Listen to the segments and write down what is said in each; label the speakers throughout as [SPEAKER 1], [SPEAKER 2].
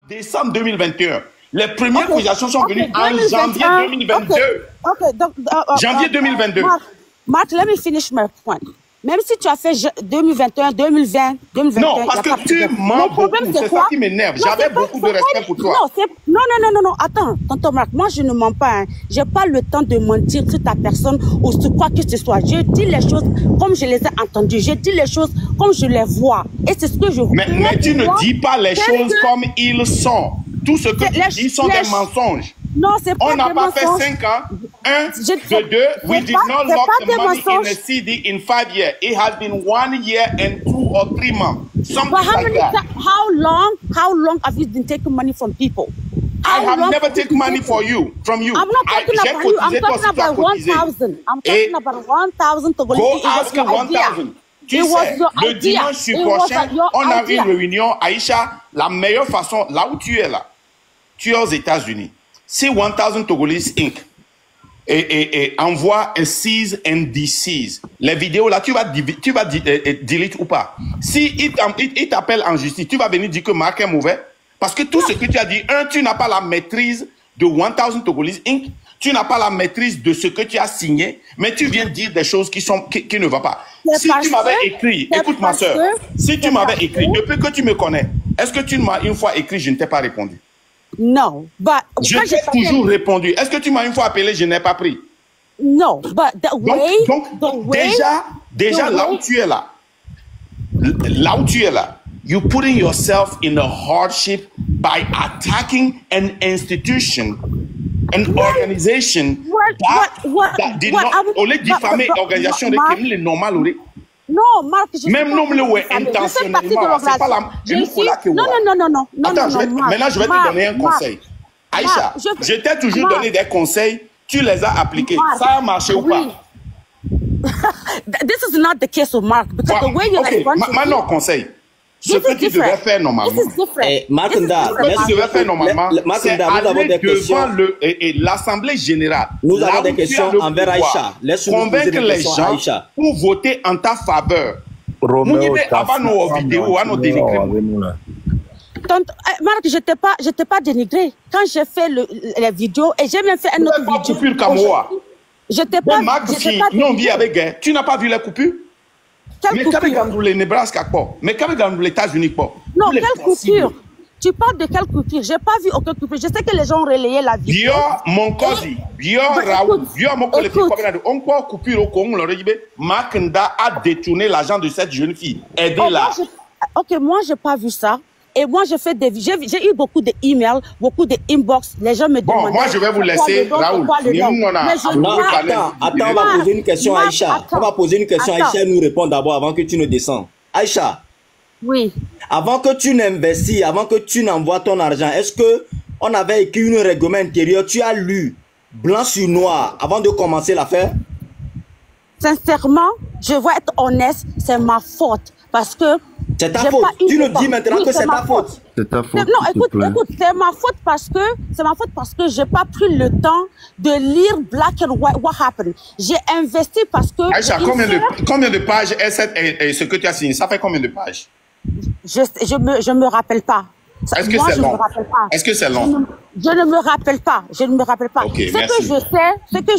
[SPEAKER 1] décembre 2021. Les premières cotisations sont venues en janvier 2022. Janvier 2022.
[SPEAKER 2] Mark, let me finish my point. Même si tu as fait 2021, 2020, 2021...
[SPEAKER 1] Non, parce que tu mens beaucoup, c'est ça qui m'énerve. J'avais beaucoup de respect pour toi.
[SPEAKER 2] Non, attends, tonton Mark, moi je ne mens pas. Je n'ai pas le temps de mentir sur ta personne ou sur quoi que ce soit. Je dis les choses comme je les ai entendues. Je dis les choses comme je les vois. Et c'est ce que je vois.
[SPEAKER 1] Mais tu ne dis pas les choses comme ils sont. Tout ce que tu dis sont des mensonges.
[SPEAKER 2] Non, c'est pas
[SPEAKER 1] on n'a pas fait 5 ans. 1, 2, we did not lock the money in a CD in 5 years. It has been 1 year and 2 or 3 months. Something like that.
[SPEAKER 2] How long have you been taking money from people?
[SPEAKER 1] I have never taken money from you.
[SPEAKER 2] I'm not talking about you. I'm talking about 1,000. I'm talking about 1,000 to
[SPEAKER 1] go ask 1,000. Tu sais, le dimanche prochain, on a une réunion. Aïcha, la meilleure façon, là où tu es là, tu es aux États-Unis. Si 1000 Togolese Inc. et envoie un cease and desist, les vidéos là, tu vas delete ou pas. Si il t'appelle en justice, tu vas venir dire que Mark est mauvais. Parce que tout ce que tu as dit, tu n'as pas la maîtrise de 1000 Togolese Inc. Tu n'as pas la maîtrise de ce que tu as signé, mais tu viens dire des choses qui ne vont pas. Si tu m'avais écrit, écoute ma soeur, si tu m'avais écrit, depuis que tu me connais, est-ce que tu m'as une fois écrit, je ne t'ai pas répondu?
[SPEAKER 2] Non,
[SPEAKER 1] je t'ai toujours répondu. Est-ce que tu m'as une fois appelé, je n'ai pas pris?
[SPEAKER 2] Non,
[SPEAKER 1] donc déjà là où tu es là, you're putting yourself in a hardship by attacking an institution, an organization that did not only diffamer l'organisation de Kémy le normal.
[SPEAKER 2] Non, Mark,
[SPEAKER 1] même non, intentionnellement, c'est pas la non. Attends, maintenant je vais te donner un conseil. Aïcha, je t'ai toujours donné des conseils, tu les as appliqués. Ça a marché ou pas?
[SPEAKER 2] This is not the case of Mark, because the way you respond to
[SPEAKER 1] maintenant, conseil. Ce que tu devrais faire normalement, c'est aller devant l'Assemblée générale.
[SPEAKER 3] Nous avons des questions envers Aïcha.
[SPEAKER 1] Convaincre les gens pour voter en ta faveur.
[SPEAKER 2] Marc, je t'ai pas dénigré. Quand j'ai fait les vidéos, et j'ai même fait un autre vidéo. Je t'ai pas
[SPEAKER 1] dénigré. Tu n'as pas vu les coupures? Mais quand les Nebraska quoi? Mais quand les États-Unis quoi?
[SPEAKER 2] Non, quelle coupure? Tu parles de quelle coupure? J'ai pas vu aucune coupure. Je sais que les gens ont relayé la vidéo.
[SPEAKER 1] Mon cousin, Raoul, mon collègue, on peut coupure au Congo, le régime. Makanda a détourné l'argent de cette jeune fille. Aidez-la.
[SPEAKER 2] Ok, moi j'ai pas vu ça. Et moi, j'ai eu beaucoup d'emails, beaucoup d'inbox. Les gens me demandent.
[SPEAKER 1] Bon, moi, je vais vous laisser, Raoul.
[SPEAKER 3] Attends, on va poser une question à Aïcha. On va poser une question à Aïcha et nous répondre d'abord avant que tu ne descends. Aïcha.
[SPEAKER 2] Oui.
[SPEAKER 3] Avant que tu n'investis, avant que tu n'envoies ton argent, est-ce que on avait écrit un règlement intérieur? Tu as lu blanc sur noir avant de commencer l'affaire?
[SPEAKER 2] Sincèrement, je vais être honnête, c'est ma faute. Parce que
[SPEAKER 3] c'est ta faute. Tu nous dis maintenant que c'est ta faute.
[SPEAKER 4] C'est ta faute.
[SPEAKER 2] Non, écoute, c'est ma faute parce que j'ai pas pris le temps de lire black and white what happened. J'ai investi parce que.
[SPEAKER 1] Aïcha, combien de pages est ce que tu as signé? Ça fait combien de pages?
[SPEAKER 2] Je me rappelle pas.
[SPEAKER 1] Est-ce que c'est long? Est-ce que c'est long?
[SPEAKER 2] Je ne me rappelle pas. Je ne me rappelle pas.
[SPEAKER 1] Okay,
[SPEAKER 2] ce que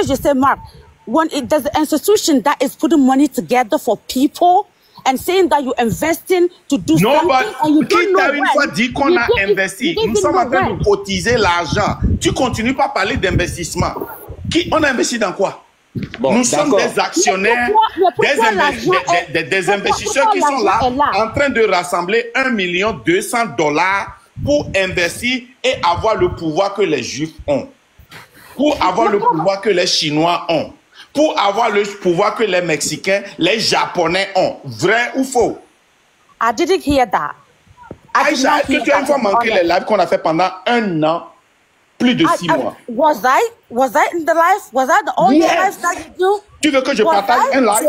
[SPEAKER 2] je sais, Mark, when there's an institution that is putting money together for people and saying that you're investing to do something and you don't know when.
[SPEAKER 1] Qui t'a une fois dit qu'on a investi? Nous sommes en train de cotiser l'argent. Tu continues pas à parler d'investissement. On a investi dans quoi? Bon, nous sommes des actionnaires, des investisseurs qui sont là en train de rassembler 1 200 000 $ pour investir et avoir le pouvoir que les Juifs ont, pour avoir le pouvoir que les Chinois ont, pour avoir le pouvoir que les Mexicains, les Japonais ont. Vrai ou faux?
[SPEAKER 2] I didn't hear that.
[SPEAKER 1] Aïcha, est-ce que tu as une fois manqué les lives qu'on a fait pendant 1 an? Plus de 6 mois.
[SPEAKER 2] Was I in the live? Was I the only live that you do?
[SPEAKER 1] Tu veux que je partage un live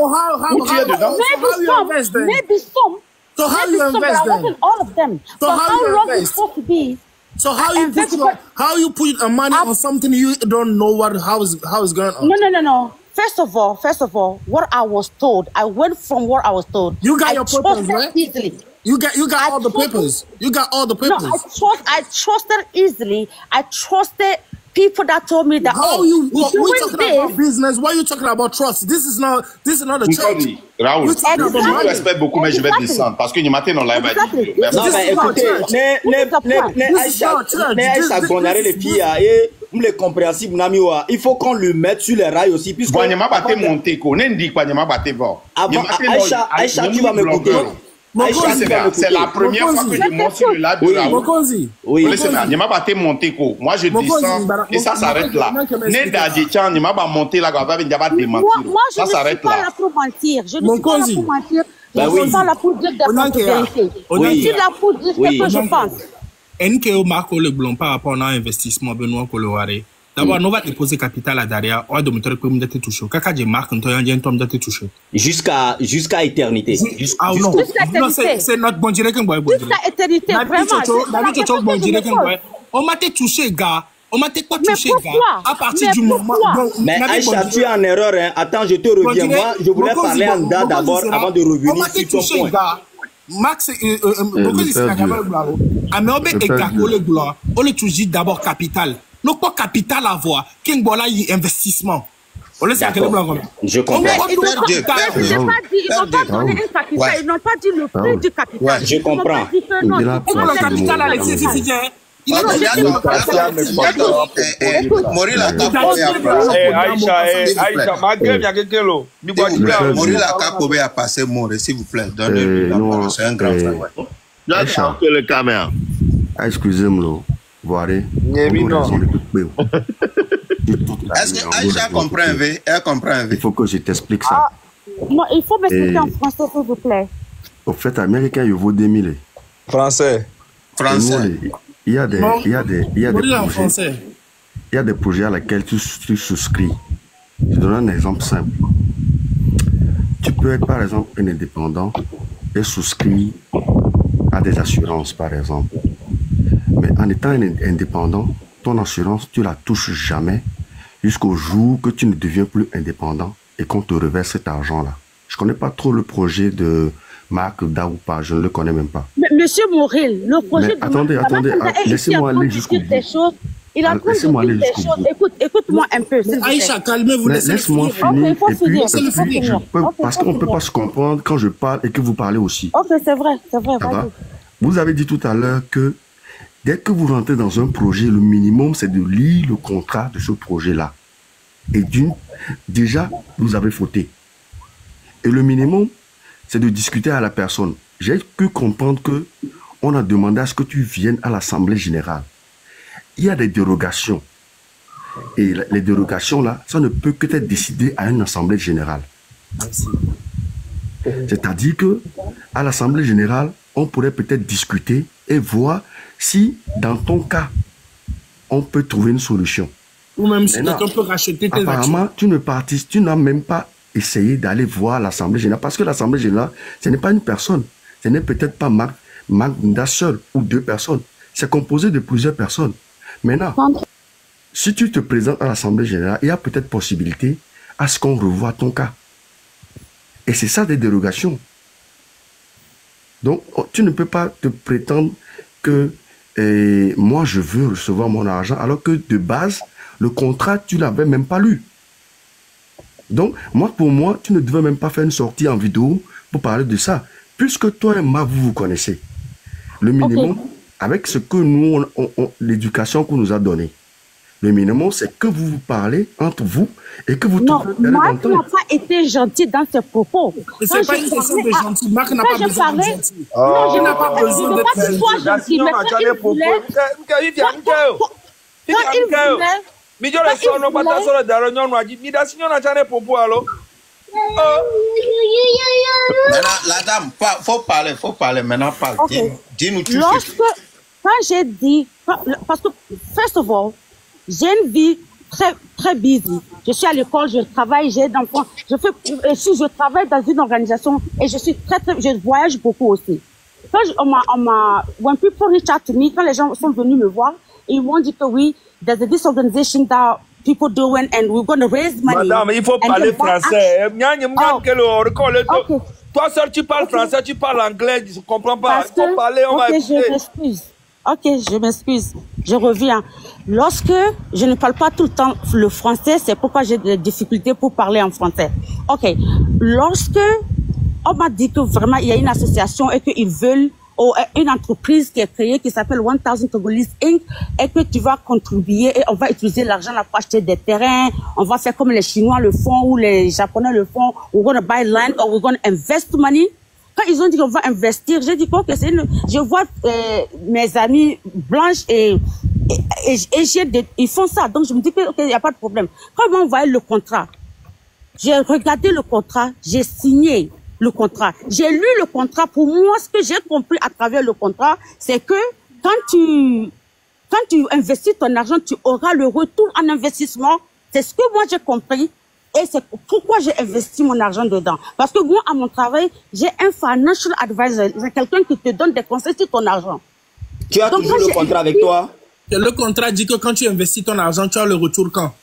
[SPEAKER 1] où tu es dedans?
[SPEAKER 2] Maybe some.
[SPEAKER 5] So how you invest then?
[SPEAKER 2] All of them.
[SPEAKER 5] So how you
[SPEAKER 2] long
[SPEAKER 5] invest?
[SPEAKER 2] it's supposed to be?
[SPEAKER 5] So how you put money on something you don't know how is going on?
[SPEAKER 2] No. First of all, what I was told, I went from what I was told.
[SPEAKER 5] You got your papers, right?
[SPEAKER 2] Easily.
[SPEAKER 5] You got all the papers. You got all the papers.
[SPEAKER 2] No, I trusted easily. I trusted people that told me that.
[SPEAKER 5] How you? We're talking about business. Why are you talking about trust? This is not a church.
[SPEAKER 1] Raoul, je respecte beaucoup, mais je vais descendre parce que Nimaté non live.
[SPEAKER 3] Non, mais écoutez, Aïcha Gondare les filles, les compréhensibles Namiwa, il faut qu'on le mette sur les rails aussi. Puisque
[SPEAKER 1] Aïcha,
[SPEAKER 3] tu vas me couper.
[SPEAKER 1] C'est la première fois que je monte sur le lac de Raoul. Oui. Moi, je descends et ça s'arrête là. Moi, je ne suis pas
[SPEAKER 2] là pour mentir. Je ne suis pas là pour mentir. Je suis pas là pour dire des vérités. Je suis là pour dire ce que je pense.
[SPEAKER 5] NKO Marco Le Blond par rapport à un investissement Benoît Coloré. D'abord, nous va déposer capital à derrière. On va demander que nous devons toucher. Quand j'ai marqué, nous devons toucher.
[SPEAKER 3] Jusqu'à éternité.
[SPEAKER 5] Ah non, c'est notre bon directeur.
[SPEAKER 2] Jusqu'à éternité, vraiment.
[SPEAKER 5] On m'a touché, gars. On m'a pas touché, gars. À partir du moment.
[SPEAKER 3] Mais Aïcha, tu es en erreur. Hein. Attends, je te reviens. Moi, je voulais parler en date d'abord avant de revenir sur ton point.
[SPEAKER 5] Max, pourquoi c'est la caméra blaro? Améobe et Gako le gloire. On le touche d'abord capital. Non pas capital à voir. King Bola y investissement. On laisse la caméra blaro.
[SPEAKER 3] Je comprends.
[SPEAKER 2] Ils n'ont pas dit le prix du capital.
[SPEAKER 3] Je comprends.
[SPEAKER 5] Le capital, Alexis, c'est
[SPEAKER 4] Aïcha, Maghreb, il y a quelqu'un là. Morila Kakobé a passé mon s'il vous plaît. Donnez-lui la parole, c'est un grand frère.
[SPEAKER 6] Aïcha, le caméra. Excusez-moi, voilà.
[SPEAKER 4] Est-ce que Aïcha comprend? Elle comprend?
[SPEAKER 6] Il faut que je t'explique ça.
[SPEAKER 2] Non, il faut m'expliquer en français, s'il vous plaît.
[SPEAKER 6] Au fait, américain, il vaut 2000.
[SPEAKER 4] Français.
[SPEAKER 6] Il y a des projets à lesquels tu souscris. Je donne un exemple simple. Tu peux être par exemple un indépendant et souscrire à des assurances par exemple. Mais en étant un indépendant, ton assurance, tu la touches jamais jusqu'au jour que tu ne deviens plus indépendant et qu'on te reverse cet argent-là. Je ne connais pas trop le projet de Marc Daoupa, je ne le connais même pas.
[SPEAKER 2] Mais Monsieur Morel, le projet
[SPEAKER 6] de attendez, laissez-moi aller jusqu'au bout.
[SPEAKER 2] Il a laissez-moi aller jusqu'au bout. Écoute-moi un peu.
[SPEAKER 5] Aïcha, calmez-vous,
[SPEAKER 6] laisse-moi finir. Parce qu'on ne peut pas se comprendre quand je parle et que vous parlez aussi.
[SPEAKER 2] Ok, c'est vrai.
[SPEAKER 6] Vous avez dit tout à l'heure que dès que vous rentrez dans un projet, le minimum, c'est de lire le contrat de ce projet-là. Et déjà, vous avez fauté. Et le minimum, c'est de discuter à la personne. J'ai pu comprendre que on a demandé à ce que tu viennes à l'Assemblée générale. Il y a des dérogations. Et les dérogations, là, ça ne peut que être décidé à une Assemblée générale. C'est-à-dire que à l'Assemblée générale, on pourrait peut-être discuter et voir si, dans ton cas, on peut trouver une solution.
[SPEAKER 5] Ou même si quelqu'un peut racheter tes
[SPEAKER 6] apparemment, tu n'as même pas essayé d'aller voir l'Assemblée générale. Parce que l'Assemblée générale, ce n'est pas une personne. Ce n'est peut-être pas Marc Nda seul ou deux personnes. C'est composé de plusieurs personnes. Maintenant, si tu te présentes à l'Assemblée générale, il y a peut-être possibilité à ce qu'on revoie ton cas. Et c'est ça des dérogations. Donc, tu ne peux pas te prétendre que moi, je veux recevoir mon argent, alors que de base, le contrat, tu ne l'avais même pas lu. Donc, pour moi, tu ne devais même pas faire une sortie en vidéo pour parler de ça. Puisque toi et moi, vous connaissez. Le minimum, avec ce que nous, l'éducation qu'on nous a donnée, le minimum, c'est que vous parlez entre vous et que vous...
[SPEAKER 2] Non, Marc n'a pas été gentil dans ses propos.
[SPEAKER 5] C'est pas une question de gentil. Marc n'a pas besoin de gentil.
[SPEAKER 2] Non, je n'ai pas besoin de gentil. Sois gentil, mais quand il voulait...
[SPEAKER 4] Mais je ne sais pas si la dame, faut parler maintenant. Dis-nous tout.
[SPEAKER 2] Quand j'ai dit, parce que, first of all, j'ai une vie très busy. Je suis à l'école, je travaille, j'ai d'enfants. Je travaille dans une organisation et je voyage beaucoup aussi. Quand when people reach out to me, quand les gens sont venus me voir, ils m'ont dit que oui, there's this organization that people doing, and we're going to raise money.
[SPEAKER 7] Madame, il faut parler français. Toi seul, tu parles français, tu parles anglais, je ne comprends pas. Il faut parler, on va écouter.
[SPEAKER 2] Je m'excuse. Ok, je m'excuse. Je reviens. Lorsque je ne parle pas tout le temps le français, c'est pourquoi j'ai des difficultés pour parler en français. Ok. Lorsque on m'a dit que vraiment il y a une association et qu'ils veulent, ou une entreprise qui est créée qui s'appelle 1000 Togolese Inc. et que tu vas contribuer et on va utiliser l'argent là pour acheter des terrains, on va faire comme les Chinois le font ou les Japonais le font, we're going to buy land or we're going to invest money. Quand ils ont dit qu'on va investir, j'ai dit que c'est une... Je vois mes amis blanches et ils font ça, donc je me dis que il n'y a pas de problème. Quand ils m'ont envoyé le contrat, j'ai regardé le contrat, j'ai signé le contrat. J'ai lu le contrat. Pour moi, ce que j'ai compris à travers le contrat, c'est que quand tu investis ton argent, tu auras le retour en investissement. C'est ce que moi j'ai compris. Et c'est pourquoi j'ai investi mon argent dedans. Parce que moi, à mon travail, j'ai un financial advisor. C'est quelqu'un qui te donne des conseils sur ton argent.
[SPEAKER 3] Tu as toujours le contrat avec toi?
[SPEAKER 5] Le contrat dit que quand tu investis ton argent, tu as le retour quand?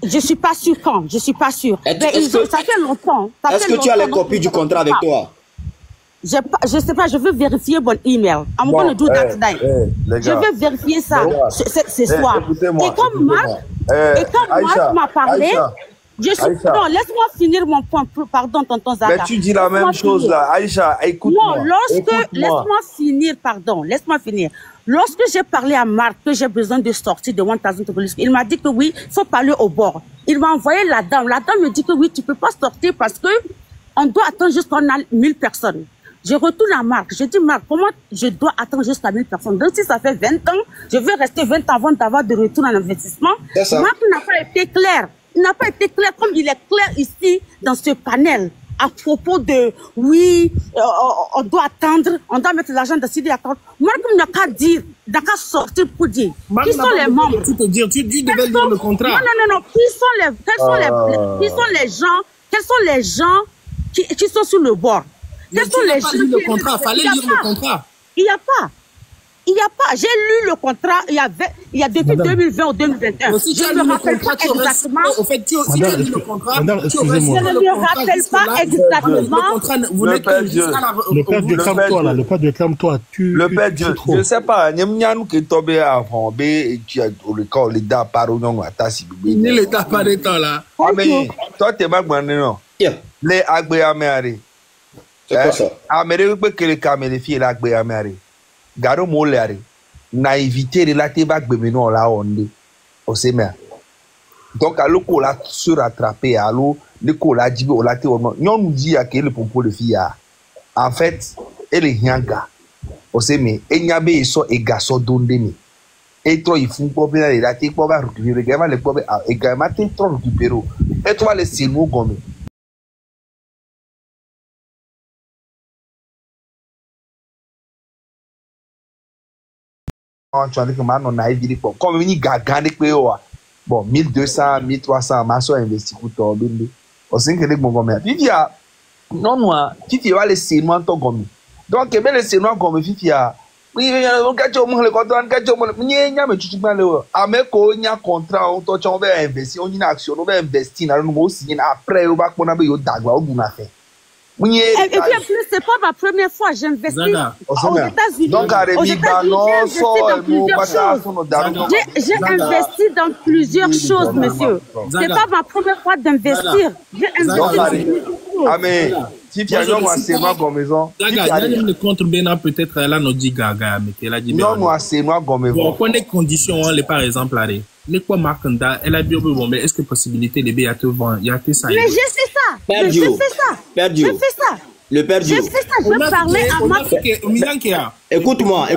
[SPEAKER 2] Je suis pas sûre quand, je suis pas sûre. Ça fait longtemps.
[SPEAKER 3] Est-ce que tu as les copies du contrat avec toi?
[SPEAKER 2] Je sais pas, je veux vérifier mon email. I'm going to do that tonight. Je veux vérifier ça ce soir. Et comme Marc m'a parlé, je suis... Non, laisse-moi finir mon point. Pardon, tonton Zaka.
[SPEAKER 7] Mais tu dis la même chose là. Aïcha, écoute-moi.
[SPEAKER 2] Non, laisse-moi finir, pardon. Laisse-moi finir. Lorsque j'ai parlé à Marc que j'ai besoin de sortir de 1000 Togolese, il m'a dit que oui, il faut parler au bord. Il m'a envoyé la dame. La dame me dit que oui, tu peux pas sortir parce que on doit attendre jusqu'à 1000 personnes. Je retourne à Marc. Je dis, Marc, comment je dois attendre jusqu'à 1000 personnes? Donc, si ça fait 20 ans, je vais rester 20 ans avant d'avoir de retour en investissement. Marc n'a pas été clair. Il n'a pas été clair comme il est clair ici dans ce panel. À propos de, oui, on doit attendre, on doit mettre l'argent de CD à attendre. Marc n'a qu'à dire, n'a qu'à sortir pour dire. Qui sont les membres?
[SPEAKER 5] Tu devais lire le contrat.
[SPEAKER 2] Non. Quels sont les gens qui sont sur le bord?
[SPEAKER 5] Quels sont les gens qui... le contrat, fallait lire le contrat.
[SPEAKER 2] Il n'y a pas. J'ai lu le contrat il y a depuis 2020 ou 2021.
[SPEAKER 5] Mais si tu as lu le contrat, tu exactement. Au fait, si tu as lu le contrat,
[SPEAKER 2] je ne me rappelle pas exactement.
[SPEAKER 5] Le Père Dieu, calme-toi là. Le Père Dieu, calme-toi.
[SPEAKER 7] Le Père Dieu, je ne sais pas. Nyamnyanu qui est tombé avant, et tu as le corps, l'État par où non,
[SPEAKER 5] il n'est l'État pas d'état là.
[SPEAKER 7] Ah, mais toi, tu es mal bandé, non? Les Agbe Améré.
[SPEAKER 3] C'est quoi ça?
[SPEAKER 7] Améré, que les caméras filles, l'Agbe Améré. Garo molari naïveté relative à Gbemeno là onde au sema donc à l'eau là se rattraper à l'eau le cola dit au laté on nous dit à quel pompo de fille en fait elle est nyanga au sema et nyabe so e gaso dondemi et toi il faut pas bien la té pas va récupérer également les problèmes également té trop récupérer et toi les signaux gomme tu as dit que maintenant on a évidemment pour comme une gagane que bon 1200 1300 masso investi pour toi bindi au sein que les bon gomme fifia non moi fifia va les signaux to gomme donc que les signaux gomme fifia oui on gagne au moins le contrat on gagne au moins nya me tu mal ameko nya contrat on to on va investir on une action on va investir na nous signer après on va qu'on a yo dagba o buna fait.
[SPEAKER 2] Et puis en plus, c'est pas ma première fois, j'investis aux États-Unis.
[SPEAKER 7] Donc,
[SPEAKER 2] j'ai investi dans plusieurs choses, monsieur. C'est pas ma première fois d'investir. J'ai investi
[SPEAKER 7] Ah, mais si tu as assez moi comme maison.
[SPEAKER 5] Le contre Bénin, peut-être, elle a nous dit gaga, mais elle a dit.
[SPEAKER 7] Non, moi, c'est moi comme maison.
[SPEAKER 5] Pour les conditions, par exemple, les quoi Markanda, elle a dit bon, mais est-ce que possibilité de bien te vendre, il y a que ça.
[SPEAKER 2] Mais je sais ça. Je fais ça.
[SPEAKER 3] Le Père Dieu.
[SPEAKER 2] Je fais ça. Je parlais à Marc.
[SPEAKER 3] Écoute-moi,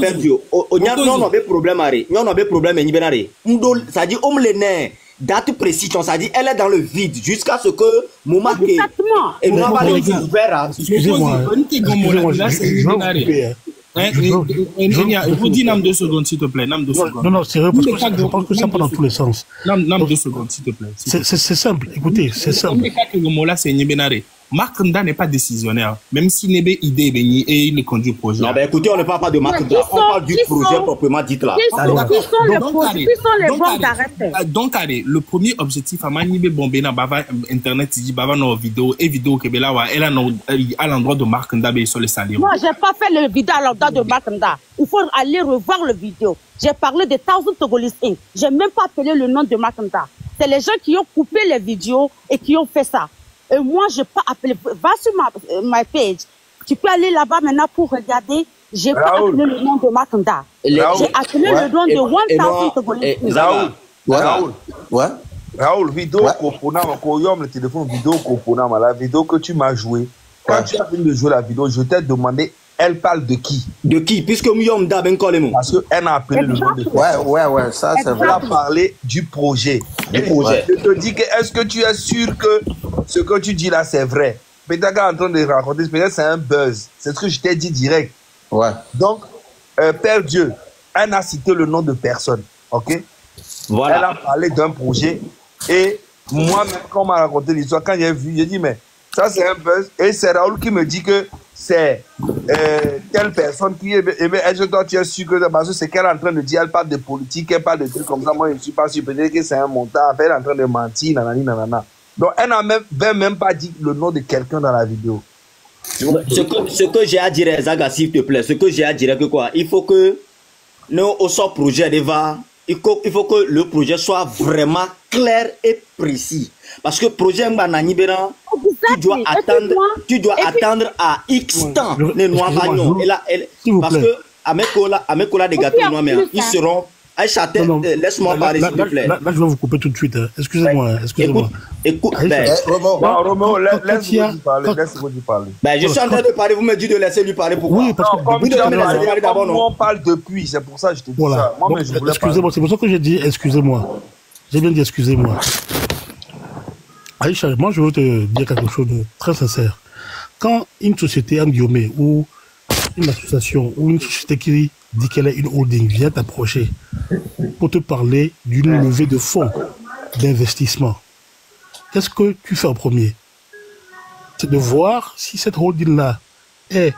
[SPEAKER 3] Père Dieu. Non, on a des problèmes. Non, on a des problèmes. Ça dit, on le nez. Date précise, ça dit, elle est dans le vide jusqu'à ce que Mouma.
[SPEAKER 2] Exactement.
[SPEAKER 3] Et nous avons les ouvert.
[SPEAKER 6] Excusez-moi.
[SPEAKER 5] Je vous dis, nam 2 secondes, s'il te plaît. Nam 2 secondes.
[SPEAKER 6] Non, sérieux, parce que je pense que ça part dans tous les sens.
[SPEAKER 5] Nam 2 secondes, s'il te plaît.
[SPEAKER 6] C'est simple, écoutez, c'est simple.
[SPEAKER 5] Marc Nda n'est pas décisionnaire, même s'il n'est pas idée et il conduit le projet.
[SPEAKER 3] Non, ben écoutez, on ne parle pas de Marc Nda, on parle du projet proprement dit là.
[SPEAKER 2] Qui sont les bons caractères?
[SPEAKER 5] Donc, le premier objectif, à Manibé Bombena, Bava Internet, il dit Bava nos vidéos et vidéos que Belawa, elle a à l'endroit de Marc Nda, sur le salaire.
[SPEAKER 2] Moi, j'ai pas fait le vidéo à l'endroit de Marc Nda. Il faut aller revoir le vidéo. J'ai parlé de 1000 Togolese Inc. J'ai même pas appelé le nom de Marc Nda. C'est les gens qui ont coupé les vidéos et qui ont fait ça. Et moi, je n'ai pas appelé. Va sur ma page. Tu peux aller là-bas maintenant pour regarder. Je n'ai pas appelé le nom de Marc Nda. J'ai appelé le nom de 1000 Togolese Inc.
[SPEAKER 7] Raoul, vidéo le téléphone vidéo la vidéo que tu m'as jouée. Quand tu as fini de jouer la vidéo, je t'ai demandé, elle parle de qui?
[SPEAKER 3] De qui? Puisque Mouyom Da ben Kolemo.
[SPEAKER 7] Parce qu'elle a appelé le nom de qui?
[SPEAKER 4] Ouais, ça c'est vrai.
[SPEAKER 7] Elle a parlé du projet. Je te dis que, est-ce que tu es sûr que ce que tu dis là, c'est vrai? Peut-être qu'elle est en train de raconter, peut-être c'est un buzz. C'est ce que je t'ai dit direct.
[SPEAKER 4] Ouais.
[SPEAKER 7] Donc, Père Dieu, elle a cité le nom de personne. Ok? Voilà. Elle a parlé d'un projet. Et moi-même, quand on m'a raconté l'histoire, quand j'ai vu, j'ai dit, mais ça c'est un buzz. Et c'est Raoul qui me dit que c'est telle personne qui est. Est-ce que toi tu es sûr que parce que c'est qu'elle est en train de dire, elle parle de politique, elle parle de trucs comme ça. Moi, je ne suis pas sûr. Peut-être que c'est un montage. Elle est en train de mentir, nanani, nanana. Donc, elle n'a même pas dit le nom de quelqu'un dans la vidéo.
[SPEAKER 3] Ce que j'ai à dire, Zaga, s'il te plaît, ce que j'ai à dire, que quoi? Il faut que nous, au sort projet, il faut que le projet soit vraiment clair et précis. Parce que projet Mbananibéran, tu dois attendre à X temps les noirs bagnons. Et là, parce que Amekola des gâteaux noirs, ils seront. Aïcha, laisse-moi parler, s'il te plaît.
[SPEAKER 8] Là, je vais vous couper tout de suite. Excusez-moi.
[SPEAKER 3] Écoute,
[SPEAKER 7] Roméo, laisse-moi parler.
[SPEAKER 3] Je suis en train de parler, vous me dites de laisser lui parler. Pourquoi?
[SPEAKER 8] Oui, parce que
[SPEAKER 7] on parle depuis, c'est pour ça que je te dis ça. Moi,
[SPEAKER 8] excusez-moi, c'est pour ça que j'ai dit excusez-moi. J'ai bien dit excusez-moi. Aïcha, moi, je veux te dire quelque chose de très sincère. Quand une société, en guillemets, ou une association, ou une société qui dit qu'elle est une holding vient t'approcher pour te parler d'une levée de fonds d'investissement, qu'est-ce que tu fais en premier? C'est de voir si cette holding-là est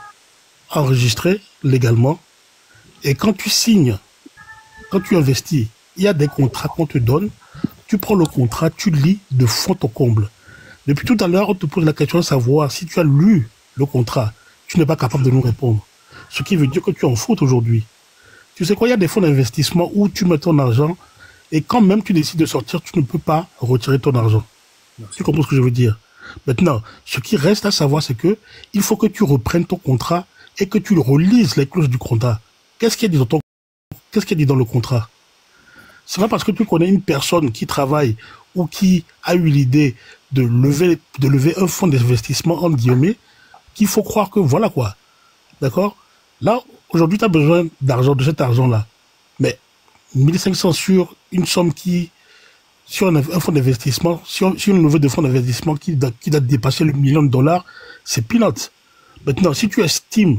[SPEAKER 8] enregistrée légalement. Et quand tu signes, quand tu investis, il y a des contrats qu'on te donne. Tu prends le contrat, tu lis de fond en comble. Depuis tout à l'heure, on te pose la question de savoir si tu as lu le contrat. Tu n'es pas capable de nous répondre. Ce qui veut dire que tu es en faute aujourd'hui. Tu sais quoi, il y a des fonds d'investissement où tu mets ton argent et quand même tu décides de sortir, tu ne peux pas retirer ton argent. Tu comprends ce que je veux dire? Maintenant, ce qui reste à savoir, c'est que il faut que tu reprennes ton contrat et que tu relises les clauses du contrat. Qu'est-ce qu'il y a dit dans le contrat? C'est pas parce que tu connais une personne qui travaille ou qui a eu l'idée de lever un fonds d'investissement, en guillemets, qu'il faut croire que voilà quoi. D'accord? Là, aujourd'hui, tu as besoin d'argent, de cet argent-là. Mais 1500 sur une somme sur un fonds d'investissement, sur une levée de fonds d'investissement qui doit dépasser le $1 million, c'est peanuts. Maintenant, si tu estimes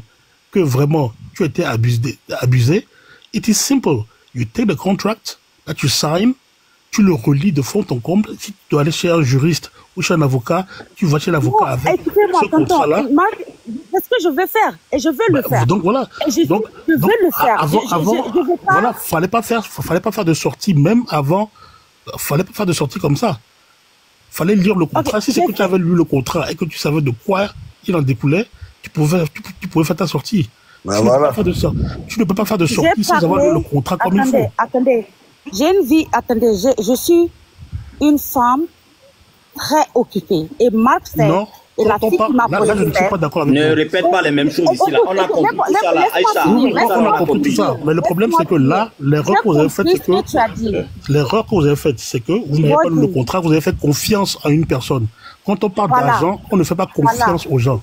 [SPEAKER 8] que vraiment tu as été abusé, it is simple. You take the contract that you sign, tu le relis de fond en comble. Si tu dois aller chez un juriste ou chez un avocat, tu vas chez l'avocat avec ce contrat-là.
[SPEAKER 2] C'est ce que je vais faire et je veux le faire.
[SPEAKER 8] Donc voilà.
[SPEAKER 2] Je veux le faire.
[SPEAKER 8] Voilà, fallait pas faire de sortie même avant. Fallait pas faire de sortie comme ça. Fallait lire le contrat. Si c'est que tu avais lu le contrat et que tu savais de quoi il en découlait, tu pouvais faire ta sortie. Tu ne peux pas faire de sortie sans avoir lu le contrat comme il faut.
[SPEAKER 2] Attendez. J'ai une vie, je suis une femme très occupée. Et Marc, c'est la fille qui m'a posé.
[SPEAKER 8] Je ne suis pas d'accord avec
[SPEAKER 3] Ne répète pas les mêmes choses ici. Là. On a compris tout ça là. Aïcha,
[SPEAKER 8] on a compris tout ça. Mais le problème, c'est que là, l'erreur que vous avez faite, c'est que vous n'avez pas lu le contrat, vous avez fait confiance à une personne. Quand on parle d'argent, on ne fait pas confiance aux gens.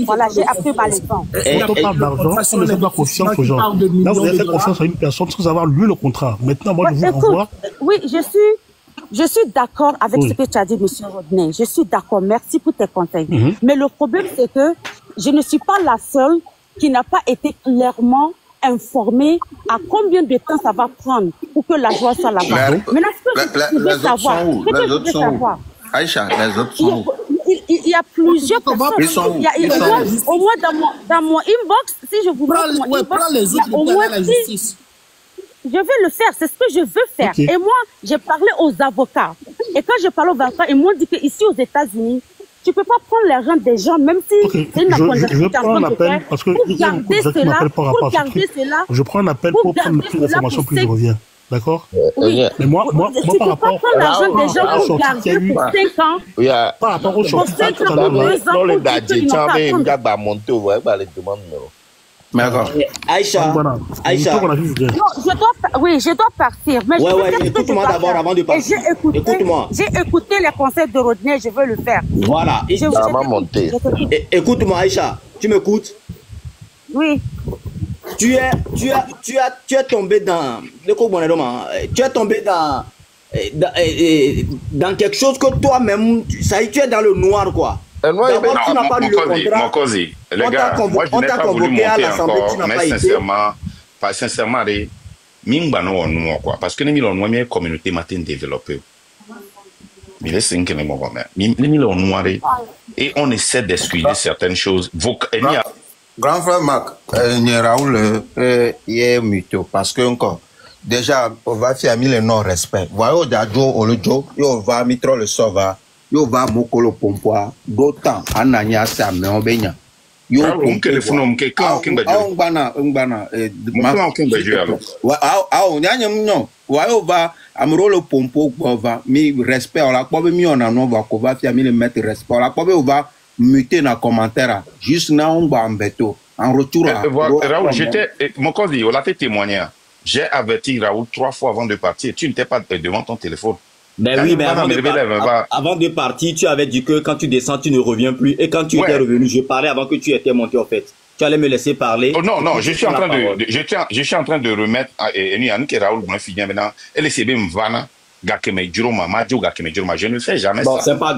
[SPEAKER 2] Voilà, j'ai appris ma leçon.
[SPEAKER 8] Quand on parle d'argent, on ne fait pas confiance aux gens. Là, vous avez fait confiance à une personne sans avoir lu le contrat. Maintenant, moi, je vous renvoie.
[SPEAKER 2] Oui, je suis d'accord avec ce que tu as dit, M. Rodney. Je suis d'accord. Merci pour tes conseils. Mais le problème, c'est que je ne suis pas la seule qui n'a pas été clairement informée à combien de temps ça va prendre pour que la joie soit là-bas. Maintenant, ce que je veux savoir,
[SPEAKER 4] les autres sont où? Aïcha, les autres sont où?
[SPEAKER 2] il y a plusieurs personnes. Au moins dans mon inbox, si je vous montre mon inbox,
[SPEAKER 5] prends les autres,
[SPEAKER 2] au moins la justice. Je vais le faire, c'est ce que je veux faire. Okay. Et moi, j'ai parlé aux avocats. Et quand j'ai parlé aux avocats, ils m'ont dit qu'ici aux États-Unis, tu ne peux pas prendre l'argent des gens, même si c'est une accusation.
[SPEAKER 8] Je prends un appel parce que
[SPEAKER 2] pour garder cela,
[SPEAKER 8] je prends un appel pour prendre plus d'informations, puis je reviens. D'accord?
[SPEAKER 2] Oui.
[SPEAKER 8] Mais moi par rapport
[SPEAKER 2] à l'argent des gens pour garder pour 5 ans.
[SPEAKER 8] Par rapport aux choses,
[SPEAKER 3] Aïcha.
[SPEAKER 2] Non, je dois partir. Mais
[SPEAKER 3] écoute-moi d'abord avant de partir.
[SPEAKER 2] J'ai écouté les conseils de Rodney, je veux le faire.
[SPEAKER 3] Voilà. Écoute-moi, Aïcha. Tu m'écoutes?
[SPEAKER 2] Oui.
[SPEAKER 3] Tu es tombé dans. Tu es tombé dans quelque chose que toi-même, ça y est, tu es dans le noir, quoi.
[SPEAKER 1] D'abord, tu n'as pas lu le contrat. Mon cosy, les gars, moi je n'ai pas voulu monter encore, mais sincèrement, parce que nous avons une communauté matin développée. Et on essaie d'excuser certaines choses.
[SPEAKER 4] Grand frère Marc, Raoul est mutuel parce que encore déjà on va faire le non-respect. Voyez Dadjo Olojo, on va mettre le sauva, on va mokolo pompoa, d'autant ananya sa mais on baigne. Yo
[SPEAKER 1] téléphone on quand
[SPEAKER 4] on bana on voyez va amro le pompo va mi respect on la pas mi on a non va ko va faire mi le mettre respect on la pas va muter dans commentaire juste na on va embêter en retour
[SPEAKER 1] Raoul mon cosy on l'a fait témoigner. J'ai averti Raoul 3 fois avant de partir. Tu n'étais pas devant ton téléphone.
[SPEAKER 3] Ben oui, mais avant de partir, tu avais dit que quand tu descends, tu ne reviens plus. Et quand tu étais revenu, je parlais avant que tu étais monté en fait. Tu allais me laisser parler.
[SPEAKER 1] Oh, non, je suis en train de remettre à Raoul maintenant. Elle est je ne fais jamais ça.
[SPEAKER 3] C'est pas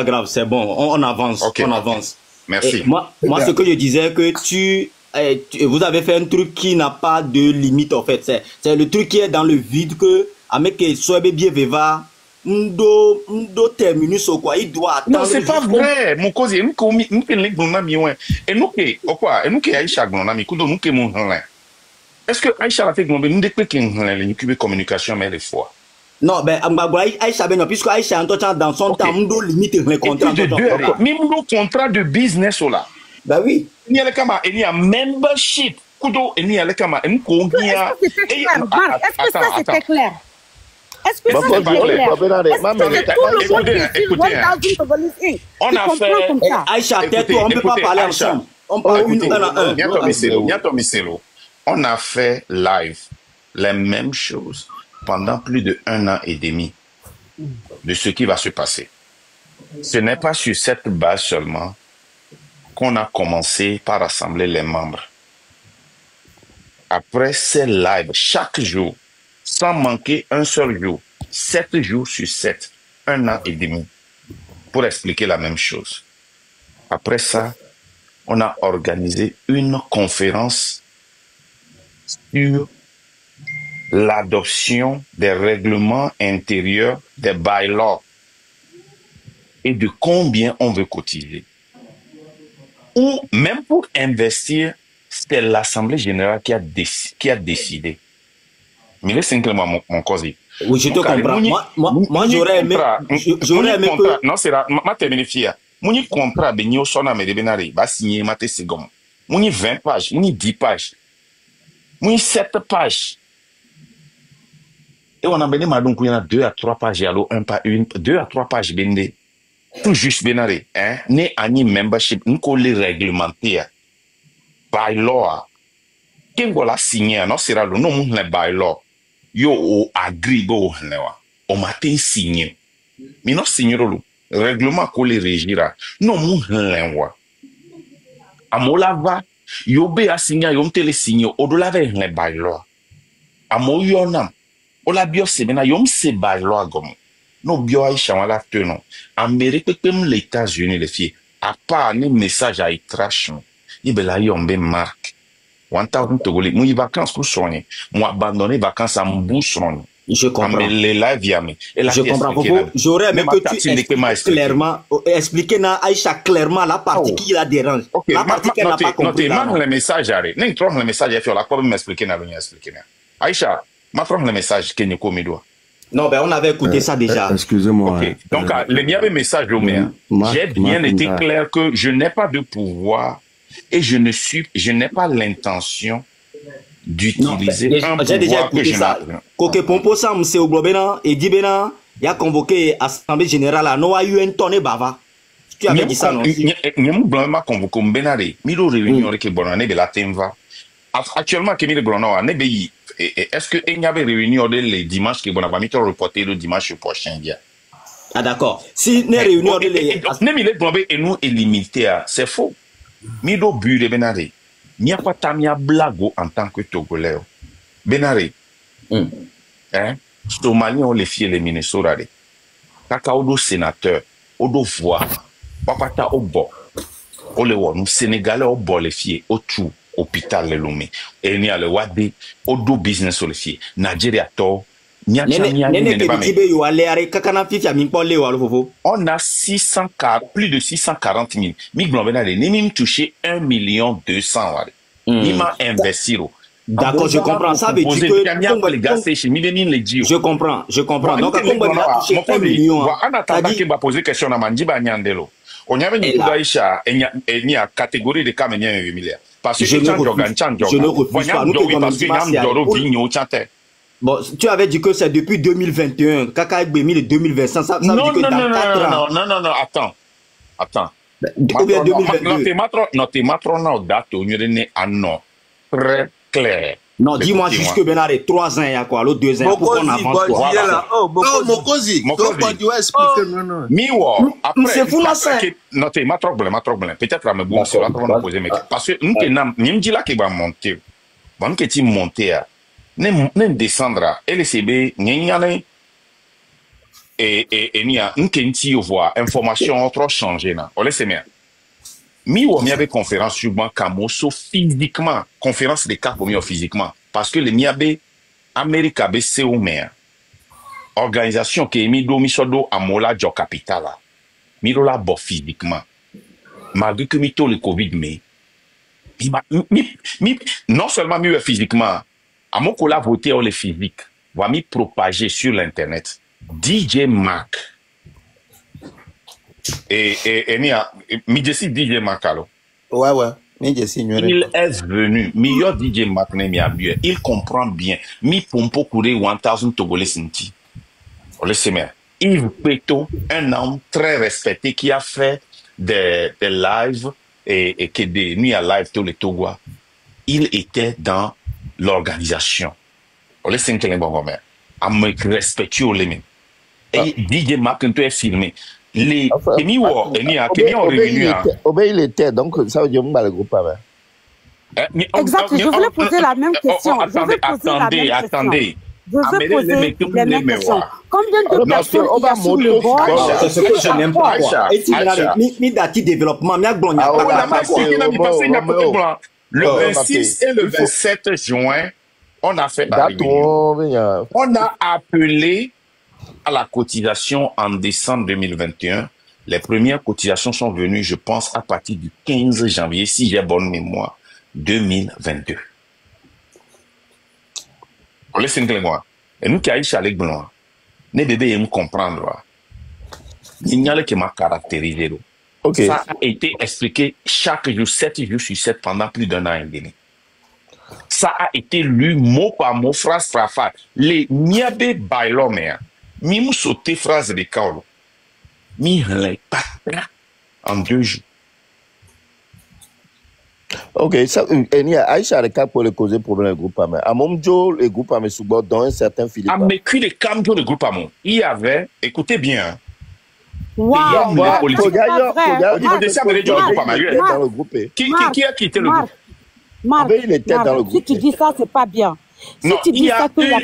[SPEAKER 3] grave, c'est bon. On avance, on avance.
[SPEAKER 1] Merci.
[SPEAKER 3] Moi, ce que je disais que vous avez fait un truc qui n'a pas de limite en fait. C'est le truc qui est dans le vide que avec Soebe Bieveva ndo terminus au quoi il doit attendre.
[SPEAKER 1] Non, c'est pas vrai. Mon cause nous Aïcha est-ce que Aïcha a fait nous communication mais les fois.
[SPEAKER 3] Non, ben Aïcha puisque Aïcha dans son temps ndo limite le contrat
[SPEAKER 1] même le contrat de business là.
[SPEAKER 3] Bah oui.
[SPEAKER 1] Il y a membership.
[SPEAKER 2] Est-ce que ça c'était clair? Est-ce que ça c'était clair?
[SPEAKER 1] On a fait.
[SPEAKER 3] Aïcha, tais-toi, on ne peut pas parler ensemble. On parle une dans un.
[SPEAKER 1] On a fait live les mêmes choses pendant plus de 1 an et demi de ce qui va se passer. Ce n'est pas sur cette base seulement qu'on a commencé par rassembler les membres. Après ces lives, chaque jour, sans manquer un seul jour, 7 jours sur 7, 1 an et demi, pour expliquer la même chose. Après ça, on a organisé une conférence sur l'adoption des règlements intérieurs des bylaws et de combien on veut cotiser. Ou même pour investir, c'est l'Assemblée générale qui a décidé. Mais laissez-moi mon cause.
[SPEAKER 3] Oui, je te comprends. Moi j'aurais aimé que...
[SPEAKER 1] Non, c'est là, ma terminé fier. Mon contrat, ben, yo sona me debenari, ba signé, ma te second. Mon 20 pages, mon 10 pages. Mon 7 pages. Et on a bené, donc, il y a 2 à 3 pages, alors 1 par 1, 2 à 3 pages, bende. Tout juste benari, hein, ne ani membership, n'ko les réglementaires. Bylaw. Kengola signé, non, c'est là, le nom, le bylaw. Yo, o agree, bo, newa. O matin signé. Mais non, signé, le règlement qu'on les régira. Non, mon l'envoie. Amolava, yo be a signé, yo m'te le signé, o do la ve le bylaw. Amo yo nam. O la bio se bena, yo m'se bylaw gomo. No bio Aïcha wala tenon. Amérique pem les États-Unis les filles. À part les messages à trash. Il be la yo mbe marque. 1000 Togolais. Moi vacances pour soigner. Moi abandonner vacances à m'bou soigner.
[SPEAKER 3] Je comprends.
[SPEAKER 1] Je
[SPEAKER 3] comprends. J'aurais aimé que tu expliques clairement, expliquer à Aïcha clairement la partie qui la dérange. La partie qu'elle n'a pas compris.
[SPEAKER 1] Le message, le message, il faut la quoi m'expliquer, Aïcha, le message, Kenyoko Midoua.
[SPEAKER 3] Non, ben on avait écouté ça déjà.
[SPEAKER 6] Excusez-moi.
[SPEAKER 1] Okay. Donc, il y avait un message, j'ai bien été clair que je n'ai pas de pouvoir et je n'ai pas l'intention d'utiliser un pouvoir que je n'ai.
[SPEAKER 3] Koke Pompo Sam, c'est au Globena et Dibena, il a convoqué l'Assemblée Générale à Noa UN Tonne Bava. Tu avais dit ça, non?
[SPEAKER 1] Nous convoqué Benari, Milo réunion avec Bonane de la Temva. Actuellement, Kémile Gronoa, est-ce qu'il y avait réunion les dimanches qui vont reporter le dimanche prochain?
[SPEAKER 3] Ah, d'accord. Si les réunions les.
[SPEAKER 1] Nous est limité à. C'est faux. Milo Bure Benari. Il n'y a pas Tamia Blago en tant que Togolais. Benari. Somalien, on les filles les Minnesota. Kaka Odo sénateur, Odo voix. Papata Obo. Olewo, nous Sénégalais Obo les filles, Otu, hôpital le Lomé. Et ni a le Wade, Odo business sur les filles. Nigeria to. On a plus de 640 000. Miglon Benari, ni même touché 1 200 000. Ni m'a investi.
[SPEAKER 3] D'accord, je comprends. Ça veut dire que je comprends. Donc, comme on a touché 1 million,
[SPEAKER 1] on attend qu'il va poser question à Mandiba Nyandelo. On y avait une Aïcha et il y a catégorie de cas milliards. Parce que
[SPEAKER 3] je ne refuse
[SPEAKER 1] pas.
[SPEAKER 3] Bon, tu avais dit que c'est depuis 2021. Kaka Ebemi de 2025. Ça veut dire que dans 4 ans.
[SPEAKER 1] Non, attends.
[SPEAKER 3] Ou bien 2022.
[SPEAKER 1] Notre matrona date au lieu de né à non. Très clair.
[SPEAKER 3] Non, dis-moi juste que Benard est 3 ans, il y a quoi, l'autre 2 ans. Pourquoi on avance quoi?
[SPEAKER 4] Mokozi, donc tu vas expliquer maintenant.
[SPEAKER 1] Miwo, après,
[SPEAKER 3] c'est fou la scène.
[SPEAKER 1] Non, t'es ma problème. Peut-être à me bon, c'est là qu'on va poser mes questions. Parce que nous, nous dit là qu'il va monter. Bon, que tu montes, nous descendre, LCB, nous et nous a un kenti voir information trop changée là. On laisse bien. Miwo mi avait conférence sur moi Kamoso physiquement, conférence de cas pour moi physiquement, parce que le miabe Amérique abe seomer organisation qui mi do mi sodo amola jo capital là. Mi do la bo physiquement. Malgré que mi to le Covid mais non seulement mi physiquement, amoko la voter au le physique, va mi propager sur l'internet. DJ Mac et mi décide DJ Macalo.
[SPEAKER 4] Ouais.
[SPEAKER 1] Il est venu. Meilleur DJ Mac il comprend bien. Mi pompo courir 1000 Togolais senti. On le sait bien. Yves Peto, un homme très respecté qui a fait des lives et qui des nuits à live tous les Togois. Il était dans l'organisation. On le sait que les bons mères. À me respecter au limite. Et DJ Mac est filmé. Les il
[SPEAKER 4] était donc ça veut dire le groupe
[SPEAKER 2] exact, je voulais poser la même question.
[SPEAKER 1] Attendez.
[SPEAKER 2] Je veux poser les mêmes questions. Combien de personnes il y a sur le bord?
[SPEAKER 3] C'est ce que je n'aime pas. Et tu mis dati développement,
[SPEAKER 1] le 26 et le 27 juin, on a fait la réunion. On a appelé à la cotisation en décembre 2021. Les premières cotisations sont venues, je pense, à partir du 15 janvier, si j'ai bonne mémoire, 2022. On laisse une clé moi. Et nous qui avons chalé blanc, les bébés aiment comprendre. Il y a qui m'a caractérisé. Okay. Ça a été expliqué chaque jour, 7 jours sur 7 pendant plus d'1 an et demi. Ça a été lu mot par mot, phrase par phrase. Les niabe bailomea. Mi mou sauté phrase de Kaolo. Mi l'ai pas en 2 jours.
[SPEAKER 4] Ok, ça, Aïcha a cas pour le causer problème le groupe Amé. À Momjo, le groupe Amé sous-bord dans un certain Philippe.
[SPEAKER 1] À Mécu, le Camjo, le groupe Amé. Il y avait, écoutez bien.
[SPEAKER 2] Wow!
[SPEAKER 1] Qui a quitté le groupe?
[SPEAKER 2] Marc, si tu dis ça, c'est pas bien. Si tu dis ça, il y a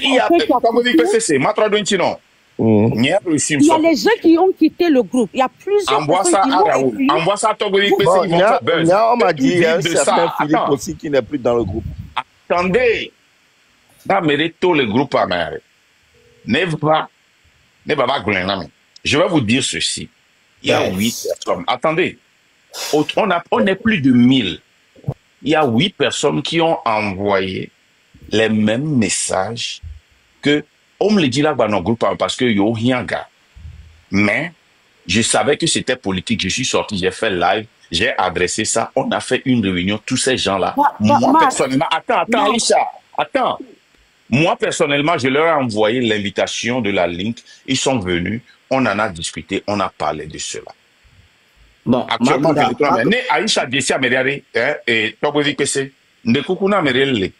[SPEAKER 2] il y a les gens qui ont quitté le groupe. Il y a plusieurs personnes qui ont
[SPEAKER 1] Raoul. Envoie ça à Togo.
[SPEAKER 4] On m'a dit qu'il y a un certain Philippe aussi qui n'est plus dans le groupe.
[SPEAKER 1] Attendez. Dans Mérito, le groupe Amérique. Je vais vous dire ceci. Il y a 8 personnes. Attendez. On est plus de 1000. Il y a 8 personnes qui ont envoyé les mêmes messages que on me le dit là dans nos groupes parce que yo rien gars. Mais je savais que c'était politique. Je suis sorti, j'ai fait live, j'ai adressé ça. On a fait une réunion, tous ces gens-là. Moi, personnellement, attends, Aïcha, attends. Moi, personnellement, je leur ai envoyé l'invitation de la link. Ils sont venus, on en a discuté, on a parlé de cela.
[SPEAKER 3] Bon,
[SPEAKER 1] actuellement, mais Aïcha Dessia Meriari, et Togovi Kese, ne Kukuna Merele,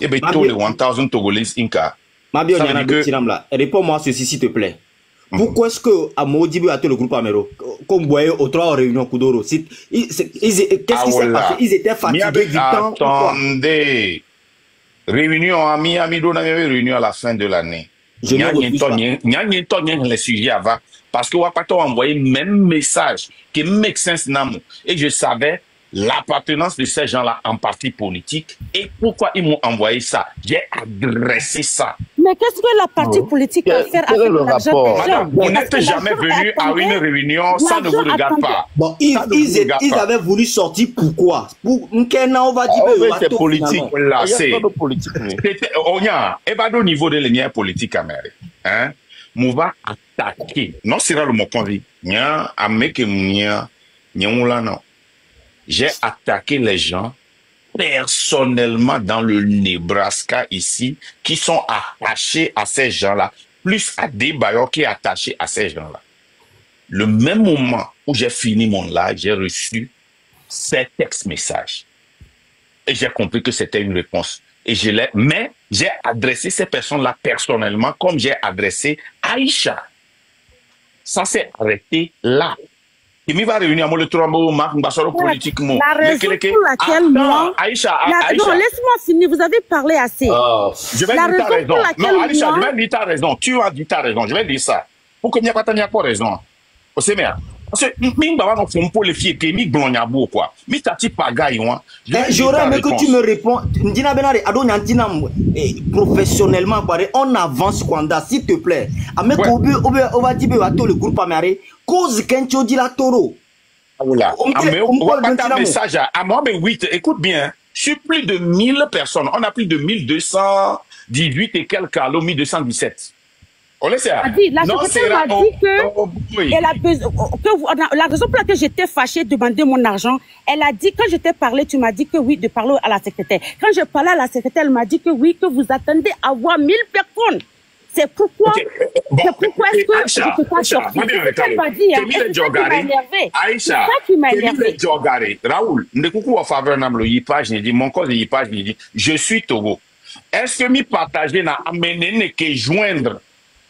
[SPEAKER 1] et bien, tous les 1000 Togolese Inca.
[SPEAKER 3] Mabio Nyana Betinamla, réponds-moi ceci, s'il te plaît. Pourquoi est-ce que à Modibu a le groupe Amero, comme vous voyez aux 3 réunions Kudoro, qu'est-ce qui s'est passé? Ils étaient fatigués du temps.
[SPEAKER 1] Attendez. Réunion à Miami, on avait réunion à la fin de l'année. Il y a les sujets avant. Parce que Wakato a envoyé même message que make sense namu. Et je savais l'appartenance de ces gens-là en parti politique et pourquoi ils m'ont envoyé ça. J'ai adressé ça.
[SPEAKER 2] Mais qu'est-ce que la partie politique a à faire avec l'argent?
[SPEAKER 1] Madame, vous n'êtes jamais venu à une réunion, ça ne vous regarde pas.
[SPEAKER 3] Bon, ils avaient voulu sortir pourquoi? Pour on va dire
[SPEAKER 1] c'est politique. Là, c'est politique. On y a, et pas au niveau de l'énergie politique américaine. Hein? On va attaquer. Non, c'est là le mot qu'on dit. Nya, ameke nya, non. J'ai attaqué les gens personnellement dans le Nebraska ici, qui sont attachés à ces gens-là, plus à des bailleurs qui sont attachés à ces gens-là. Le même moment où j'ai fini mon live, j'ai reçu ces textes messages. Et j'ai compris que c'était une réponse. Et mais j'ai adressé ces personnes-là personnellement, comme j'ai adressé Aïcha. Ça s'est arrêté là. Il va réunir le trombo, Marc Mbassoro politique.
[SPEAKER 2] La raison pour laquelle moi...
[SPEAKER 1] Aïcha.
[SPEAKER 2] Non, laisse-moi finir, vous avez parlé assez.
[SPEAKER 1] Je vais dire ta raison. Non, Aïcha, je vais dire ta raison. Tu as dit ta raison, je vais dire ça. Pour que n'y a pas raison. C'est bien. Parce que,
[SPEAKER 3] j'aurais aimé que tu me réponds. Ndina Benare, Adonia Ndina, professionnellement, on avance, Kwanda, s'il te plaît. Avec on va dire le groupe Améré, cause Kencho dit la taureau.
[SPEAKER 1] Voilà. Message à moi, mais oui, écoute bien. Je suis plus de 1000 personnes. On a plus de 1218 et quelques à 1217. On laisse ça.
[SPEAKER 2] La secrétaire m'a dit que la raison pour laquelle j'étais fâchée de demander mon argent, elle a dit, quand je t'ai parlé, tu m'as dit que oui, de parler à la secrétaire. Quand je parlais à la secrétaire, elle m'a dit que oui, que vous attendez à voir 1000 personnes. C'est pourquoi, est-ce que je ne peux pas sortir? C'est ce qu'elle m'a dit, hein. C'est ça qui m'a énervé. C'est ça qui m'a énervé.
[SPEAKER 1] Raoul, je suis Togo. Est-ce que mi partager n'a amené que joindre?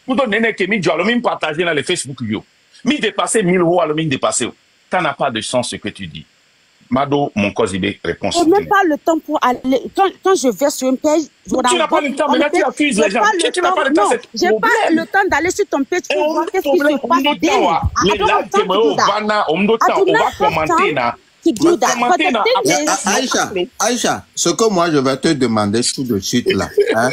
[SPEAKER 1] Pour donner que mi dois même partager dans les Facebook yo. Mi dépasser 1000 euros alors mi dépasser. Ça n'a pas de sens ce que tu dis. Mado, mon Kozibé, réponse.
[SPEAKER 2] Je n'ai pas le temps pour aller. Quand je vais sur une page,
[SPEAKER 1] tu n'as pas le temps, mais là tu accuses les gens. Tu n'as pas le temps, c'est
[SPEAKER 2] j'ai pas le temps d'aller sur ton page pour voir qu'est-ce qui se passe.
[SPEAKER 1] Les là, on va commenter là.
[SPEAKER 4] Aïcha, ce que moi je vais te demander tout de suite là. Hein?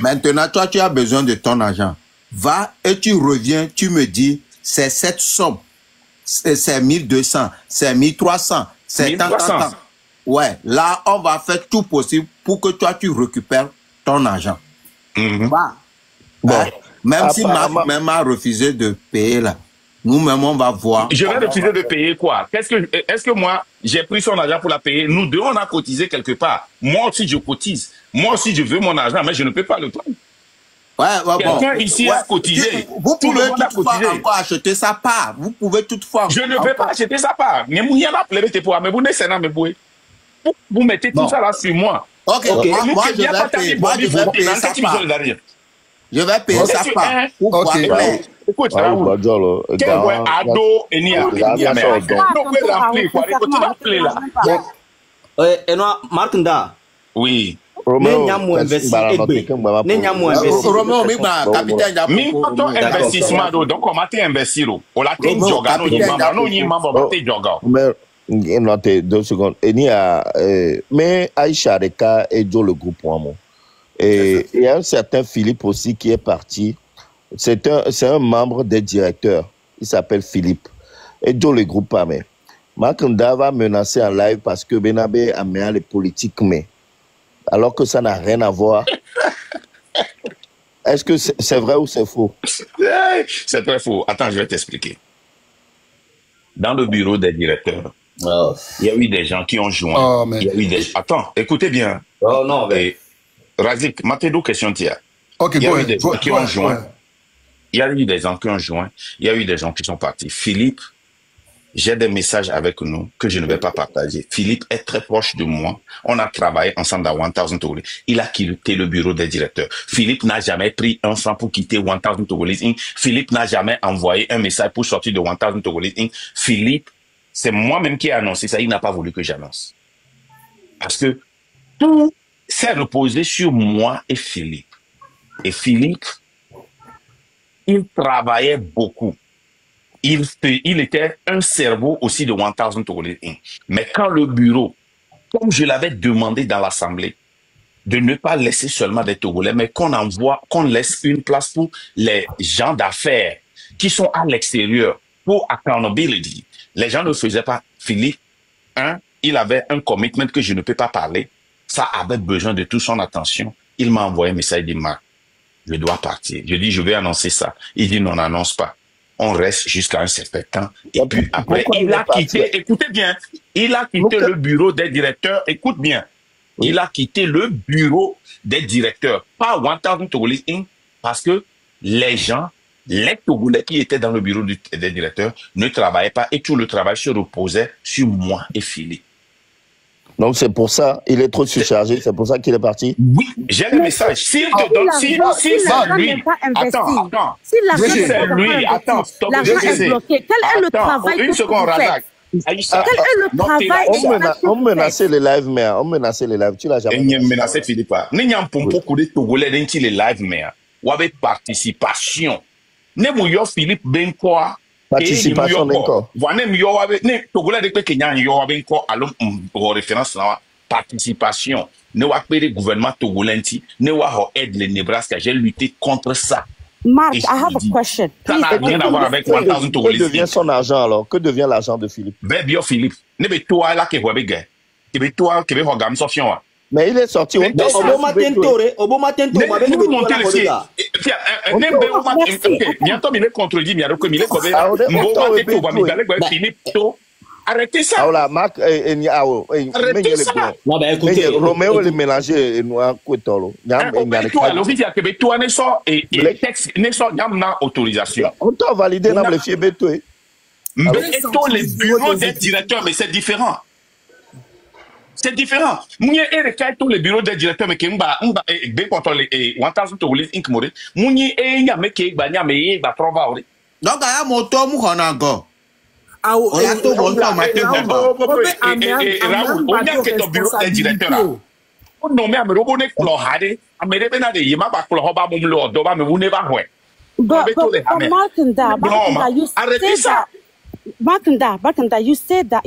[SPEAKER 4] Maintenant, toi tu as besoin de ton argent. Va et tu reviens, tu me dis, c'est cette somme. C'est 1200, c'est 1300, c'est tant. Ouais, là, on va faire tout possible pour que toi, tu récupères ton argent. Va. Bon. Hein? Même si Marc même a refusé de payer là. Nous-mêmes, on va voir.
[SPEAKER 1] Je vais refuser de payer quoi? Est-ce que moi, j'ai pris son argent pour la payer? Nous deux, on a cotisé quelque part. Moi aussi, je cotise. Moi aussi, je veux mon argent, mais je ne peux pas le prendre. Quelqu'un ici a cotisé.
[SPEAKER 4] Vous pouvez toutefois encore acheter sa part. Vous pouvez toutefois.
[SPEAKER 1] Je ne vais pas acheter sa part. Mais vous mettez tout ça là sur moi.
[SPEAKER 4] Ok. Moi, je vais payer sa part. Je vais payer sa part.
[SPEAKER 1] Écoute, Raoul. Ado,
[SPEAKER 3] Marc Nda.
[SPEAKER 1] Oui. Investissement donc on m'a investi on l'a fait joga non ni mambo te joga
[SPEAKER 9] mais noté 2 secondes et ni a mais Aïcha Reka et Joe le groupe moi et il y a un certain Philippe aussi qui est parti C'est un membre des directeurs. Il s'appelle Philippe. Et dans le groupe Pamé. Makanda va menacer en live parce que Benabé a mis les politiques, mais alors que ça n'a rien à voir. Est-ce que c'est vrai ou c'est faux?
[SPEAKER 1] C'est très faux. Attends, je vais t'expliquer. Dans le bureau des directeurs, il y a eu des gens qui ont joint. Il y a eu des... Attends, écoutez bien.
[SPEAKER 3] Oh non, mais...
[SPEAKER 1] Razik, Matedou, question tiens.
[SPEAKER 10] Ok,
[SPEAKER 1] il y a eu des gens qui ont joint. Il y a eu des gens qui ont joint. Il y a eu des gens qui sont partis. Philippe, j'ai des messages avec nous que je ne vais pas partager. Philippe est très proche de moi. On a travaillé ensemble dans 1000 Togolais. Il a quitté le bureau des directeurs. Philippe n'a jamais pris un franc pour quitter 1000 Togolais Inc. Philippe n'a jamais envoyé un message pour sortir de 1000 Togolais Inc. Philippe, c'est moi-même qui ai annoncé ça. Il n'a pas voulu que j'annonce. Parce que tout s'est reposé sur moi et Philippe. Et Philippe, il travaillait beaucoup. Il était un cerveau aussi de 1000 Togolais Inc. Mais quand le bureau, comme je l'avais demandé dans l'Assemblée, de ne pas laisser seulement des Togolais, mais qu'on laisse une place pour les gens d'affaires qui sont à l'extérieur, pour accountability. Les gens ne faisaient pas. Philippe, il avait un commitment que je ne peux pas parler. Ça avait besoin de toute son attention. Il m'a envoyé un message, il dit, Marc, je dois partir. Je dis, je vais annoncer ça. Il dit, non, n'annonce pas. On reste jusqu'à un certain temps. Et puis après, il a quitté, écoutez bien, il a quitté le bureau des directeurs. Écoute bien. Il a quitté le bureau des directeurs. Pas 1000 Togolais Inc. Parce que les gens, les Togolais qui étaient dans le bureau des directeurs ne travaillaient pas et tout le travail se reposait sur moi et Philippe.
[SPEAKER 9] Donc c'est pour ça, il est trop surchargé, c'est pour ça qu'il est parti.
[SPEAKER 1] Oui, j'ai le message. S'il te donne, si c'est lui, attends, si c'est lui, attends, stop,
[SPEAKER 2] l'argent est bloqué. Quel est le travail que vous faites? Quel est le travail?
[SPEAKER 9] On menaçait les live, mais on menaçait les lives. Tu l'as jamais
[SPEAKER 1] menacé, Philippe. N'y a pas de Togolais dans les live, mais ou avec participation. Ne mouillot Philippe ben quoi?
[SPEAKER 9] Participation d'accord.
[SPEAKER 1] Voilà, mouillot avec ne Togolais de Kenya yo avec quoi? Alors référence là participation. Ne wa pas le gouvernement togolais ne wa aide le Nebraska. J'ai lutté contre ça.
[SPEAKER 2] Mark, I have a question.
[SPEAKER 1] Ça n'a rien à voir avec 1000 Togolais.
[SPEAKER 9] Que devient son argent alors? Que devient l'argent de Philippe?
[SPEAKER 1] Ben bien Philippe. Ne be toi là que vous avez gagné. Que be toi que be regarder Sofiane.
[SPEAKER 9] Mais il est sorti.
[SPEAKER 3] Au bon matin,
[SPEAKER 1] bientôt, il est contredit, mais arrêtez ça.
[SPEAKER 9] Marc,
[SPEAKER 1] arrêtez ça.
[SPEAKER 3] Non, ben écoutez.
[SPEAKER 9] Roméo le mélanger et nous en coutolo.
[SPEAKER 1] Les textes ne sont pas autorisation.
[SPEAKER 9] On t'a validé dans le fier béto.
[SPEAKER 1] Mais les bureaux des directeurs, mais c'est différent. C'est différent. Mounié et tous les bureaux des directeurs mais qui ben contre les 1000 Togolais Inc. Mounié et y a mais qui banya mais ba trova ori.
[SPEAKER 4] Donc aya moto mu hona go.
[SPEAKER 1] On a tout bon temps maintenant. Raoul, on a que ton bureau des directeurs. On nomme à me robonner clohade, à me rebena de yema ba clohoba mumlo do ba me wune ba hwe.
[SPEAKER 2] Markanda, you said that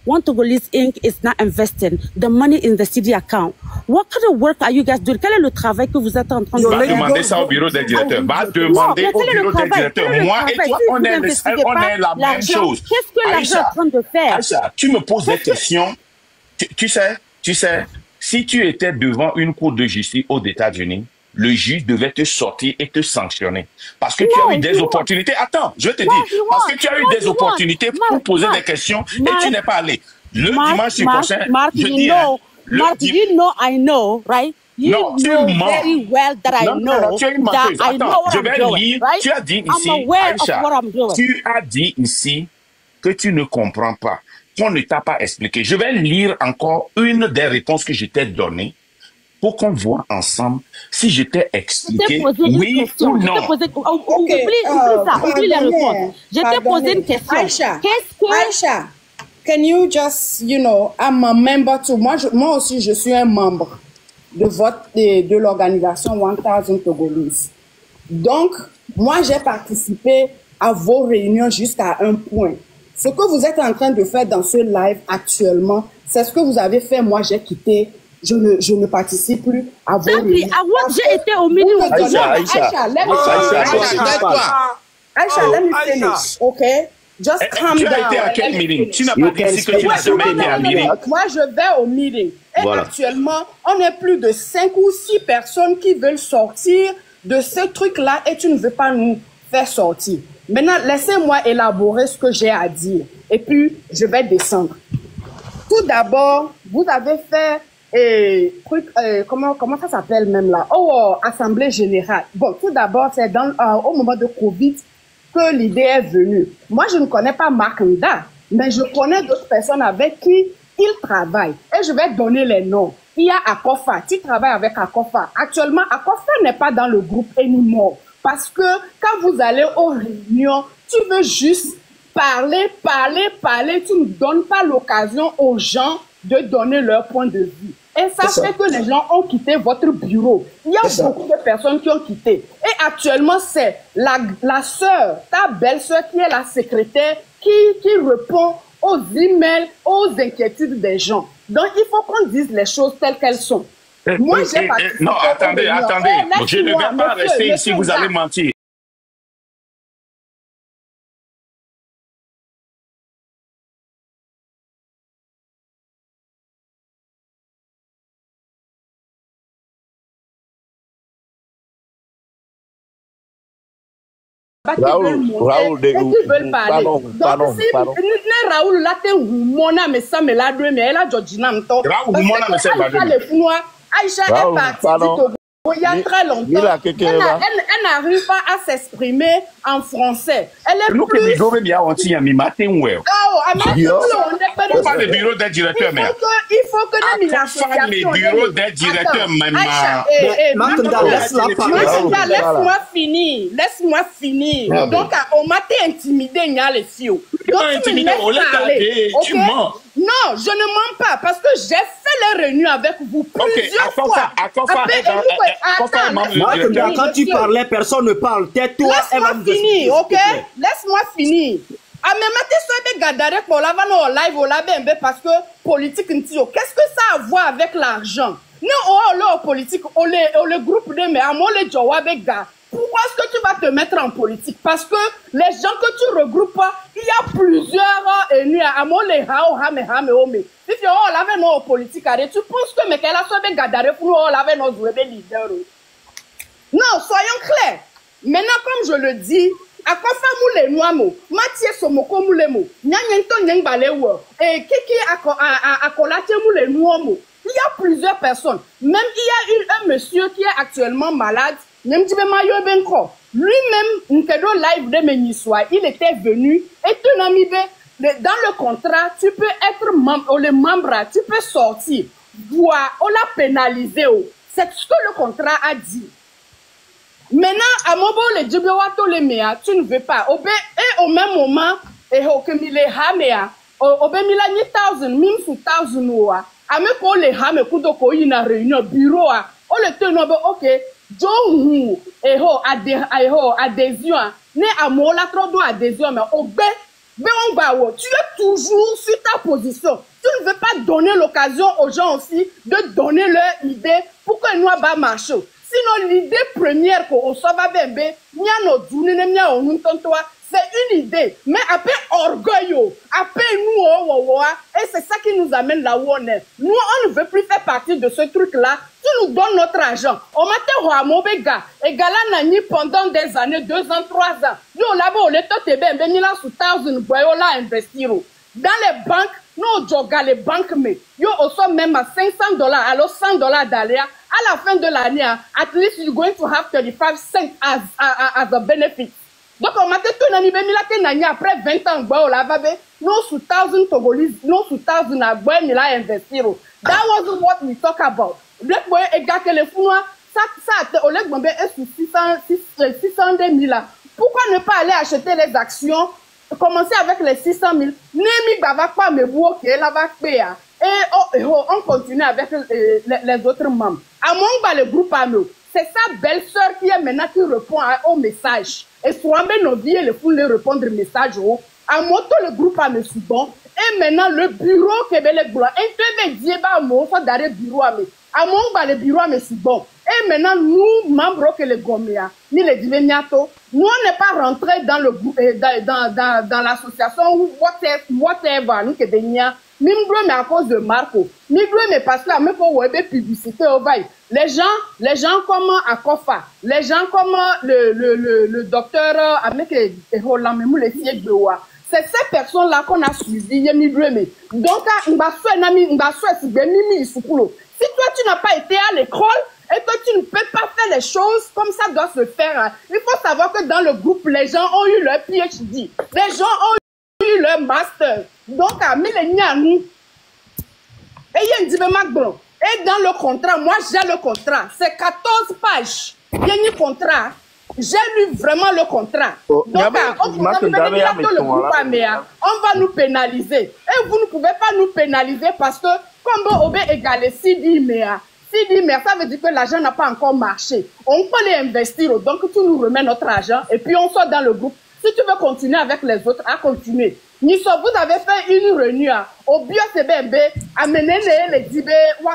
[SPEAKER 2] 1000 Togolais Inc. is not investing the money in the CD account. What kind of work are you guys doing? Quel est le travail que vous êtes en train de faire?
[SPEAKER 1] Va demander ça au bureau des directeurs. Va demander au bureau des directeurs. Moi et toi, on est la même chose.
[SPEAKER 2] Qu'est-ce que l'argent est en train de faire?
[SPEAKER 1] Aïcha, tu me poses des questions. Tu sais, si tu étais devant une cour de justice aux États-Unis, le juge devait te sortir et te sanctionner. Parce que tu as eu des opportunités. Attends, je vais te dire. Parce que tu as eu des opportunités pour poser des questions et tu n'es pas allé. Le dimanche prochain, je dis...
[SPEAKER 2] Mark, you know I know, right? You know very well that I know that I know what I'm doing, right?
[SPEAKER 1] Tu as dit ici,
[SPEAKER 2] I'm aware of what I'm doing.
[SPEAKER 1] Tu as dit ici que tu ne comprends pas. On ne t'a pas expliqué. Je vais lire encore une des réponses que je t'ai données pour qu'on voit ensemble si je t'ai expliqué oui ou non.
[SPEAKER 2] Oublie les réponses. Je t'ai posé une question.
[SPEAKER 11] Aïcha, can you just, I'm a member too. Moi aussi, je suis un membre de l'organisation 1000 Togolese. Donc, moi, j'ai participé à vos réunions jusqu'à un point. Ce que vous êtes en train de faire dans ce live actuellement, c'est ce que vous avez fait. Moi, j'ai quitté je ne participe plus à vos réunions.
[SPEAKER 2] J'ai été au meeting.
[SPEAKER 11] Aïcha, let me finish, okay? Just calm down.
[SPEAKER 1] Tu as été à quel meeting? Tu n'as pas dit que tu n'as jamais été à un meeting.
[SPEAKER 11] Moi, je vais au meeting. Et actuellement, on est plus de 5 ou 6 personnes qui veulent sortir de ce truc-là et tu ne veux pas nous faire sortir. Maintenant, laissez-moi élaborer ce que j'ai à dire. Et puis, je vais descendre. Tout d'abord, vous avez fait... comment ça s'appelle même là? Assemblée générale. Bon, tout d'abord, c'est au moment de Covid que l'idée est venue. Moi, je ne connais pas Mark Nda, mais je connais d'autres personnes avec qui il travaille. Et je vais donner les noms. Il y a Akofa, tu travailles avec Akofa. Actuellement, Akofa n'est pas dans le groupe anymore. Parce que quand vous allez aux réunions, tu veux juste parler. Tu ne donnes pas l'occasion aux gens de donner leur point de vue. Et ça fait que les gens ont quitté votre bureau. Il y a beaucoup de personnes qui ont quitté. Et actuellement, c'est la sœur, ta belle-sœur qui est la secrétaire, qui répond aux emails, aux inquiétudes des gens. Donc, il faut qu'on dise les choses telles qu'elles sont. Moi, j'ai participé.
[SPEAKER 1] Non, attendez. Je ne vais pas rester ici, vous allez mentir.
[SPEAKER 9] Raoul,
[SPEAKER 11] Aïcha est partie il y a très longtemps. Elle n'arrive pas à s'exprimer en français. Elle est plus...
[SPEAKER 1] Il faut que les bureaux des directeurs
[SPEAKER 11] laisse-moi finir. Donc, on m'a intimidé, il y a les filles.
[SPEAKER 1] Tu mens.
[SPEAKER 11] Non, je ne mens pas parce que j'ai fait les réunions avec vous plusieurs fois.
[SPEAKER 3] Quand tu parlais, personne ne parle. Tais-toi.
[SPEAKER 11] Laisse-moi finir, ok? Laisse-moi finir. Ah, mais maintenant, pour la live parce que politique, qu'est-ce que ça a à voir avec l'argent? Nous, politique, le groupe de mais pourquoi est-ce que tu vas te mettre en politique? Parce que les gens que tu regroupes, il y a plusieurs ennemis. Si tu as nos politiques, tu penses que mais qu'elle a sauvé Gadare pour laver nos leaders. Non, soyons clairs. Maintenant, comme je le dis, à quoi faire moule noamo, Mathieu Somoko moulemo, Nyanto Nyangbalewo, et Kiki Akolate moule noamo. Il y a plusieurs personnes. Même il y a un monsieur qui est actuellement malade. Lui-même, il était venu et tu n'as mis dans le contrat, tu peux être membre, le membre, tu peux sortir. On l'a pénalisé. C'est ce que le contrat a dit. Maintenant, à mon bon, les Djibewato les méa, tu ne veux pas. Et au même moment, et au Kemile Hamea, au Bemila 1000, même sous 1000 oua, à me pour les Hame, Kudoko, une réunion, bureau, on le tenait, ok. Johu adhésion né à la trop adhésion mais tu es toujours sur ta position. Tu ne veux pas donner l'occasion aux gens aussi de donner leur idée pour que nous va marcher. Sinon l'idée première qu'on soit bébé c'est une idée, mais après orgueil, après nous, et c'est ça qui nous amène là où on est. Nous, on ne veut plus faire partie de ce truc-là. Tu nous donnes notre argent. On m'a dit, et Gala Nani pendant des années, 2 ans, 3 ans. Nous, là-bas, on est tous les bénis là sous 1000 boyola investir. Dans les banques, nous, joga les banques, mais yo aussi même à $500, alors $100 d'aléa. À la fin de l'année, at least you're going to have 35 cents as a benefit. Donc, on m'a dit tout l'année, après 20 ans, nous sous 1000 Togolese, nous sous 1000 investir. That was what we talk about. Le boy est gâté les fous, ça, au lieu de 600 000. Pourquoi ne pas aller acheter les actions, commencer avec les 600 000, Nemi Bava pas me bloquer, la va payer. Et on continue avec les autres membres. À mon le groupe à nous, c'est sa belle-sœur qui est maintenant qui répond au message. Et soit nos vies, les fous les répondre message. à moto le groupe à me bon. Et maintenant, le bureau qui est le bureau. Et tu veux dire, bah, mon faut d'arrêt bureau à me. À mon bah, le bureau à me bon. Et maintenant, nous, membres que les Goméa, ni les Diveniato, nous, on n'est pas rentrés dans le groupe, dans l'association ou whatever, nous, que des nia. Ni mais à cause de Marco. Ni mais parce que la même pour web publicité au bail. Les gens comme Akofa, les gens comme le docteur avec les filles de Oua. C'est ces personnes-là qu'on a suivies, donc, si toi tu n'as pas été à l'école et que tu ne peux pas faire les choses comme ça doit se faire, il faut savoir que dans le groupe, les gens ont eu leur PhD, les gens ont eu leur master. Donc, à Millénianou, et il y a un et dans le contrat, moi j'ai le contrat, c'est 14 pages. Il y a un contrat. J'ai lu vraiment le contrat. Donc, on va nous pénaliser. Et vous ne pouvez pas nous pénaliser parce que, comme on est égalé 6 mea, ça veut dire que l'argent n'a pas encore marché. On peut les investir, donc tu nous remets notre argent et puis on sort dans le groupe. Si tu veux continuer avec les autres, à continuer. Nisso, vous avez fait une réunion au BioCBB, amener les Dibé, il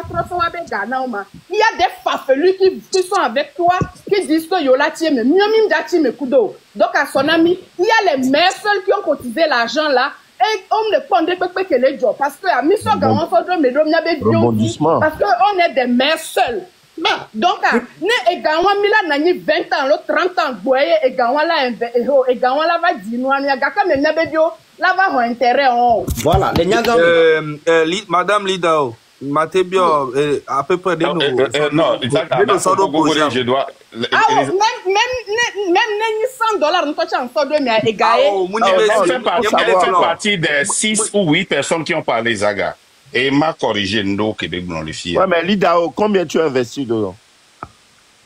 [SPEAKER 11] y a des fafelus qui sont avec toi, qui disent que Yola Tieme, Miamim Datime Kudo. Donc à son ami, il y a les mères seules qui ont cotisé l'argent là, et on ne pendait pas que les jobs. Parce que à Misso Garon, parce qu'on est des mères seules. Donc, ne egawa mila nani 20 ans, l'autre 30 ans, boye egawa la va dire, nous anya gaka me nabedio, la va avoir intérêt en.
[SPEAKER 3] Voilà, les nyagam.
[SPEAKER 7] Madame Lidao, Matébio, à peu près des
[SPEAKER 1] non, exactement. Je dois.
[SPEAKER 11] Même $100, nous touchons en $100, mais égaye.
[SPEAKER 1] Elle fait partie des 6 ou 8 personnes qui ont parlé, Zaga. Et m'a corrigé nos Québec dans les filles.
[SPEAKER 9] Ouais, mais Lidao, combien tu as investi dedans?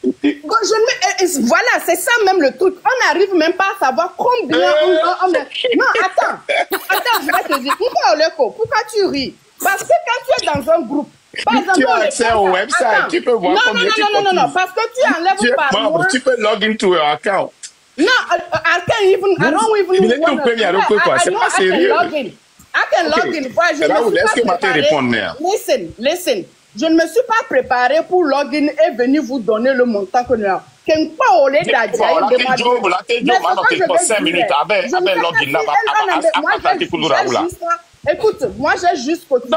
[SPEAKER 11] Voilà, c'est ça même le truc. On n'arrive même pas à savoir combien on a. Non, attends, je vais te dire. Pourquoi tu ris? Parce que quand tu es dans un groupe, par exemple,
[SPEAKER 1] tu as accès au website, tu peux voir combien tu cotises.
[SPEAKER 11] Non, parce que tu enlèves par mois.
[SPEAKER 1] Tu peux log into your account.
[SPEAKER 11] No, I can't even. I don't even want to.
[SPEAKER 1] C'est pas sérieux.
[SPEAKER 11] I can log in. Listen. Je ne me suis pas préparé pour login et venir vous donner le montant que nous avons. Écoute, moi j'ai juste cotisé.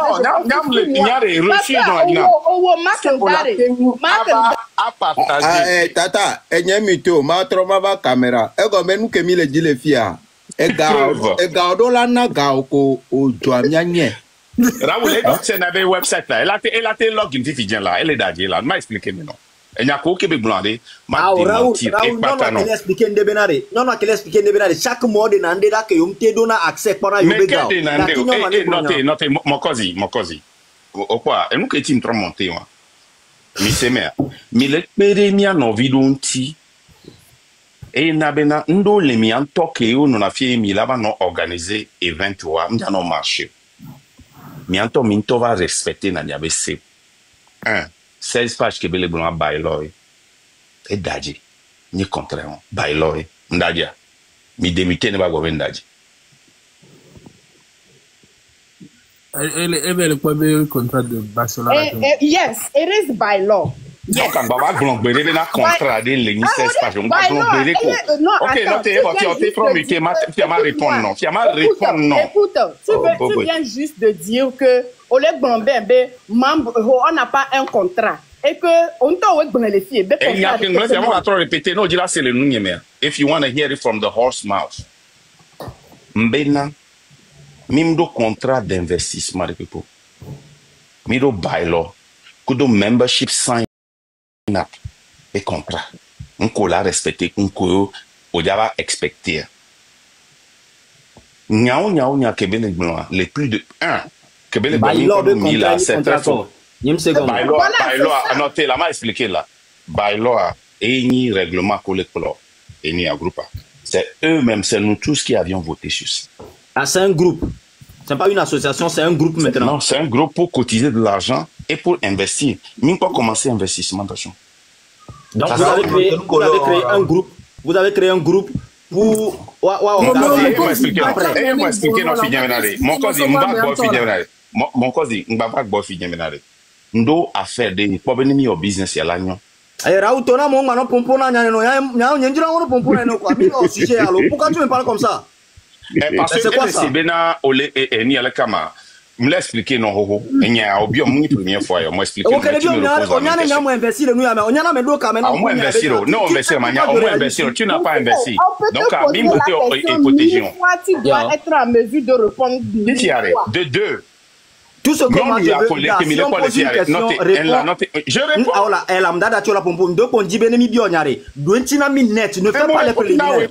[SPEAKER 4] Tata, enyemito, ma troma va caméra. Ego menu que mi le dit les filles. Ega dola na ga oko o joamianye.
[SPEAKER 1] Raoul, c'est un website là. Elle a été login qui vient là. Elle est d'ailleurs là. M'a expliqué maintenant. Elle n'a qu'au Québec blindé.
[SPEAKER 3] Raoul, non, qu'elle explique de Benare. Non, qu'elle explique de Benare. Chaque mois de Nande là que on te donne accès pendant une
[SPEAKER 1] béga. Mais notez, mon cousin. Au quoi? Elle nous que tu me trompes monter moi. Mais c'est mère. Mais le périmia no vidonti. Et nabena ndo le mi antoke o no na fie mi laba no organiser event wa mja no marché. Mi anto minto va respecter na diabe se. 16 pages que bele blanc bailo e daji ni contraire bailo e ndadia mi démuté ne ba go ndaji.
[SPEAKER 5] Le premier contrat de Barcelone.
[SPEAKER 11] Yes, it is by law.
[SPEAKER 1] Yes. Donc, on va glomber na contrat de l'ennemi 16 pages. On va glomber quoi? OK, non, t'es promis que ma répondre non. Tu m'as répondre non.
[SPEAKER 11] Écoute, tu viens juste de dire que au lieu de membre on n'a pas un contrat et que on t'a oué les filles.
[SPEAKER 1] Et il y a qu'un moment on va trop répéter non, dis là c'est le nom mais if you want to hear it from the horse mouth. Mbena mimdo contrat d'investissement de people. Mido bylaw. Kudo membership sign up et contrat. On colla respecter on ko o java expecter. Nya kebele blanc les plus de 1 kebele blanc de 1000 là c'est très fort. Bylaw annoté là m'a expliqué là. Bylaw et ni règlement collectif et ni un groupe. C'est eux-mêmes, c'est nous tous qui avions voté sur ça.
[SPEAKER 3] Ah, c'est un groupe. C'est pas une association, c'est un groupe maintenant.
[SPEAKER 1] Non, c'est un groupe pour cotiser de l'argent et pour investir. Même pas commencer l'investissement d'argent.
[SPEAKER 3] Donc vous avez créé un groupe. Vous avez créé un groupe pour
[SPEAKER 1] mon cousin m'ba gbo fi nyemenare ndo affaire de problème mi business ya lanyo
[SPEAKER 3] Raoult na mon mano pompo na nyane no nya nyenjira wono pompo na no kwa mi au sujet alors pourquoi tu me parles comme ça
[SPEAKER 1] parce que c'est bena ole ni ala kama me l'expliquer non hoho nya obi o mu première fois yo mo expliquer
[SPEAKER 3] on nya mo investir le nous ya on nya na me do ka me
[SPEAKER 1] on investir non investir mania on investir tu n'as pas investi donc à bim hypothèse
[SPEAKER 11] tu dois être en mesure de répondre
[SPEAKER 1] de deux.
[SPEAKER 3] Tout ce que moi je veux dire, si on pose une question,
[SPEAKER 1] je réponds.
[SPEAKER 3] Elle a m'dada tu la pompo, ndo ponji benemi bionyare. Douentina minette, ne fais pas les préliminaires.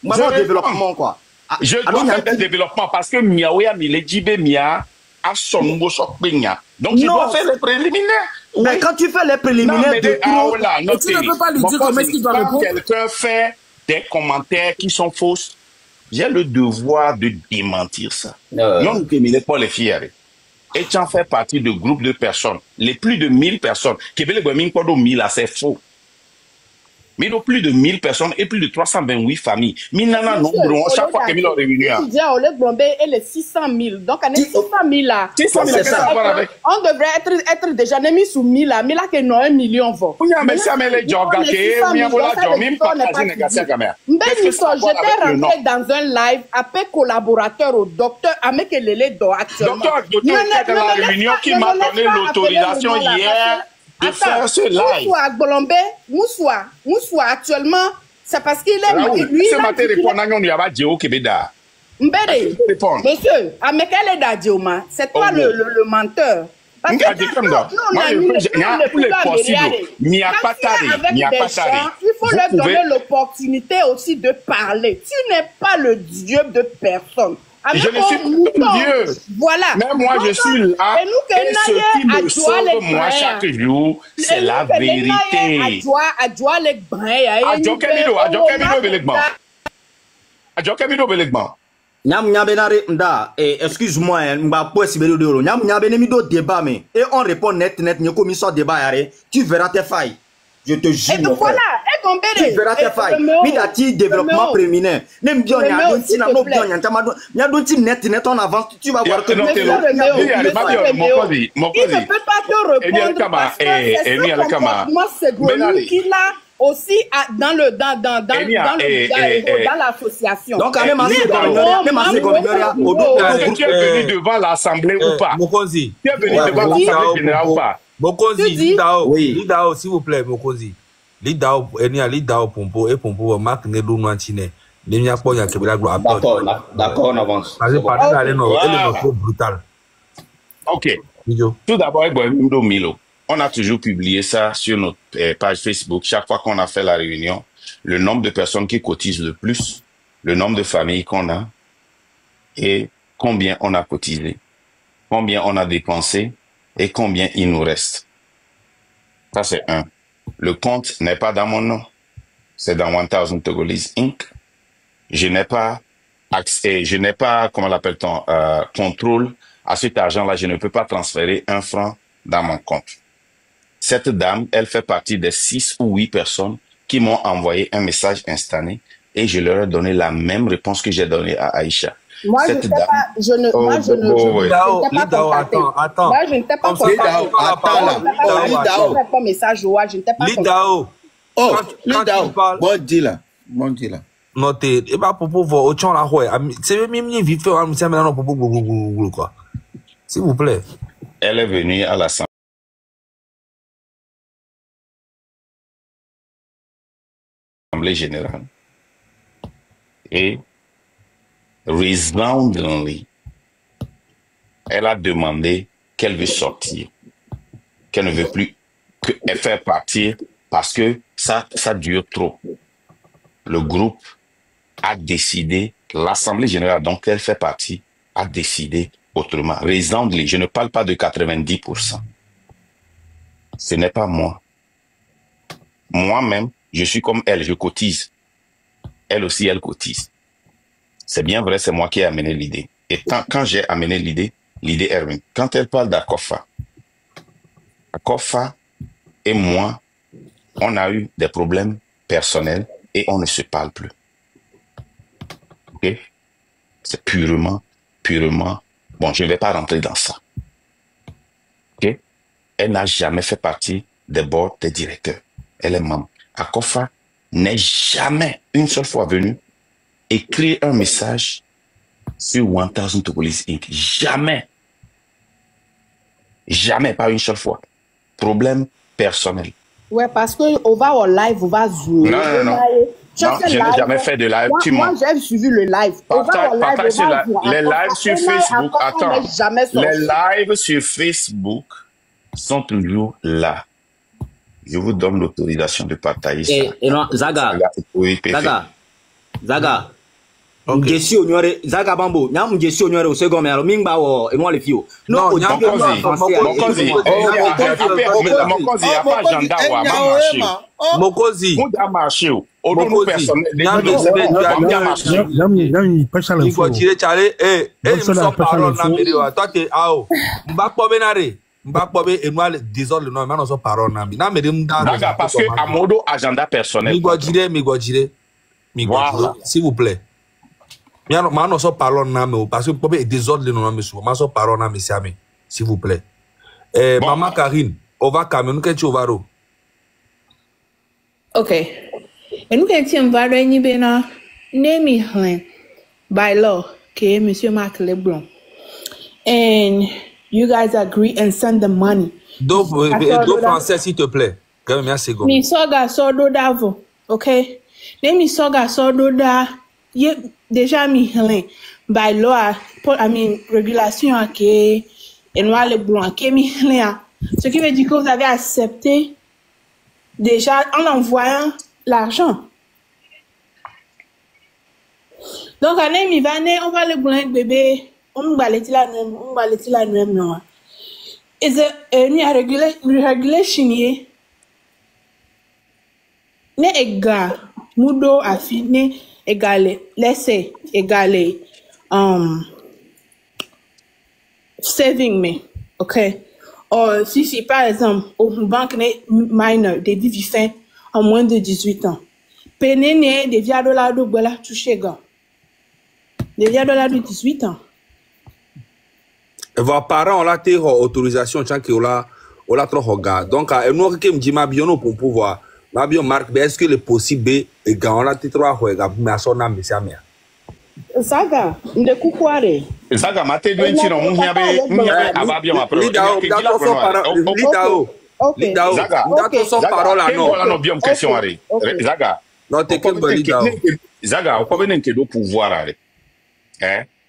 [SPEAKER 3] M'ba développement quoi.
[SPEAKER 1] Je dois faire des développements parce que miaouya mi le jibe mia a son mot sokpenya. Donc je dois faire les préliminaires.
[SPEAKER 3] Mais quand tu fais les préliminaires de trop,
[SPEAKER 5] tu ne peux pas lui dire comment est-ce qu'il doit répondre.
[SPEAKER 1] Quelqu'un fait des commentaires qui sont fausses, j'ai le devoir de démentir ça. Non, que mi pas les fiers. Et tu en fais partie de groupes de personnes, les plus de 1000 personnes, qui veulent les 1000 là, c'est faux. Mais donc plus de 1000 personnes et plus de 328 familles. Minana nombre, chaque fois qu'ils ont réuni.
[SPEAKER 11] Et les 600 000. Donc, on est 600 000 là.
[SPEAKER 1] 600 000,
[SPEAKER 11] on devrait être déjà mis sous 1000 là. 1000 là, que non, 1 million va.
[SPEAKER 1] J'étais
[SPEAKER 11] rentré dans un live après collaborateur au docteur Amekelele Do actuellement.
[SPEAKER 1] Docteur était dans la réunion qui m'a donné l'autorisation hier. De faire ce live.
[SPEAKER 11] Moussoua, actuellement, c'est parce qu'il est...
[SPEAKER 1] Lui, ce matin, répondant, on y a Djeo Kebeda.
[SPEAKER 11] Mbere, monsieur, Amekele Dadjoma, c'est toi le menteur. Parce que il faut leur donner l'opportunité aussi de parler. Tu n'es pas le Dieu de personne.
[SPEAKER 1] Je ne suis pas Dieu.
[SPEAKER 11] Voilà.
[SPEAKER 1] Mais moi, je suis là. Et ce qui me sauve, moi, chaque jour, c'est la vérité.
[SPEAKER 3] Excuse-moi, débat, mais et on répond net, débat, tu verras tes failles. Je te jure.
[SPEAKER 11] Et voilà,
[SPEAKER 3] tu verras tes failles. Midati développement préliminaire. Même bien, il on avance, tu vas voir que
[SPEAKER 11] il ne peut pas te répondre parce que c'est Grenu qui l'a aussi dans l'association.
[SPEAKER 3] Donc,
[SPEAKER 1] tu es venu devant l'Assemblée ou pas?
[SPEAKER 7] Mokozi.
[SPEAKER 1] Tu es venu devant l'Assemblée générale ou pas?
[SPEAKER 7] Mokozi, Lidao, s'il vous plaît, Mokozi. Lidao, Pompo, et Pompo, Marc Nedou Noantine.
[SPEAKER 3] D'accord, on avance.
[SPEAKER 7] Brutal.
[SPEAKER 1] Ok. Tout d'abord, on a toujours publié ça sur notre page Facebook. Chaque fois qu'on a fait la réunion, le nombre de personnes qui cotisent le plus, le nombre de familles qu'on a et combien on a cotisé, combien on a dépensé et combien il nous reste. Ça, c'est un. Le compte n'est pas dans mon nom. C'est dans 1000 Togolese Inc. Je n'ai pas accès, je n'ai pas, comment l'appelle-t-on, contrôle à cet argent-là. Je ne peux pas transférer 1 franc dans mon compte. Cette dame, elle fait partie des 6 ou 8 personnes qui m'ont envoyé un message instantané et je leur ai donné la même réponse que j'ai donnée à Aïcha.
[SPEAKER 11] Moi, je ne t'ai pas contacté. Moi, je ne t'ai pas contacté.
[SPEAKER 4] Lidao. Oh, Lidao. Bon deal.
[SPEAKER 7] Noté. Et bah, pour pouvoir, au champ la ouais. C'est même vite fait, on s'est maintenant pour quoi. S'il vous plaît.
[SPEAKER 1] Elle est venue à l'Assemblée générale et resoundingly, elle a demandé qu'elle veut sortir, qu'elle ne veut plus qu'elle faire partir parce que ça dure trop. Le groupe a décidé, l'Assemblée générale dont elle fait partie a décidé autrement. Resoundingly, je ne parle pas de 90%. Ce n'est pas moi. Moi-même, je suis comme elle, je cotise. Elle aussi, elle cotise. C'est bien vrai, c'est moi qui ai amené l'idée. Et quand j'ai amené l'idée est revenue. Quand elle parle d'Akofa et moi, on a eu des problèmes personnels et on ne se parle plus. Ok? C'est purement, bon, je ne vais pas rentrer dans ça. Ok? Elle n'a jamais fait partie des boards des directeurs. Elle est membre. Akofa n'est jamais, une seule fois venue, écrire un message sur 1000 Togolese Inc. Jamais. Jamais, pas une seule fois. Problème personnel.
[SPEAKER 11] Ouais, parce qu'on va au live, on va jouer.
[SPEAKER 1] Non. Non, je n'ai jamais fait de live.
[SPEAKER 11] Moi, j'ai suivi le live.
[SPEAKER 1] Les lives sur Facebook, attends. Les lives sur Facebook sont toujours là. Je vous donne l'autorisation de partager ça.
[SPEAKER 3] Et non, Zaga.
[SPEAKER 1] Oui,
[SPEAKER 3] Zaga. Mjesi onyore Zaga Bambo. Nya mjesi onyore o second mais alors mingba wo e mo le fio. Non,
[SPEAKER 1] Mokozi, il y a pas agenda wa marché.
[SPEAKER 7] Mokozi.
[SPEAKER 1] Muda marché. Au nom personnel,
[SPEAKER 8] Yami pas ça l'info.
[SPEAKER 7] Il faut tirer Charlie nous sommes parole na médio. Toi tu ao. Mba po benare. Mba po be enwal désordre non mais nous sommes parole na bi. Na médio
[SPEAKER 1] mda parce que à modo agenda personnel.
[SPEAKER 7] Migojire. S'il vous plaît. Nous sommes parole na me parce que po be désordre non mais sou. Nous sommes parole na me siame. S'il vous plaît. Maman Karine, on va Cameroun que tu vas
[SPEAKER 10] OK. Et nous quand va réunir bena name by law que Monsieur Marc Leblanc. And you guys agree and send the money.
[SPEAKER 7] Do français s'il te plaît. Quand même assez go.
[SPEAKER 10] Mi soga sordo davo. OK. Mi soga sordo da ye déjà mi by law régulation que Noir Leblanc que mi ce qui veut dire que vous avez accepté déjà en envoyant l'argent. Donc, on va le blanc bébé, on va le même. Et c'est une régulation. Ne égal, mudo affiné, égalé, laissez, égalé, saving me, ok? Or, si par exemple, au banque minor, des vivants en moins de 18 ans, pénéné des $, de touché gars. Des $, de 18 ans.
[SPEAKER 7] Vos parents ont la autorisation, tant que on l'a trop regardé. Donc, nous qui me dit ma bio pour pouvoir, ma bio marque, est-ce que le possible est grand la titre à regarder, mais à son âme, c'est amien.
[SPEAKER 11] Zaga, de kukware.
[SPEAKER 1] Zaga, mate do intino munyabe ababia mapro.
[SPEAKER 7] Lidao, Zaga, son parole à non.
[SPEAKER 1] Voilà nos bien question ari. Zaga.
[SPEAKER 7] Non, t'es que bon Lidao.
[SPEAKER 1] Zaga, on peut que do pouvoir ari.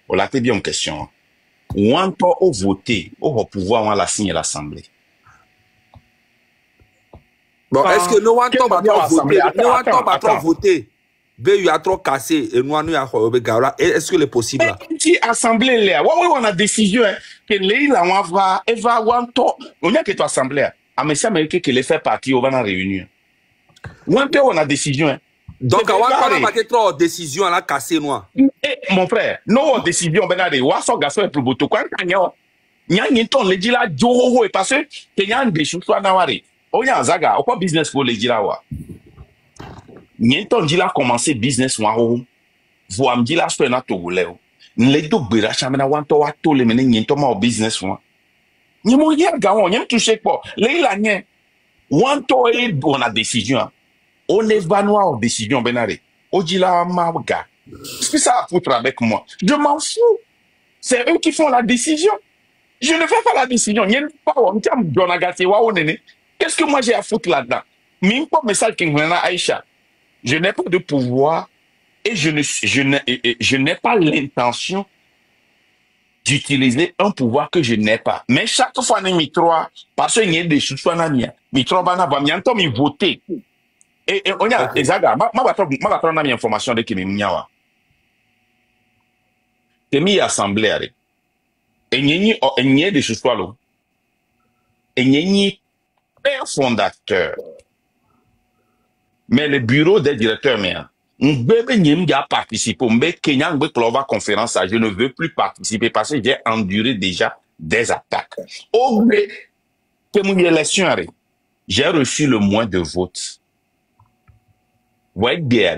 [SPEAKER 1] On l'a te bien question. On peut au voter, au pouvoir on la signer l'assemblée.
[SPEAKER 7] Bon, est-ce que nous on va voter? Nous on va voter. Il a trop cassé et nous est-ce que c'est possible?
[SPEAKER 1] Si assemblée là, on a décision que Leila on a que toi assemblée. Ah mais ça mais que les fait partie on va en réunion. On a décision.
[SPEAKER 7] Donc on a pas trop décision à la casser nous.
[SPEAKER 1] Mon frère, nos décisions ben aller wa so gaso e proboto kwa ntanyo. Nya nyinton le dila joho e parce que nya ndeshu so na wari. Onya Zaga, quoi business pour le dila wa. Nyinton dila commencer business wa ho. Vo am dila so na togolé. Nle do gbera chamena wanto wa to le mene nyinton ma business wa. Nyimo yer ga won, nyem toucher po. Le la nye. Wanto e on a décision. On évanouit en décision benare. Odila ma ga. Qu'est-ce que ça a à foutre avec moi? Je m'en fous. C'est eux qui font la décision. Je ne fais pas la décision. Qu'est-ce que moi j'ai à foutre là-dedans? Même pas message qui me Aïcha. Je n'ai pas de pouvoir et je n'ai pas l'intention d'utiliser un pouvoir que je n'ai pas. Mais chaque fois, parce qu'il y a des choses, il voter. Et on y a, Zaga, ma va une information de qui m'y Temi assemblée et n'y de choses là et n'y père fondateur mais le bureau des directeurs mais bébé n'y a participé mais Kenya n'be clova conférence je ne veux plus participer parce que j'ai enduré déjà des attaques au mais que mon élection j'ai reçu le moins de votes ouais bien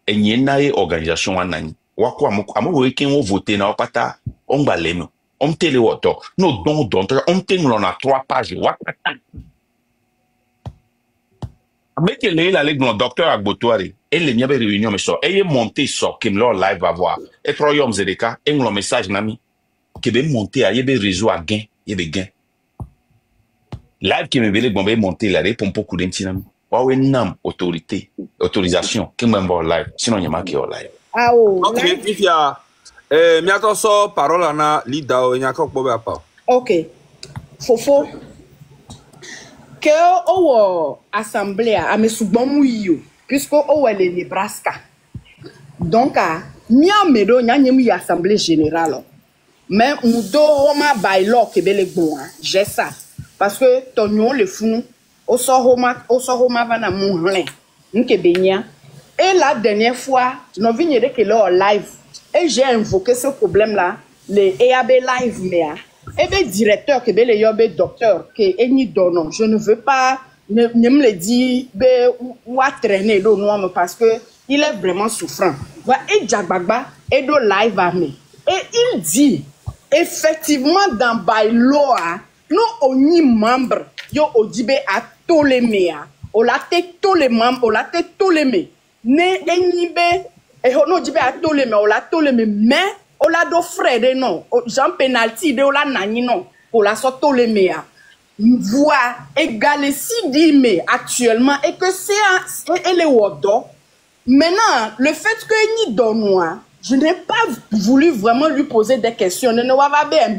[SPEAKER 1] et n'y n'a organisation anani wako amu kin wo voter na opata on gba lenu on tele woto no don on ten on a 3 pages wakata avec le docteur Agbotoari et les niabe réunion me so et monter so kim lo live va voir et troyom zedeka et un message nami que be monter à yebe réseau à gain yebe gain live qui me vele bombe monter là pour beaucoup d'intinam wa nam autorisation qui me voir live sinon il y a marqué au live
[SPEAKER 7] ok if ya mi ato so parole na leader o nyako bobe apa
[SPEAKER 11] ok fofo que au assemblée à me subomouyo puisque au le Nebraska donc a mia medo nyanyemu assemblée générale mais mudo homa by law que bele bon j'ai ça parce que tonyo le funu au so homa va na munhle nke benya et la dernière fois nous venu de que là live et j'ai invoqué ce problème là le EAB live mais et bien directeur que ben le yobe docteur que eni dono je ne veux pas ne me le dit be ou à traîner le nom parce que il est vraiment souffrant va et Jagbagba et do live à me et il dit effectivement dans Bailoa nous on y membre yo odibe à Toléméa on la tête tous les membres on la tête Tolémé ne eni be et on odibe à Tolémé on la Tolémé mais on l'a do frère non Jean penalty de on la nani non pour la sorte les meilleurs voix égale si dit mais actuellement et que c'est elle est wodo maintenant le fait que ni donnois je n'ai pas voulu vraiment lui poser des questions ne va pas bien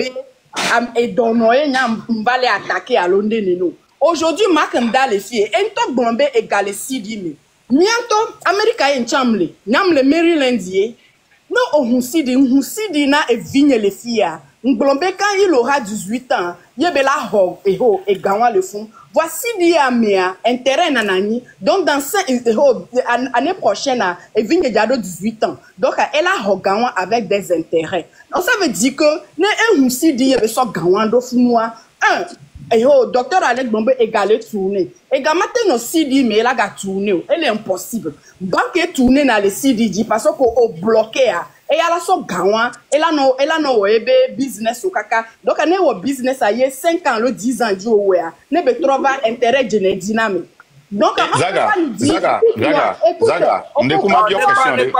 [SPEAKER 11] et donnois nyam va les attaquer à Londres non aujourd'hui Makanda les filles en to bombe égale si dit mais mianto America en chamle nyam le Marylandie non, on s'y dit na et vigne les filles. N'glombe quand il aura 18 ans, yebela hog et gawa le fond. Voici dia mea intérêt nanani. Donc dans année prochaine, et vigne diado 18 ans. Donc elle a hog gawa avec des intérêts. Donc ça veut dire que ne s'y dit yebe so gawa do funwa. Docteur Alec Bombe égalé tourner. Également no CD mais là ga tourner. Elle est impossible. Banque tourner na le CD parce que au bloqué a. Et ala so gawa, elle a no ebe business au kaka. Donc ane wo business a ye 5 ans le 10 ans du owe a. Ne be trouva intérêt de dynamique. Donc
[SPEAKER 1] Zaga, ndekuma bio question de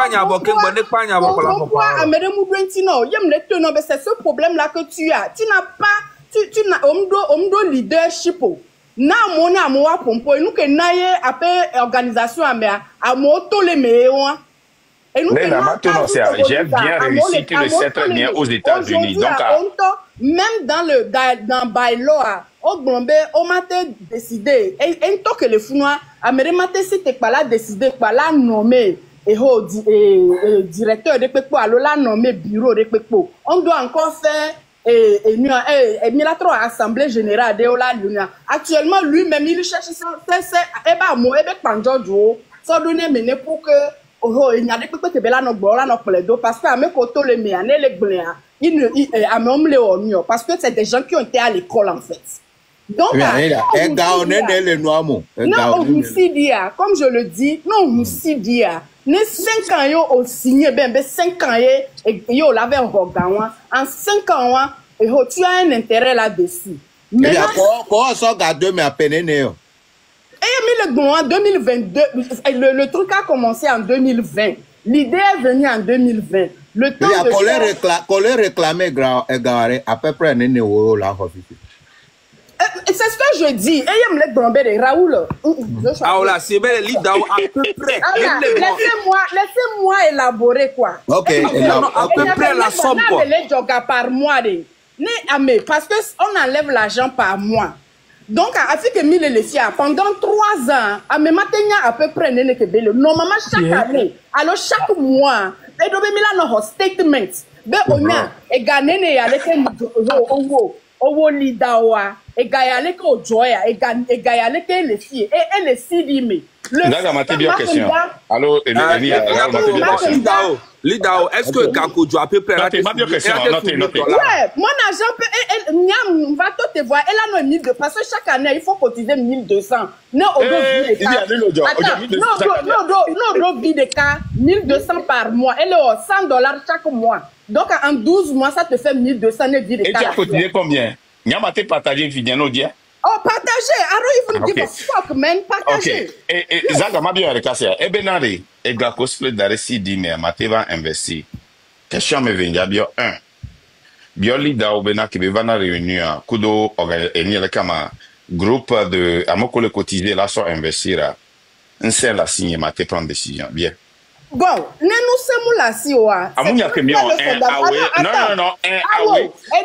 [SPEAKER 11] pourquoi amere mu brentino yem le tono be c'est ce problème là que tu as. Tu n'as pas tu omdo leadership na mona moa pompo nous que naie après organisation à moto les meilleurs et nous
[SPEAKER 1] j'ai bien réussi que le centre bien aux États-Unis donc
[SPEAKER 11] même dans Bailoa au Gombe on m'a décidé et tant que les Founois améré maté c'était pas là décidé pas là nommé et directeur de Pepo alors là nommé bureau de Pepo on doit encore faire et Milatro assemblée générale de Ola Luna. Actuellement, lui-même, il cherche ça donner mené pour que il y a des people qui bela no bola no pledo parce que avec auto les méanes les bléa parce que c'est des gens qui ont été à l'école en fait. Donc comme je le dis, non si dia ne 5 ans yo au signé ben 5 ans yo l'avait en 5 ans et tu as un intérêt là-dessus. Mais
[SPEAKER 4] quoi ça garde mais à peine né.
[SPEAKER 11] Et en 2022 le truc a commencé en 2020. L'idée est venue en 2020. Le temps
[SPEAKER 4] de colère réclamé garé à peu près né là.
[SPEAKER 11] C'est ce que je dis. Et il me l'a de Raoul.
[SPEAKER 7] Ah là, c'est bel leader à peu près.
[SPEAKER 11] Laissez-moi élaborer quoi.
[SPEAKER 4] OK,
[SPEAKER 7] à peu près la somme quoi.
[SPEAKER 11] Par mois parce que on enlève l'argent par mois. Donc à fait que 1000 les filles pendant 3 ans, à me maintenir à peu près né que belle. Normalement chaque année, alors chaque mois, et donc mila no statement. Ben on a et gagner né avec owo lidawa et gayale ko joya et gayale ke les filles et les CD mais
[SPEAKER 1] Daga m'a bien question. Allô Eli, m'a bien question.
[SPEAKER 7] Lidao, est-ce que Gako doit à peu près...
[SPEAKER 1] Notez, notez.
[SPEAKER 11] Ouais, mon argent peut... Niam, va te voir. Elle a 1200. Parce que chaque année, il faut cotiser 1200. Non, au deux cas. Attends, non, de cas, 1200 par mois. Elle est $100 chaque mois. Donc, en 12 mois, ça te fait 1200 de vie de cas.
[SPEAKER 1] Et tu as cotisé combien? Niam a été partagé, Vidiano, dia?
[SPEAKER 11] Oh, partagez. I don't even give a fuck, man. Partagez.
[SPEAKER 1] Ok. Et Zaga m'a bien recasé. Et Benari, et Gako split d'arrêt dit, mais Mateva investi. Question me vient bien un. Bien leader au Bena qui va na réunion, Kudo, organiser le kama, groupe de, à mon collègue cotisé là, sur investir, un seul la signé, Maté prendre décision. Bien.
[SPEAKER 11] Bon, nous sommes là, si on a.
[SPEAKER 1] Amounia que bien, non,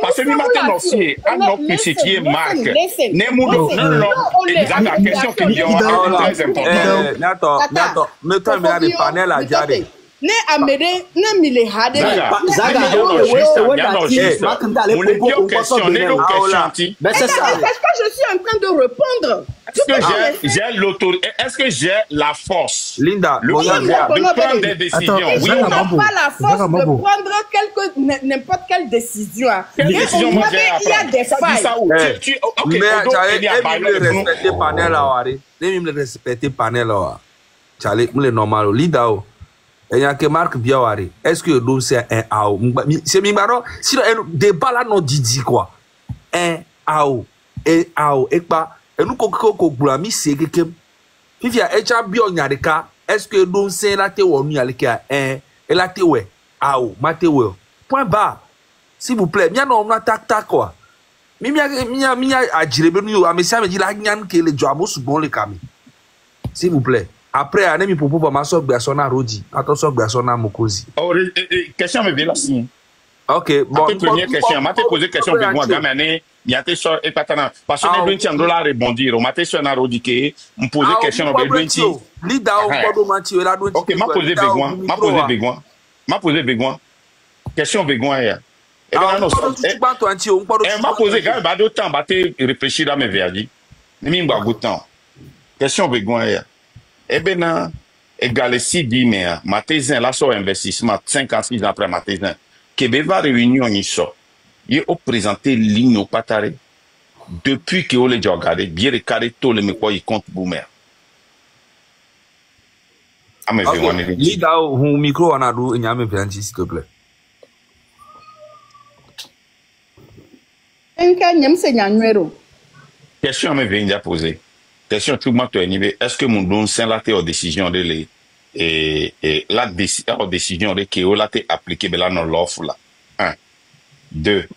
[SPEAKER 1] parce que nous matons aussi, à notre publicité marque. Nemoudo, non, exact, la question que nous avons très importante.
[SPEAKER 7] Nato, nous sommes là des panels à Djadé.
[SPEAKER 11] Ne amede ne mile hade
[SPEAKER 1] Zaga
[SPEAKER 11] est-ce que je suis en train de répondre?
[SPEAKER 1] Est-ce que j'ai la force,
[SPEAKER 7] Linda,
[SPEAKER 1] de prendre des décisions?
[SPEAKER 11] Oui, on n'a pas la force de prendre n'importe quelle décision. Il y a des failles.
[SPEAKER 7] Mais j'allais respecter panel là, les respecter panel là. J'allais le normal Linda. Et il y a que Marc Biawari. Est-ce que donc c'est un AO? C'est Mimaro. Sinon, débat là, non, dit quoi? Un AO. Un AO. Et pas. Et nous, qu'on mis c'est que. Fifia, et tu bien yadeka. Est-ce que donc c'est la théorie, on y a le cas? Un. Et la théorie. AO. Ma théorie. Point bas. S'il vous plaît. Mia non, on a tac quoi. Mia a jiré, mais ça me dit la gnan que les joamos sont bons les camis. S'il vous plaît. Après, on a mis pour pouvoir m'asseoir Biasona Rodi. Attention, Biasona Mokozi.
[SPEAKER 1] Oh, question me vient là, si.
[SPEAKER 7] Ok, bon.
[SPEAKER 1] Première question. Je t'ai posé question de moi, gamane. Il y a des choses épatantes. Parce que les gens qui ont répondre, on m'a dit sur Narodi qui me posé question de Benti.
[SPEAKER 7] Lida,
[SPEAKER 1] ok, m'a posé besoin. M'a posé besoin. Question besoin hier. Et bien, non, m'a posé quand même d'autres temps, réfléchir dans mes verdi. Mais m'a beaucoup de temps. Question besoin hier. Eh bien, égal si dit, mais Matézin, là, sur investissement, 56 ans après Matézin, Québec va réunion, il a présenté ligne au Pataré. Depuis que les gens regardent, bien les carrés, tous les mecs, ils comptent boomer. Ah, mais vraiment,
[SPEAKER 7] Lida, au micro, on a d'où, il y a même bien, s'il te plaît.
[SPEAKER 1] Question, mais vient de poser. Question tout le monde est-ce que mon don c'est la décision de les et la décision de qui a été appliquée là dans l'offre là 1 2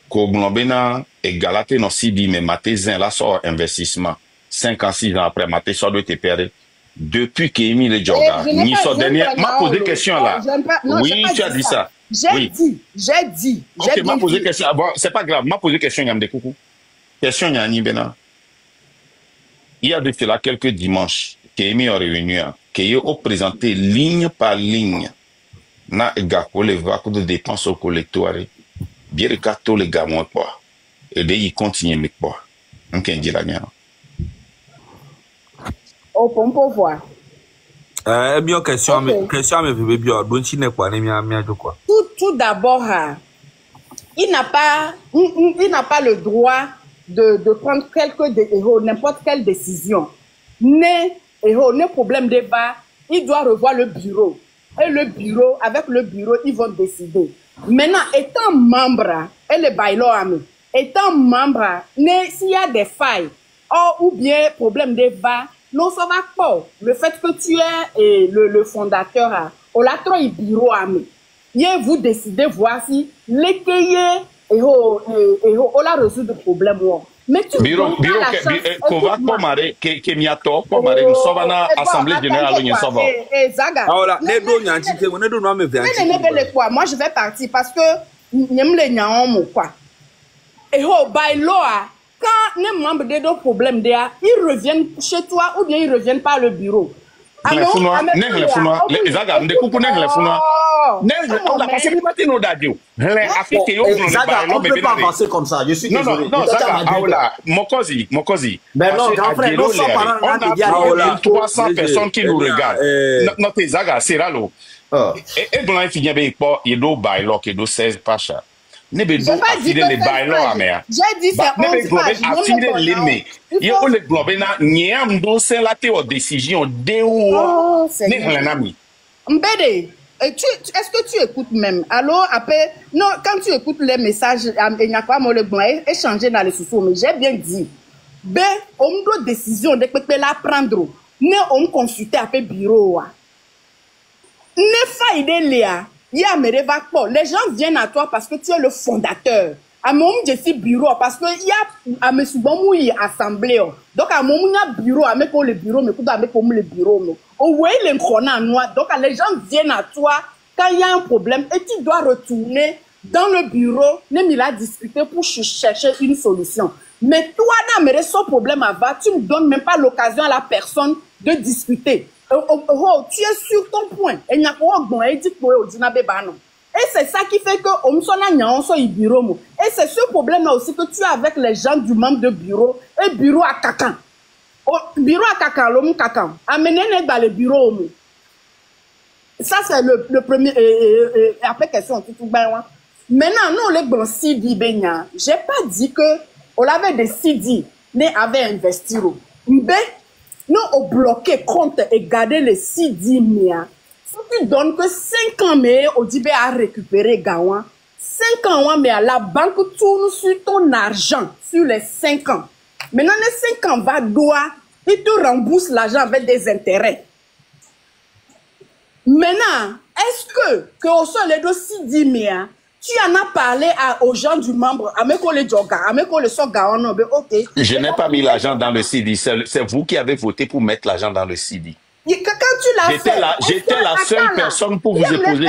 [SPEAKER 1] ko globena et galaté non CB mais matézin là sur investissement 56 ans après maté ça doit être perdu depuis qu'Émile le Jordan ni son dernier m'a posé question là oui tu as dit ça
[SPEAKER 11] j'ai dit
[SPEAKER 1] OK m'a posé question bon c'est pas grave m'a posé question yam de coucou question yani bena. Il y a de cela quelques dimanches qui est mis en réunion, qui ont présenté ligne par ligne na gako les vacances de dépenses au collectoire. Bien le cas tous les gars moins quoi. Et bien ils continuent mais quoi. On peut dire la mienne.
[SPEAKER 11] Oh pour voir.
[SPEAKER 7] Bien question mais bien donc tu n'es pas mia de quoi.
[SPEAKER 11] Tout d'abord il n'a pas le droit de prendre n'importe quelle décision. Ne problème de bas, il doit revoir le bureau. Et le bureau, avec le bureau, ils vont décider. Maintenant, étant membre, et le bailo ami, étant membre, s'il y a des failles, ou bien problème de bas, non, ça va pas. Le fait que tu es le fondateur, on l'a trop le bureau ami. Et vous décidez, voici, l'étayer. Et on a reçu des problèmes. Mais tu
[SPEAKER 1] bureau qu'on va commander que miato commander nous sommes à l'assemblée générale nous sommes
[SPEAKER 7] voilà les deux nyanti que on est deux noms mais
[SPEAKER 11] moi je vais partir parce que n'aime les nyam quoi et by law quand les membres des deux problèmes ils reviennent chez toi ou bien ils reviennent par le bureau.
[SPEAKER 1] Les Zaga, on découpe les founois. On a passé le matin au dadio.
[SPEAKER 3] On ne peut pas avancer comme ça. Je suis désolé.
[SPEAKER 1] Non, Zaga, Mokozi.
[SPEAKER 3] Mais non, grand frère,
[SPEAKER 1] on a 300 personnes qui nous regardent. Notre Zaga, c'est là. Et blanc il finit bien il do bailo que do 16 pacha. Ne be do affiner les bailo à mer.
[SPEAKER 11] J'ai dit c'est 11 pages.
[SPEAKER 1] Affiner les mais il faut le globe na niam do c'est la théo décision de ou ne l'ami.
[SPEAKER 11] Mbede, est-ce que tu écoutes même? Alors après non, quand tu écoutes les messages il n'y a pas le blanc échanger dans les sous mais j'ai bien dit. B on doit décision de peut la prendre. Ne on consulter après bureau. Ne faille Léa. Les gens viennent à toi parce que tu es le fondateur. À mon je suis bureau parce que il y a à monsieur Bomouy assemblée. Donc à mon bureau avec le bureau mais tout avec le bureau. Au ouais les corona noir. Donc les gens viennent à toi quand il y a un problème et tu dois retourner dans le bureau, même il a discuté pour chercher une solution. Mais toi dans mes son problème avant, tu ne donnes même pas l'occasion à la personne de discuter. Tu es sur ton point. Et c'est ça qui fait que bureau. Et c'est ce problème-là aussi que tu as avec les gens du membre de bureau et bureau à cacan. Bureau à cacan, l'homme cacan. Amenez dans le bureau. Ça, c'est le premier. Après, question. Maintenant, nous, les bons CD, j'ai pas dit que on avait des CD, mais avait investi. Mais, nous, on bloqué compte et gardé les 6-10 000. Si tu donnes que 5 ans, mais on dit à récupérer Gawan. 5 ans, mais la banque tourne sur ton argent, sur les 5 ans. Maintenant, les 5 ans va doigt, il te rembourse l'argent avec des intérêts. Maintenant, est-ce que au sol de 6-10 000, tu en as parlé aux gens du membre,
[SPEAKER 1] je n'ai pas mis l'argent dans le CD, c'est vous qui avez voté pour mettre l'argent dans le CD.
[SPEAKER 11] Quand tu l'as fait,
[SPEAKER 1] j'étais la seule personne pour vous épouser.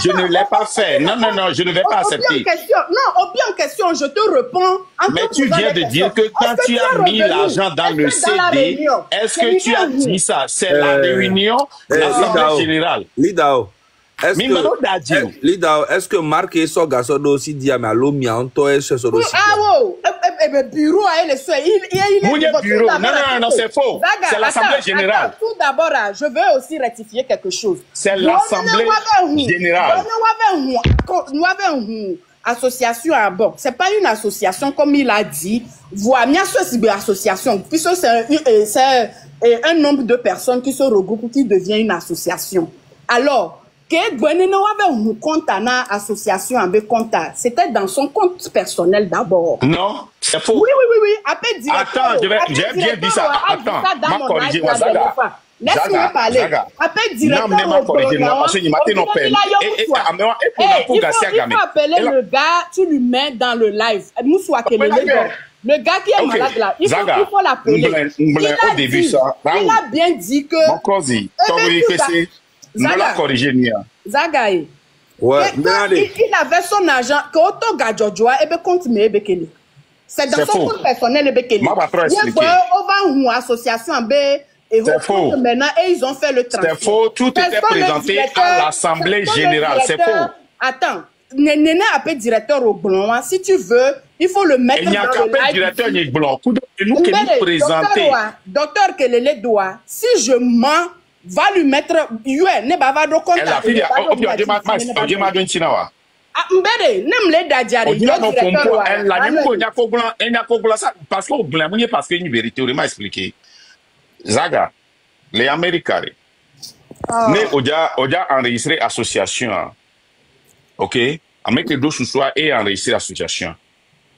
[SPEAKER 1] Je ne l'ai pas fait. Non, je ne vais pas accepter.
[SPEAKER 11] Non, au bien question, je te réponds.
[SPEAKER 1] Mais tu viens de dire que quand tu as mis l'argent dans le CD, est-ce que tu as dit ça? C'est la réunion, l'Assemblée générale.
[SPEAKER 7] Lidao. Est-ce que Marc et son garçon aussi dit à ma lomi en toi et ce sont aussi.
[SPEAKER 11] Bureau à elle,
[SPEAKER 1] bureau. Non, c'est faux. C'est l'Assemblée générale.
[SPEAKER 11] Tout d'abord, je veux aussi rectifier quelque chose.
[SPEAKER 1] C'est l'Assemblée générale.
[SPEAKER 11] Nous avons une association à bord. C'est pas une association comme il a dit. Voilà, il y a une association. Puisque c'est un nombre de personnes qui se regroupent qui devient une association. Alors, c'était dans son compte personnel d'abord.
[SPEAKER 1] Non, c'est faux.
[SPEAKER 11] Oui. Après,
[SPEAKER 1] attends, j'ai bien dit ça. Attends, m'a corrigé, Zaga.
[SPEAKER 11] Laisse-moi parler. Après, directeur, il faut appeler le gars, tu lui mets dans le live. Le gars qui est malade là, il faut l'appeler. Il a bien dit que...
[SPEAKER 1] Zaga.
[SPEAKER 11] Zagaye.
[SPEAKER 7] Ouais,
[SPEAKER 11] il avait son argent. C'est dans son compte personnel. Il y a une association
[SPEAKER 1] c'est faux.
[SPEAKER 11] Maintenant, et ils ont fait le transfert.
[SPEAKER 1] C'est faux. Tout était présenté à l'Assemblée générale. C'est faux.
[SPEAKER 11] Attends. Néné appelle directeur au blanc. Si tu veux, il faut le mettre dans le live.
[SPEAKER 1] Il n'y a qu'un directeur au blanc. Nous qui nous présenter.
[SPEAKER 11] Docteur Kelele doit. Si je mens, va lui mettre ne bava do contact
[SPEAKER 1] la fille parce que une vérité m'a expliqué Zaga les Américains ne oja enregistré association OK avec les deux sous-soir et enregistré association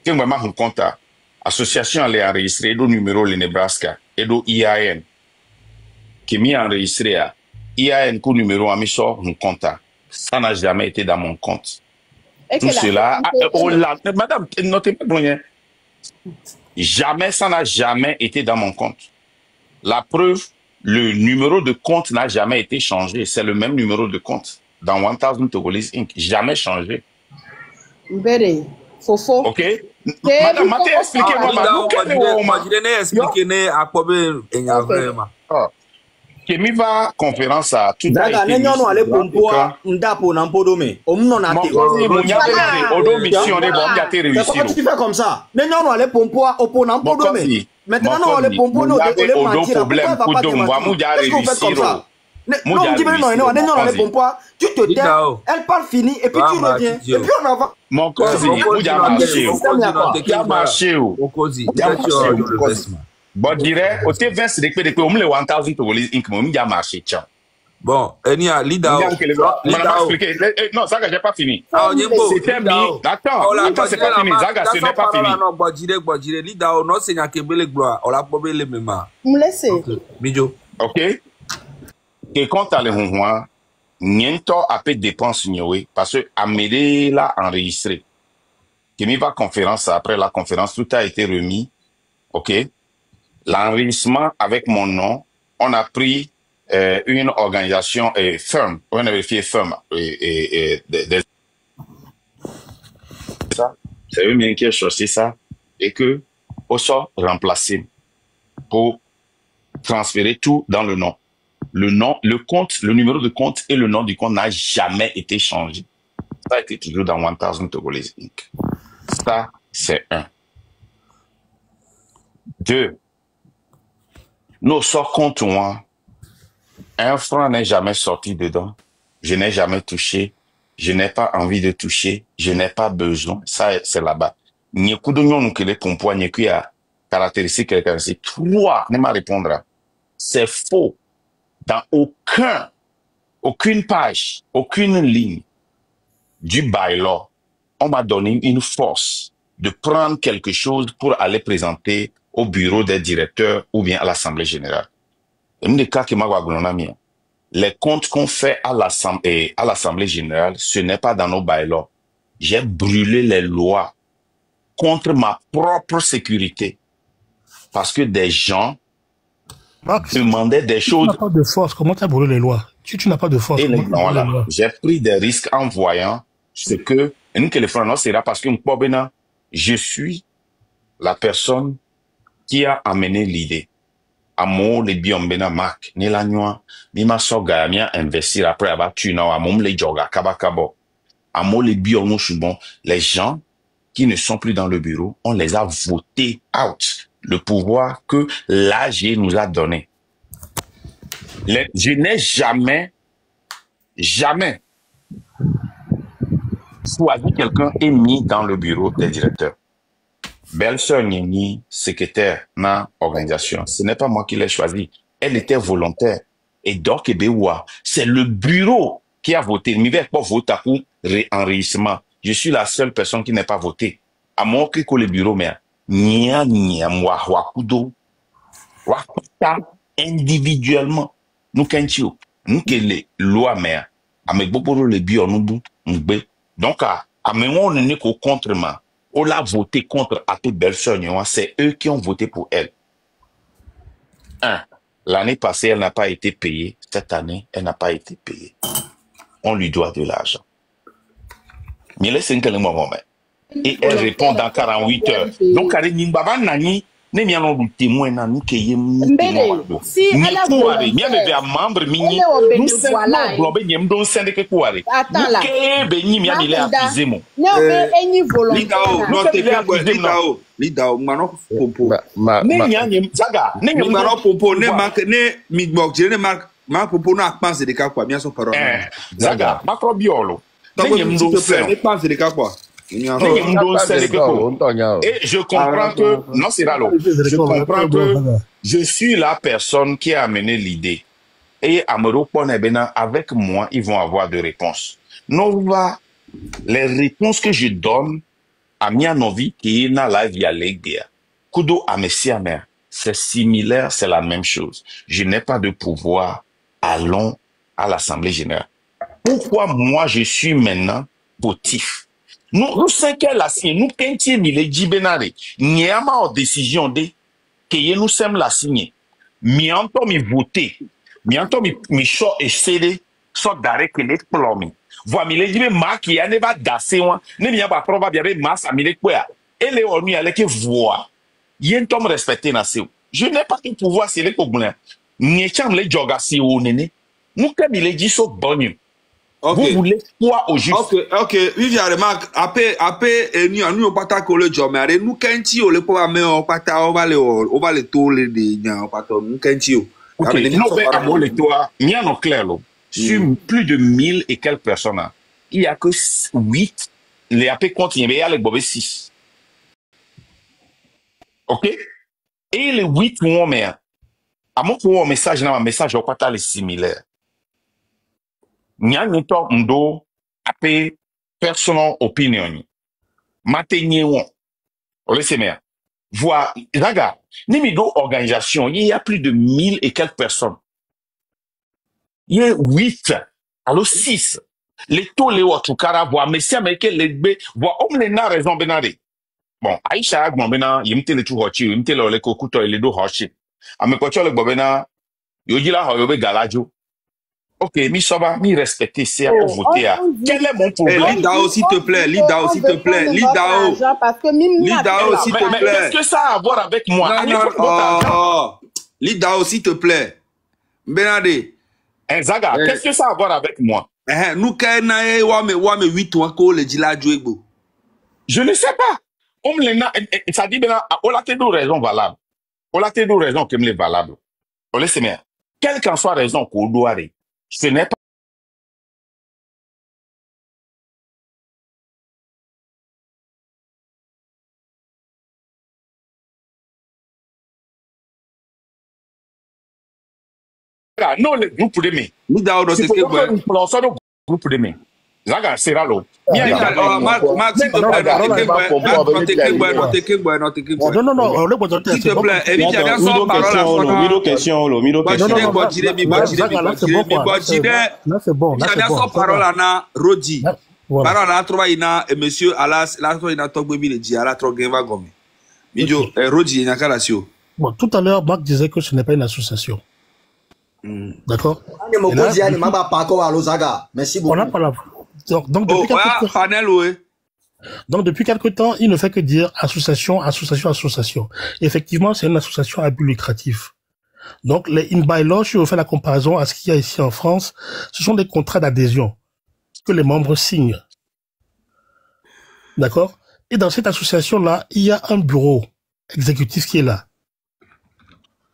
[SPEAKER 1] que vraiment un compte association les enregistré do numéro le Nebraska et do IAN qui m'y enregistré à IAN coup numéro à sort mon compte. Ça n'a jamais été dans mon compte. Tout cela, madame, notez pas bien. Jamais, ça n'a jamais été dans mon compte. La preuve, le numéro de compte n'a jamais été changé. C'est le même numéro de compte dans 1000 Togolese Inc. Jamais changé.
[SPEAKER 11] Fofo.
[SPEAKER 1] OK? Madame, expliquez-moi. Kemi va conférence à tout à l'heure.
[SPEAKER 3] Daga, ale pompoa ndapo na mpodome. Omno na te.
[SPEAKER 1] Odo mission de bon gâté réussi.
[SPEAKER 3] Pourquoi tu fais comme ça? Nenyono ale pompoa opo na mpodome. Maintenant on ale pompoa no de le mentir.
[SPEAKER 1] Problème pour donc va mu ja réussir.
[SPEAKER 3] Non, tu te tais, elle parle fini, et puis tu reviens, et puis on avance.
[SPEAKER 1] Mon cousin, il a marché. Bon, je dirais, au T20, c'est que on me le 1000 Togolese Inc. Il a marché.
[SPEAKER 7] Bon, Enia, Lida.
[SPEAKER 1] Non, ça, j'ai pas fini. C'était mis. Attends, c'est pas fini. Zaga, ce n'est pas fini.
[SPEAKER 7] Non, Bodjire, Lida, non, c'est un Kebele gloire. On l'a probé les mêmes.
[SPEAKER 11] Me laissez.
[SPEAKER 7] Mijo.
[SPEAKER 1] Ok. Et quand t'as le honhoin, niento a peu de dépenses, parce que Amédée l'a enregistré. Qui va conférence, après la conférence, tout a été remis. Ok. L'enregistrement avec mon nom, on a pris une organisation ferme, on a vérifié ferme. Ça, c'est eux-mêmes qui ont cherché ça et que on sort remplacé pour transférer tout dans le nom. Le nom, le compte, le numéro de compte et le nom du compte n'a jamais été changé. Ça a été toujours dans 1000 Togolese Inc. Ça, c'est un. Deux. Nos sorts compte moi. Un franc n'est jamais sorti dedans. Je n'ai jamais touché. Je n'ai pas envie de toucher. Je n'ai pas besoin. Ça, c'est là-bas. N'y coup de nous que les pompois, n'y a caractéristique, caractéristique. Toi, ne m'a répondre. C'est faux. Dans aucune page, aucune ligne du bylaw, on m'a donné une force de prendre quelque chose pour aller présenter au bureau des directeurs ou bien à l'Assemblée générale. Les comptes qu'on fait à l'Assemblée générale, ce n'est pas dans nos bylaws. J'ai brûlé les lois contre ma propre sécurité. Parce que des gens demandaient des choses.
[SPEAKER 8] Tu n'as pas de force. Comment tu as brûlé les lois? Tu n'as pas de force.
[SPEAKER 1] Voilà. J'ai pris des risques en voyant ce que nous que les Français sera parce que je suis la personne qui a amené l'idée. Amo les biombena mark ni la noa ni ma soga mi investir après avoir tu na amom les joga kabakabo. Amo les biomo chubon les gens qui ne sont plus dans le bureau, on les a votés out. Le pouvoir que l'AG nous a donné. Je n'ai jamais choisi quelqu'un et mis dans le bureau des directeurs. Belle-sœur Nini, secrétaire dans l'organisation, ce n'est pas moi qui l'ai choisi. Elle était volontaire. Et donc, c'est le bureau qui a voté. Je ne vais pas voter pour enregistrement. Je suis la seule personne qui n'est pas voté. À mon que le bureau, mais individuellement, nous kentio, nous que les lois mère, avec beaucoup de bio nous donc à moment on n'est qu'au contrement. On l'a voté contre à toute belle-sœur, c'est eux qui ont voté pour elle. L'année passée, elle n'a pas été payée. Cette année, elle n'a pas été payée. On lui doit de l'argent. Mais laissez un moment. Et elle répond dans 48 heures. Donc, elle dit, ne mi ano témoin na ni keye mu
[SPEAKER 11] si elle a volonté
[SPEAKER 1] mi ame be membre mini nous c'est globe nyem don sende ke kuare ke be ni mi ame le afiser mo
[SPEAKER 7] lidao mano popo
[SPEAKER 1] ne nyanyem saga ne
[SPEAKER 7] mano popo ne mark ne mi gbok ne mark popo na pense de ka kwa mi aso parole
[SPEAKER 1] saga macrobiolo ne nyem don
[SPEAKER 7] ne pense de ka kwa.
[SPEAKER 1] Et je comprends que, non, c'est là, je comprends que je suis la personne qui a amené l'idée. Et Amero Ponebena, avec moi, ils vont avoir des réponses. Non, les réponses que je donne à Mianovi, qui est dans la vie à l'Egdea, Kudo à Messia Mère, c'est similaire, c'est la même chose. Je n'ai pas de pouvoir. Allons à l'Assemblée générale. Pourquoi moi, je suis maintenant votif? Nous cinq la signe, nous quintième il est jibenare. N'y a pas de décision de que nous sommes la signer. Mi anto mi voter, mi anto mi show et céder, soit d'arrêt que les plombs. Vois mi les jibe ma qui a ne va dasser moi, ne mi a pas proba bien ma sa mi les quoi. Et les on mi avec voix. Yen tom respecter na seu. Je n'ai pas de pouvoir c'est les coblin. N'y cham les joga si o nene. Nous que mi les dit so bonne. Okay. Vous voulez quoi au juste?
[SPEAKER 7] Ok. Vivi a remarque, après, nous pas collé jomare, nous kenti o le pas mais on va le tole de nya pas nous kenti o.
[SPEAKER 1] Ok, non, mais à moi, toi, il en clair, sur plus de 1000 et quelques personnes, il n'y a que 8, les AP continuent, mais il y a les bobés 6. Ok? Et les 8 mois, mais, à mon pour un message, un message, au pas les similaires. Il y a un temps, on AP personal opinion. Matenye won. On laisse mer. Voir, regarde, Nimido organisation, il y a plus de 1000 et quelques personnes. Il y a 8, alors 6. Les taux, les autres, voir, mais si américain, les B, voir, on n'a raison, benade. Bon, Aïcha, bon, bena, il me tout hochi, il me tele le kokuto, il est do hochi. Ame kocho le bobena, yoji la hoyobe galajo. Ok, mi soba, mi respecter, c'est pour voter. Quel est mon problème?
[SPEAKER 7] Lidao, s'il te plaît, Lidao, s'il te plaît, Lidao. Lidao, s'il te plaît.
[SPEAKER 1] Qu'est-ce que ça a à voir avec moi?
[SPEAKER 7] Lidao, s'il te plaît. Benade.
[SPEAKER 1] Zaga, qu'est-ce que ça a à voir avec moi?
[SPEAKER 7] Nous, wame 8 ans, qu'on le dit là,
[SPEAKER 1] je ne sais pas. Ça dit, on a deux raisons valables. On a deux raisons qui me sont valables. On laisse bien. Quelle qu'en soit raison qu'on doit aller, ce n'est pas. Non, le groupe de mai.
[SPEAKER 7] Nous d'abord, c'est que
[SPEAKER 1] le groupe de mai. Zaga, c'est là, l'eau.
[SPEAKER 7] Marc, s'il te plaît, non, s'il te plaît, évite à son parole à
[SPEAKER 3] Miro question,
[SPEAKER 8] là c'est bon.
[SPEAKER 7] Son parole à Rodi. Parole à Trovaina et monsieur Alas, la Trovaina Togbebi le dit à la Trogeva Gomi. Midio, Rodi, il n'y a qu'à la sio.
[SPEAKER 8] Bon, tout à l'heure, Marc disait que ce n'est pas une association. D'accord?
[SPEAKER 3] Merci beaucoup.
[SPEAKER 8] On n'a pas la... Donc, depuis quelque temps, il ne fait que dire association. Effectivement, c'est une association à but lucratif. Donc, les in-by-law, si on fait la comparaison à ce qu'il y a ici en France, ce sont des contrats d'adhésion que les membres signent. D'accord? Et dans cette association-là, il y a un bureau exécutif qui est là,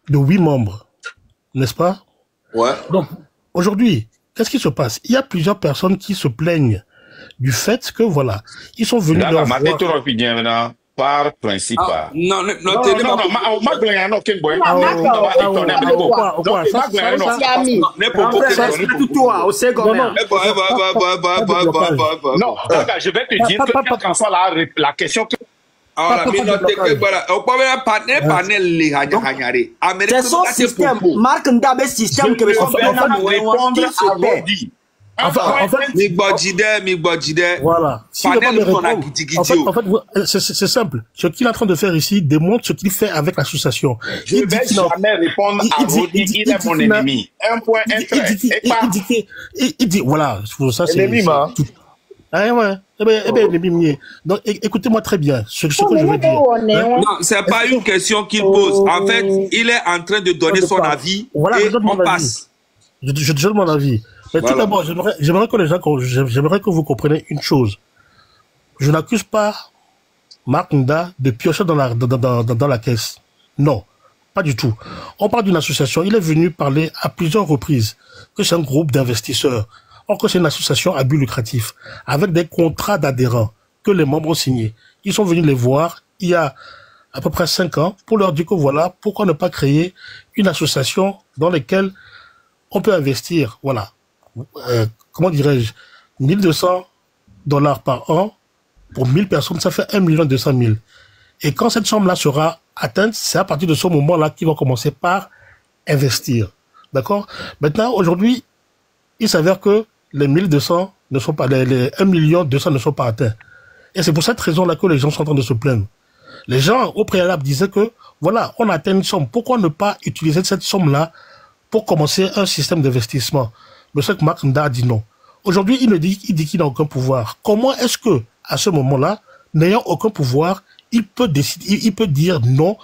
[SPEAKER 8] de 8 membres. N'est-ce pas?
[SPEAKER 7] Ouais.
[SPEAKER 8] Donc, aujourd'hui, qu'est-ce qui se passe? Il y a plusieurs personnes qui se plaignent du fait que, voilà, ils sont venus leur voir...
[SPEAKER 1] par principe.
[SPEAKER 7] Non,
[SPEAKER 1] je vais te dire que quelle qu'en soit la question que...
[SPEAKER 3] C'est son système. Marc Ndabe système que
[SPEAKER 1] répondre à Rodi.
[SPEAKER 8] Voilà. Si en fait, c'est simple. Ce qu'il est en train de faire ici démontre ce qu'il fait avec l'association.
[SPEAKER 1] Je ne vais jamais répondre à Rodi, il est mon ennemi. Un point, un trait.
[SPEAKER 8] Il dit, voilà, ça c'est... Ennemi, ah ouais. Donc, écoutez-moi très bien ce que je veux dire.
[SPEAKER 7] Non, c'est pas une question qu'il pose. En fait, il est en train de donner son avis et on passe.
[SPEAKER 8] Je donne mon avis. Mais tout d'abord, j'aimerais que vous compreniez une chose. Je n'accuse pas Marc Nda de piocher dans la caisse. Non, pas du tout. On parle d'une association. Il est venu parler à plusieurs reprises que c'est un groupe d'investisseurs. Or que c'est une association à but lucratif, avec des contrats d'adhérents que les membres ont signés. Ils sont venus les voir il y a à peu près 5 ans pour leur dire que voilà, pourquoi ne pas créer une association dans laquelle on peut investir, voilà, comment dirais-je, $1 200 par an pour 1000 personnes, ça fait 1 200 000. Et quand cette somme-là sera atteinte, c'est à partir de ce moment-là qu'ils vont commencer par investir. D'accord? Maintenant, aujourd'hui, il s'avère que les 1200 ne sont pas, les 1 200 000 ne sont pas atteints. Et c'est pour cette raison-là que les gens sont en train de se plaindre. Les gens, au préalable, disaient que, voilà, on a atteint une somme. Pourquoi ne pas utiliser cette somme-là pour commencer un système d'investissement? Monsieur Marc Nda a dit non. Aujourd'hui, il dit qu'il n'a aucun pouvoir. Comment est-ce que, à ce moment-là, n'ayant aucun pouvoir, il peut décider, il peut dire non,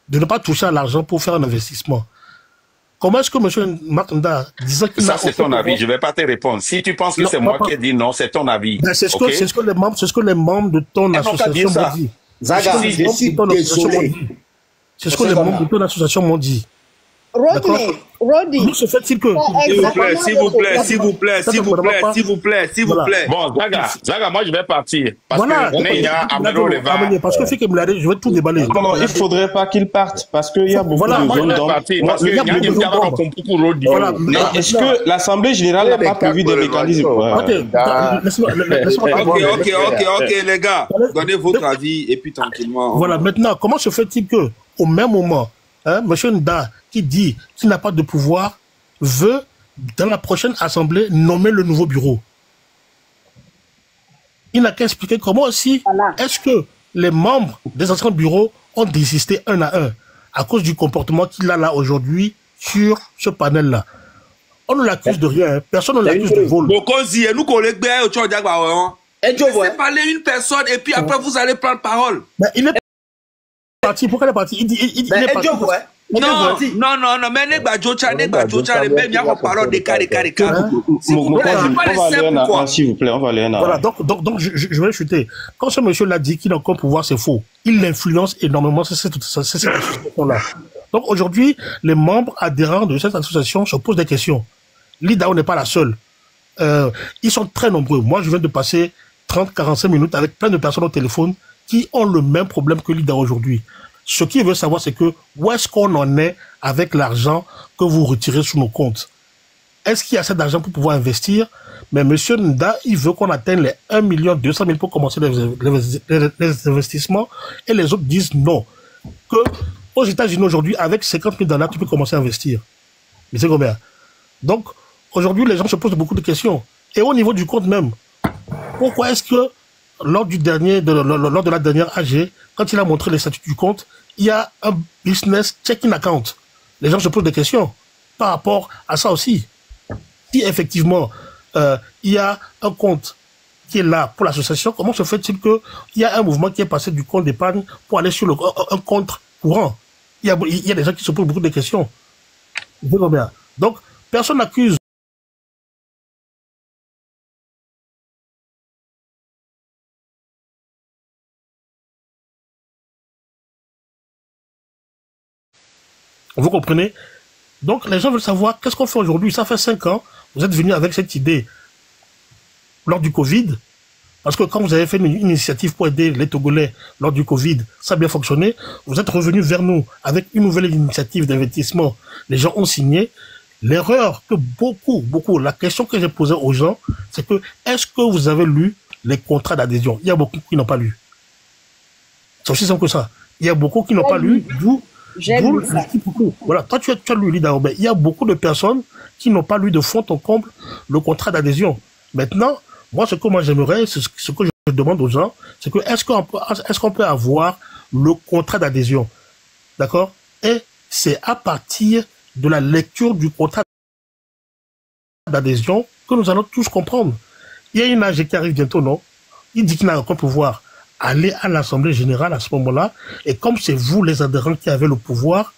[SPEAKER 8] de ne pas toucher à l'argent pour faire un investissement? Comment est-ce que M. Marc Nda disait qu'il
[SPEAKER 1] ça, c'est ton avis. Je ne vais pas te répondre. Si tu penses que c'est moi qui ai dit non, c'est ton avis.
[SPEAKER 8] Ben, c'est ce que les membres de ton association m'ont dit.
[SPEAKER 3] Zaga, je suis désolé.
[SPEAKER 8] C'est ce que les membres de ton association m'ont dit.
[SPEAKER 11] Rodney.
[SPEAKER 8] Nous, se fait-il que...
[SPEAKER 7] S'il vous plaît.
[SPEAKER 1] Bon, Zaga, moi je vais partir. Parce
[SPEAKER 8] Voilà. Parce que je vais tout déballer.
[SPEAKER 12] Non, il ne faudrait pas qu'il parte. Parce qu'il y a beaucoup de zones d'ombre. Est-ce que l'Assemblée générale n'a pas prévu des mécanismes?
[SPEAKER 7] Ok, les gars. Donnez votre avis et puis tranquillement.
[SPEAKER 8] Voilà, maintenant, comment se fait-il que, au même moment, M. Nda, qui dit qu'il n'a pas de pouvoir, veut, dans la prochaine assemblée, nommer le nouveau bureau? Il n'a qu'à expliquer comment aussi est-ce que les membres des anciens bureaux ont désisté un à un à cause du comportement qu'il a là aujourd'hui sur ce panel-là. On ne l'accuse de rien, personne ne l'accuse de vol.
[SPEAKER 7] Laissez parler une personne et puis après vous allez prendre parole.
[SPEAKER 8] Mais il est parti, pourquoi il est parti? Il est parti.
[SPEAKER 7] Non, mais même il parole de cas.
[SPEAKER 12] On va aller
[SPEAKER 8] Voilà, donc je vais chuter. Quand ce monsieur l'a dit qu'il n'a aucun pouvoir, c'est faux. Il l'influence énormément, c'est cette association-là. Donc aujourd'hui, les membres adhérents de cette association se posent des questions. L'IDAO n'est pas la seule. Ils sont très nombreux. Moi, je viens de passer 30-45 minutes avec plein de personnes au téléphone qui ont le même problème que l'IDAO aujourd'hui. Ce qu'ils veulent savoir, c'est que où est-ce qu'on en est avec l'argent que vous retirez sur nos comptes? Est-ce qu'il y a assez d'argent pour pouvoir investir? Mais M. Nda, il veut qu'on atteigne les 1 200 000 pour commencer les investissements. Et les autres disent non. Que aux États-Unis aujourd'hui, avec 50 000 $, tu peux commencer à investir. Mais c'est combien? Donc, aujourd'hui, les gens se posent beaucoup de questions. Et au niveau du compte même, pourquoi est-ce que lors de la dernière AG, quand il a montré les statuts du compte, il y a un business checking account. Les gens se posent des questions par rapport à ça aussi. Si effectivement, il y a un compte qui est là pour l'association, comment se fait-il qu'il y a un mouvement qui est passé du compte d'épargne pour aller sur un compte courant? Il y a des gens qui se posent beaucoup de questions. Donc, personne n'accuse. Vous comprenez? Donc, les gens veulent savoir qu'est-ce qu'on fait aujourd'hui. Ça fait 5 ans, vous êtes venus avec cette idée lors du Covid. Parce que quand vous avez fait une initiative pour aider les Togolais lors du Covid, ça a bien fonctionné. Vous êtes revenus vers nous avec une nouvelle initiative d'investissement. Les gens ont signé. L'erreur que beaucoup, la question que j'ai posée aux gens, c'est que est-ce que vous avez lu les contrats d'adhésion? Il y a beaucoup qui n'ont pas lu. C'est aussi simple que ça. Il y a beaucoup qui n'ont pas lu, voilà, toi tu as lu l'IDAO, mais il y a beaucoup de personnes qui n'ont pas lu de fond en comble le contrat d'adhésion. Maintenant, moi ce que moi j'aimerais, ce que je demande aux gens, c'est que est-ce qu'on peut avoir le contrat d'adhésion, d'accord? Et c'est à partir de la lecture du contrat d'adhésion que nous allons tous comprendre. Il y a une AG qui arrive bientôt, non? Il dit qu'il n'a aucun pouvoir. Allez à l'Assemblée générale à ce moment-là, et comme c'est vous les adhérents qui avez le pouvoir,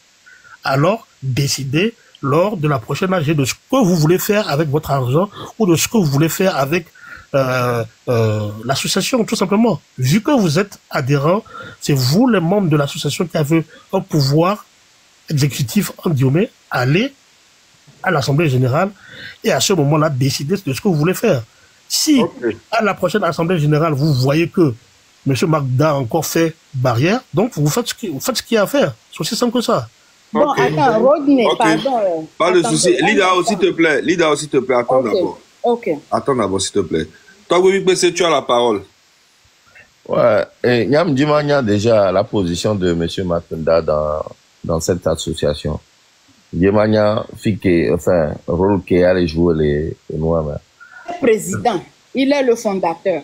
[SPEAKER 8] alors décidez lors de la prochaine AG de ce que vous voulez faire avec votre argent ou de ce que vous voulez faire avec l'association, tout simplement. Vu que vous êtes adhérents, c'est vous les membres de l'association qui avez un pouvoir exécutif, en guillemets, allez à l'Assemblée générale et à ce moment-là décidez de ce que vous voulez faire. Si à la prochaine Assemblée générale, vous voyez que M. Magda a encore fait barrière, donc vous faites ce qu'il y a à faire. C'est aussi simple que ça.
[SPEAKER 11] Bon, attends, Rodney, pardon.
[SPEAKER 7] Pas de souci. Lida, s'il te plaît. Attends d'abord. Attends d'abord, s'il te plaît. Toi, Goubik, tu as la parole.
[SPEAKER 9] Ouais, et Nyam Dimania, déjà, la position de M. Matenda dans cette association. Dimania, enfin, rôle qui allait jouer les Noirs.
[SPEAKER 11] Président, il est le fondateur.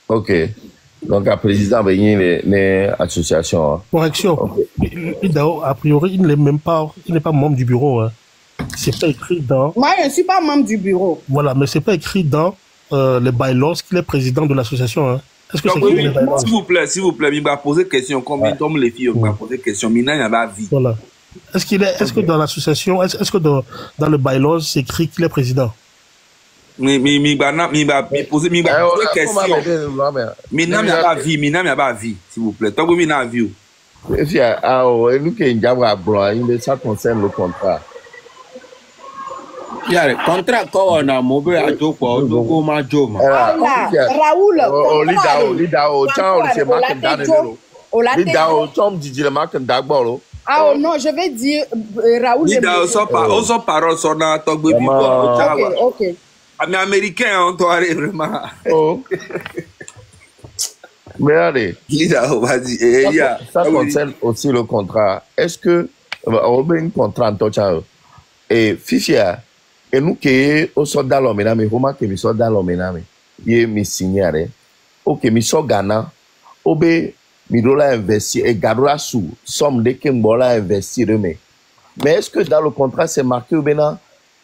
[SPEAKER 9] Ok. Donc, à président, il y a une association.
[SPEAKER 8] Correction. Okay. A priori, il n'est même pas, membre du bureau. Hein. C'est pas écrit dans.
[SPEAKER 11] Moi, je ne suis pas membre du bureau.
[SPEAKER 8] Voilà, mais c'est pas écrit dans les bylaws qu'il est président de l'association. Hein. Est-ce que c'est écrit dans les bylaws?
[SPEAKER 7] S'il vous plaît, il m'a posé question. Comme les filles, il m'a posé question. Maintenant, il y a la vie.
[SPEAKER 8] Voilà. Est-ce que dans l'association, est-ce que dans le bylaws, c'est écrit qu'il est président?
[SPEAKER 7] Mais poser question. Maintenant, il n'y a pas vie, s'il vous plaît. Toi, il y a vie.
[SPEAKER 9] Nous qui avons ça concerne le contrat.
[SPEAKER 13] Contrat quand on a mauvais à tout quoi, on a Raoul,
[SPEAKER 11] ah non, je vais dire Raoul.
[SPEAKER 7] On s'en parle, son
[SPEAKER 11] ok.
[SPEAKER 7] Mais américain, on doit aller vraiment.
[SPEAKER 9] Mais allez,
[SPEAKER 7] vas-y.
[SPEAKER 9] Ça concerne aussi le contrat. Est-ce que on a un contrat en tout et Fifia, et nous qui sommes dans l'homme, mais comment que nous sommes dans l'homme, il me signale. Ok, nous sommes Ghana, obé, nous devons investir et garder sous somme de qui nous investir. Mais est-ce que dans le contrat c'est marqué ou bien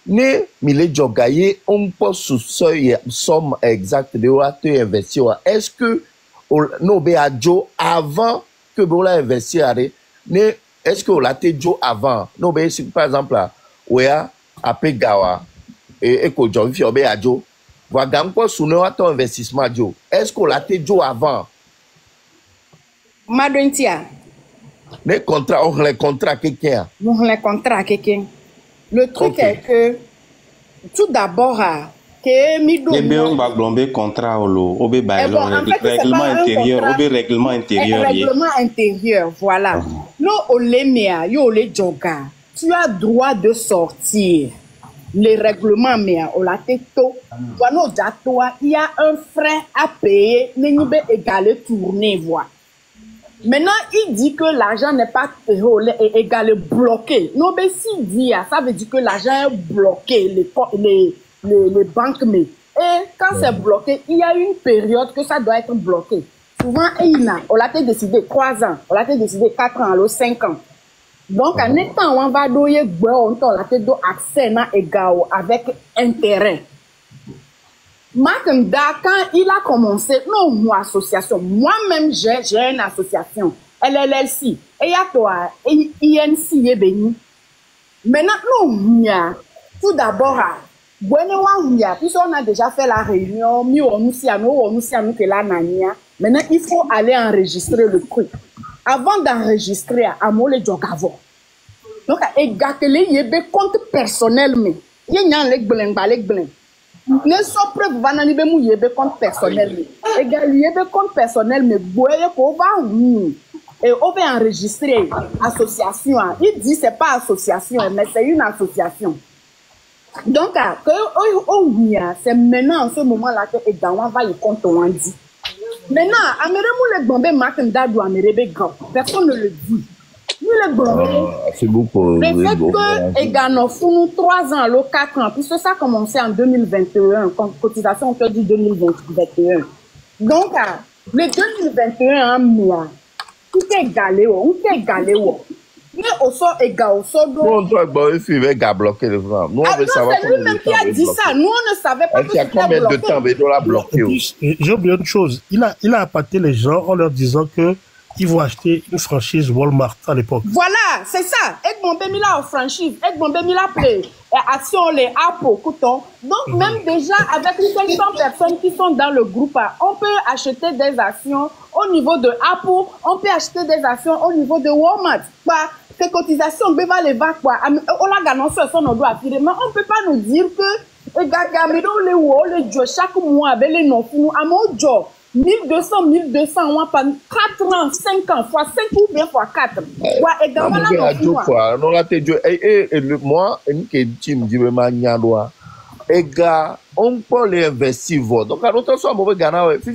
[SPEAKER 9] ne mille jogaye on peut sous seuil somme exacte de où investir? Est-ce que nous avons avant que vous investir, est-ce que vous l'avez dit avant? Nous par exemple, oui, à Pegawa et que John Fiobe a dit, voilà quoi sous notre investissement, est-ce que vous l'avez dit avant?
[SPEAKER 11] Madouintia.
[SPEAKER 9] Les contrats, quelqu'un.
[SPEAKER 11] Les contrats, quelqu'un. Le truc est que, tout d'abord,
[SPEAKER 12] contrat règlement
[SPEAKER 11] intérieur, voilà. Nous, tu as droit de sortir. Les règlements, mais il y a un frais à payer, égalé tourner, voilà. Maintenant, il dit que l'argent n'est pas égalé bloqué. Non, mais s'il dit ça veut dire que l'argent est bloqué, les banques, mais et quand c'est bloqué, il y a une période que ça doit être bloqué. Souvent, on l'a décidé 3 ans, on l'a décidé 4 ans, alors 5 ans. Donc, en étant, on va donner accès égal avec intérêt. Makanda, quand il a commencé, non, association, moi-même, j'ai une association, LLC, et il y a toi, INC, est béni. Maintenant, nous, tout d'abord, puisque on a déjà fait la réunion, maintenant il faut aller enregistrer le truc. Avant d'enregistrer, à Mole Djogavo. Donc, il y a des comptes personnels, mais il y a des ne sont preuves vanani be mu yebe compte personnel et gars yebe compte personnel mais boye ko va et on va enregistrer association. Il dit c'est pas association mais c'est une association. Donc c'est maintenant en ce moment là que Egawan va y compte on dit. Maintenant ameremu le Gombe Makanda do amerebe grand. Personne ne le dit.
[SPEAKER 9] C'est beaucoup.
[SPEAKER 11] Le fait que Egano font 3 ans, 4 ans, puisque ça a commencé en 2021, quand cotisation on peut dire 2021. Donc, le 2021, tout est galé, mais au sort égal, au sort d'eau.
[SPEAKER 9] On doit bloquer le vent. Nous, on veut savoir.
[SPEAKER 11] C'est lui-même qui a dit ça. Nous, on ne savait pas que
[SPEAKER 9] c'était bloqué. Combien de temps on doit bloquer?
[SPEAKER 8] J'ai oublié une chose. Il a appâté les gens en leur disant que ils vont acheter une franchise Walmart à l'époque.
[SPEAKER 11] Voilà, c'est ça. Egmont Bemila en franchise, Egmont Bemila Play, Action, les Apple, Couton. Donc, même déjà, avec 500 personnes qui sont dans le groupe, on peut acheter des actions au niveau de Apple, on peut acheter des actions au niveau de Walmart. Ces cotisations, on va les voir, quoi. On l'a gagné sur son doigt affirmé, mais on ne peut pas nous dire que, chaque mois, avec les noms, à mon job. 1200, on va pas 4 ans, 5 ans, fois 5 ou bien fois 4. Et dans
[SPEAKER 9] moi, on peut les investir. Donc, à l'autre soit mauvais Ghana.
[SPEAKER 11] Voilà, c'est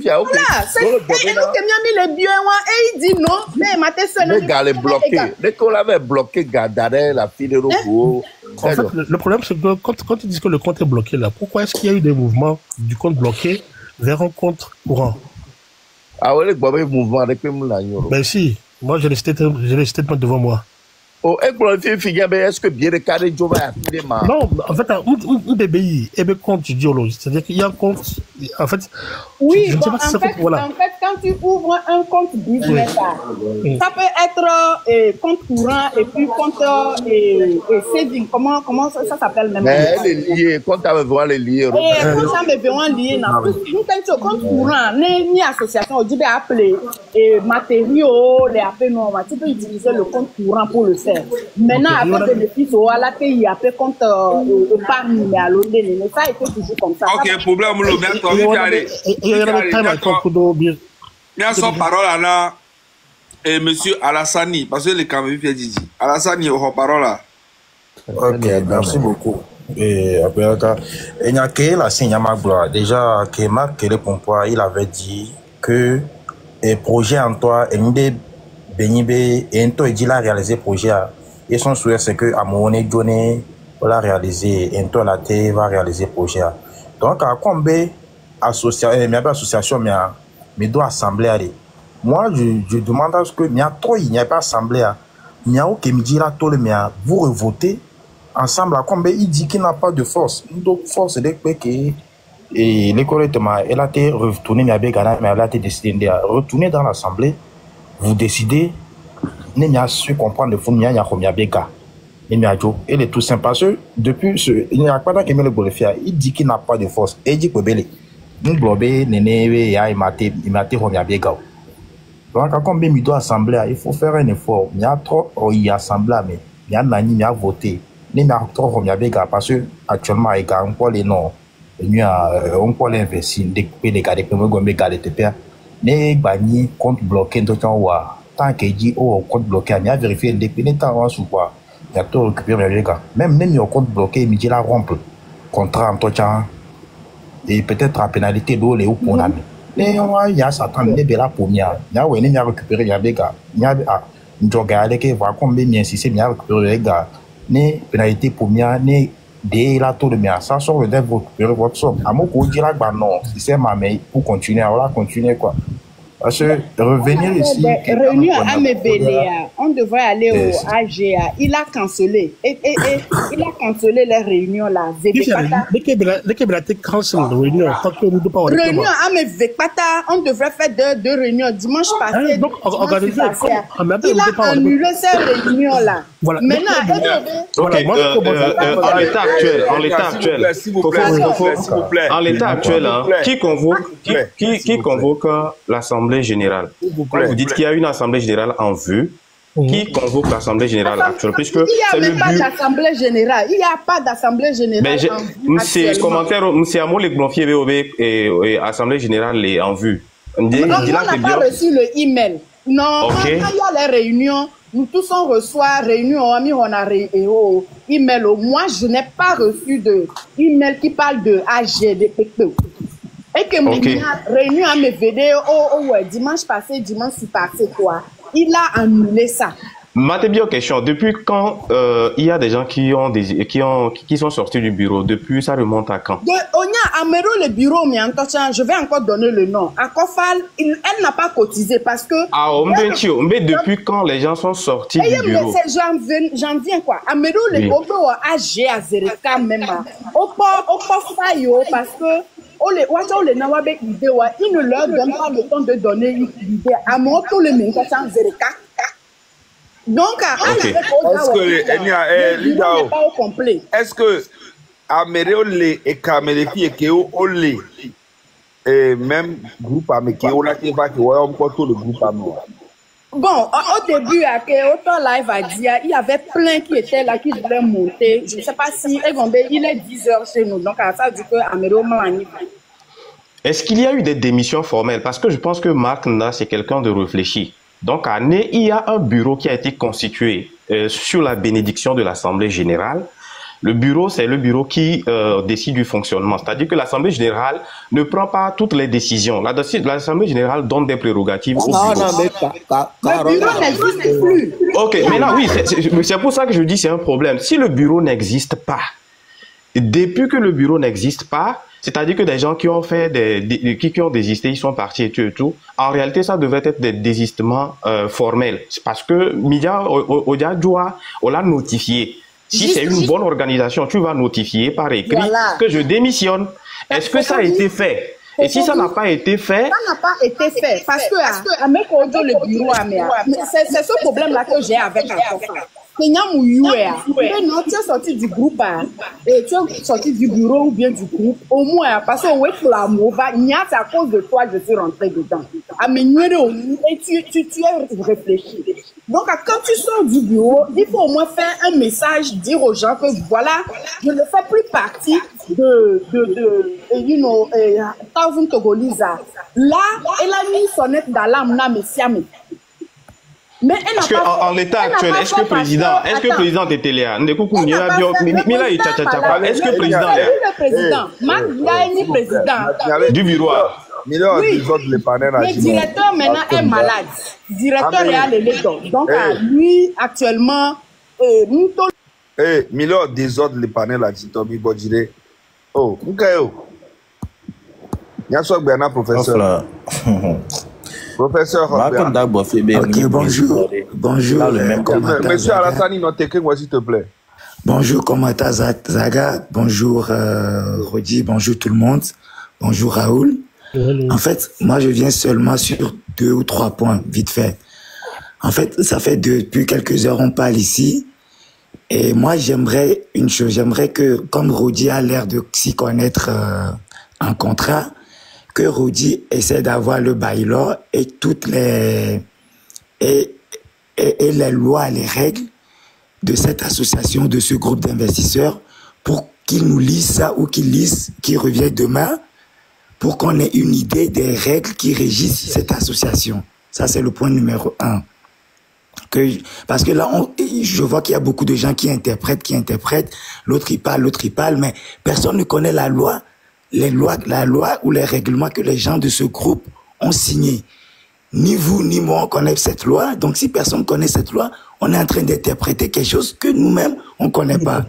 [SPEAKER 11] nous qui avons mis les biens et il dit non, mais ma tête
[SPEAKER 9] les gars les bloqués. Dès qu'on l'avait bloqué, Gadare, la fille de Rogo.
[SPEAKER 8] En fait, le problème, c'est que quand ils disent que le compte est bloqué là, pourquoi est-ce qu'il y a eu des mouvements du compte bloqué vers un compte courant?
[SPEAKER 9] Ah ouais, les mouvements avec le moulin.
[SPEAKER 8] Ben si, moi j'ai les statements devant moi.
[SPEAKER 9] Oh, est-ce que bien le carré de
[SPEAKER 8] non, en fait, un BBI, et bien compte, c'est-à-dire qu'il y a un compte, en fait.
[SPEAKER 11] Oui, bon, en fait, quand quand tu ouvres un compte business, ça peut être compte courant et puis compte saving. Comment ça s'appelle même?
[SPEAKER 9] Mais elle est liée, quand tu as besoin de lier.
[SPEAKER 11] Quand ça me besoin de lier, nous quand tu compte courant, ni association, on dit appeler matériaux, les appels normaux. Tu peux utiliser le compte courant pour le faire. Maintenant, après bénéfice, on a payé après compte épargne, mais à l'autre, ça a été toujours comme ça.
[SPEAKER 14] Ok, problème, bien son parole là, et monsieur Alassani, parce que les Camerounais fait dit Alassani, au parole là.
[SPEAKER 15] Ok, merci beaucoup. Et après, il y a que la Signama Gloire. Déjà, que Marc Pompois, il avait dit que les projets en toi, et Benibé, et en toi, il dit la réaliser projet. Et son souhait, c'est que à mon donné, on l'a réalisé, et en toi, la T va réaliser projet. Donc, à combien association, mais doit assembler. Moi, je demande à ce que, il n'y a pas assemblée. Il n'y a aucun me dire à tout le monde, vous revotez ensemble à combien il dit qu'il n'a pas de force. Donc, force, c'est que l'école, elle a été retournée, mais elle a été décidée de retourner dans l'assemblée. Vous décidez, il n'y a su comprendre le fond, il y a combien de gars. Il est tout simple parce que depuis il n'y a pas d'qu'il le faire. Il dit qu'il n'a pas de force. Et il dit que belé. Nous blobé, néné, il m'a été combien de gars. Donc, quand il doit assembler, il faut faire un effort. Il y a trop, il y a assemblé, mais il y a nani, il y a voté. Il y a trop combien de gars parce que actuellement, il y a un peu les noms. Il y a un peu l'investi, des gars, des gars, des pères. Les bannis, compte bloqué, tant qu'il dit, oh, compte bloqué, il y a vérifié, les temps, ou quoi. Il y a tout récupéré les gars. Même il y a un compte bloqué, il me dit la rompre. Contrat en tout temps. Et peut-être à pénalité d'eau, les ou pour l'ami. Mais il y a Satan, il y a la première. Il y a récupéré les gars. Il y a un jogging qui va combien bien si c'est bien récupérer les gars. Ni pénalité première, ni des la tour de bien. Ça sort le dev pour récupérer votre somme. À mon coup, dire là, non, si c'est ma mais pour continuer, alors continuer quoi. Parce que revenir ici.
[SPEAKER 11] Réunion à Mebéléa, on devrait aller au AGA. Il a cancellé. Et il a cancellé les réunions là. Réunion à Mebéléa, on devrait faire deux réunions dimanche passé.
[SPEAKER 8] Donc,
[SPEAKER 11] il a annulé ces réunions là.
[SPEAKER 8] Voilà.
[SPEAKER 11] Maintenant,
[SPEAKER 12] en l'état actuel, s'il vous plaît, en l'état actuel, qui convoque l'Assemblée générale? Quand vous dites qu'il y a une Assemblée générale en vue, qui convoque l'Assemblée générale actuelle? Puisque
[SPEAKER 11] il n'y a pas d'Assemblée générale. Il n'y a pas d'Assemblée générale.
[SPEAKER 12] C'est commentaire, c'est Amo les Glonfier VOB et Assemblée générale est en vue.
[SPEAKER 11] On n'a pas reçu le email. Non, quand il y a les réunions, nous tous on reçoit réunion, on a email. Moi, je n'ai pas reçu de email qui parle de AGDPP. Et que réunion à mes vidéos, dimanche passé, quoi. Il a annulé ça.
[SPEAKER 12] Matébio, question. Depuis quand il y a des gens qui sont sortis du bureau? Depuis, ça remonte à quand?
[SPEAKER 11] À Mero, le bureau, mais je vais encore donner le nom. À Kofal, elle n'a pas cotisé parce que...
[SPEAKER 12] Mais depuis quand les gens sont sortis du bureau?
[SPEAKER 11] J'en viens quoi. À Mero, le bureau a AG à Zereka même. Au Fayo, parce que il ne leur donne pas le temps de donner une idée. À moi, tout le monde est Zereka. Donc,
[SPEAKER 14] est-ce que Améréolé et Caméléfi et Kéo Olé et même groupe Amékéo là qui va qui voit encore tout le groupe Amékéo?
[SPEAKER 11] Bon, au début, autant live a dit, il y avait plein qui étaient là, qui voulaient monter. Je ne sais pas si il est 10h chez nous. Donc, à ça, du coup, Améro magnifique.
[SPEAKER 12] Est-ce qu'il y a eu des démissions formelles? Parce que je pense que Marc Nda, c'est quelqu'un de réfléchi. Donc, à Né, il y a un bureau qui a été constitué sur la bénédiction de l'Assemblée générale. Le bureau, c'est le bureau qui décide du fonctionnement. C'est-à-dire que l'Assemblée générale ne prend pas toutes les décisions. L'Assemblée générale donne des prérogatives au bureau.
[SPEAKER 11] Le bureau n'existe plus.
[SPEAKER 12] Ok, maintenant, oui, c'est pour ça que je dis que c'est un problème. Si le bureau n'existe pas, depuis que le bureau n'existe pas, c'est-à-dire que des gens qui ont fait qui ont désisté, ils sont partis et tout. En réalité, ça devrait être des désistements formels. Parce que Midia Odia on l'a notifié. Si c'est une bonne organisation, tu vas notifier par écrit que je démissionne. Est-ce que ça a été fait? Et si ça n'a pas été fait...
[SPEAKER 11] Ça n'a pas été fait. Parce que avec le bureau, c'est ce problème-là que j'ai avec Alpha. Tu es sorti du groupe, et tu es sorti du bureau ou bien du groupe, au moins, parce que c'est à cause de toi que je suis rentré dedans. Et tu es réfléchi. Donc, quand tu sors du bureau, il faut au moins faire un message, dire aux gens que voilà, je ne fais plus partie de 1000 Togolese. Là, elle a mis sonnette d'alarme, mais
[SPEAKER 12] est-ce qu'en l'état actuel, est-ce que le président était là? Est-ce que le président est là? Du bureau.
[SPEAKER 11] Oui, le directeur maintenant est malade. Le directeur est à l'élection. Donc, lui, actuellement,
[SPEAKER 14] Milo désordre le panel à Titomi Bodjire. Oh, Nkayo. Yasok Bernard, professeur. Professeur.
[SPEAKER 16] Ok, bonjour. Bonjour.
[SPEAKER 14] Monsieur Alassani, non, s'il te plaît.
[SPEAKER 16] Bonjour, Komata Zaga. Bonjour, Rodi. Bonjour, tout le monde. Bonjour, Raoul. En fait, moi, je viens seulement sur 2 ou 3 points, vite fait. En fait, ça fait depuis quelques heures, on parle ici. Et moi, j'aimerais une chose. J'aimerais que, comme Rodi a l'air de s'y connaître en contrat, que Rodi essaie d'avoir le bylaw et toutes les et les lois, les règles de cette association, de ce groupe d'investisseurs, pour qu'ils nous lisent ça ou qu'ils reviennent demain, pour qu'on ait une idée des règles qui régissent cette association. Ça, c'est le point numéro 1. Parce que là, je vois qu'il y a beaucoup de gens qui interprètent, l'autre il parle, mais personne ne connaît la loi ou les règlements que les gens de ce groupe ont signés. Ni vous, ni moi, on connaît cette loi. Donc, si personne connaît cette loi, on est en train d'interpréter quelque chose que nous-mêmes, on ne connaît pas.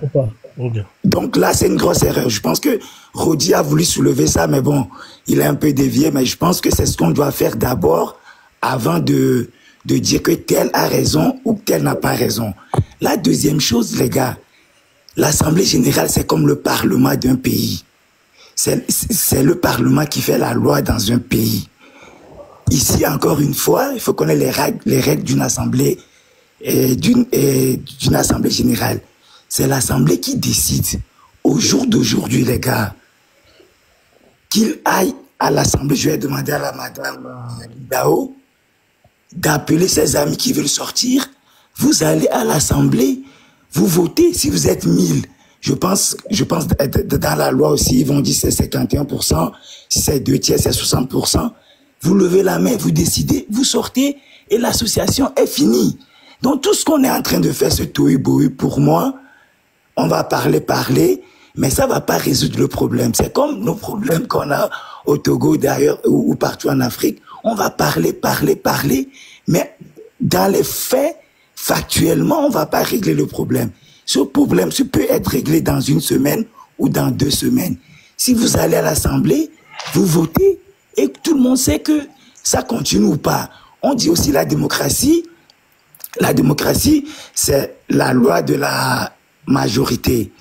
[SPEAKER 16] Donc là, c'est une grosse erreur. Je pense que Rodi a voulu soulever ça, mais bon, il est un peu dévié. Mais je pense que c'est ce qu'on doit faire d'abord avant de dire que tel a raison ou tel n'a pas raison. La deuxième chose, les gars, l'Assemblée générale, c'est comme le Parlement d'un pays. C'est le Parlement qui fait la loi dans un pays. Ici, encore une fois, il faut connaître les règles d'une assemblée d'une assemblée générale. C'est l'assemblée qui décide. Au jour d'aujourd'hui, les gars, qu'il aille à l'assemblée, je vais demander à la madame Dao d'appeler ses amis qui veulent sortir. Vous allez à l'assemblée, vous votez. Si vous êtes 1000, je pense dans la loi aussi, ils vont dire c'est 51%, si c'est 2 tiers, c'est 60%. Vous levez la main, vous décidez, vous sortez et l'association est finie. Donc tout ce qu'on est en train de faire, ce tohu-bohu, pour moi, on va parler, mais ça va pas résoudre le problème. C'est comme nos problèmes qu'on a au Togo d'ailleurs ou partout en Afrique. On va parler, mais dans les faits, factuellement, on va pas régler le problème. Ce problème, ça peut être réglé dans 1 semaine ou dans 2 semaines. Si vous allez à l'Assemblée, vous votez et tout le monde sait que ça continue ou pas. On dit aussi la démocratie. La démocratie, c'est la loi de la majorité.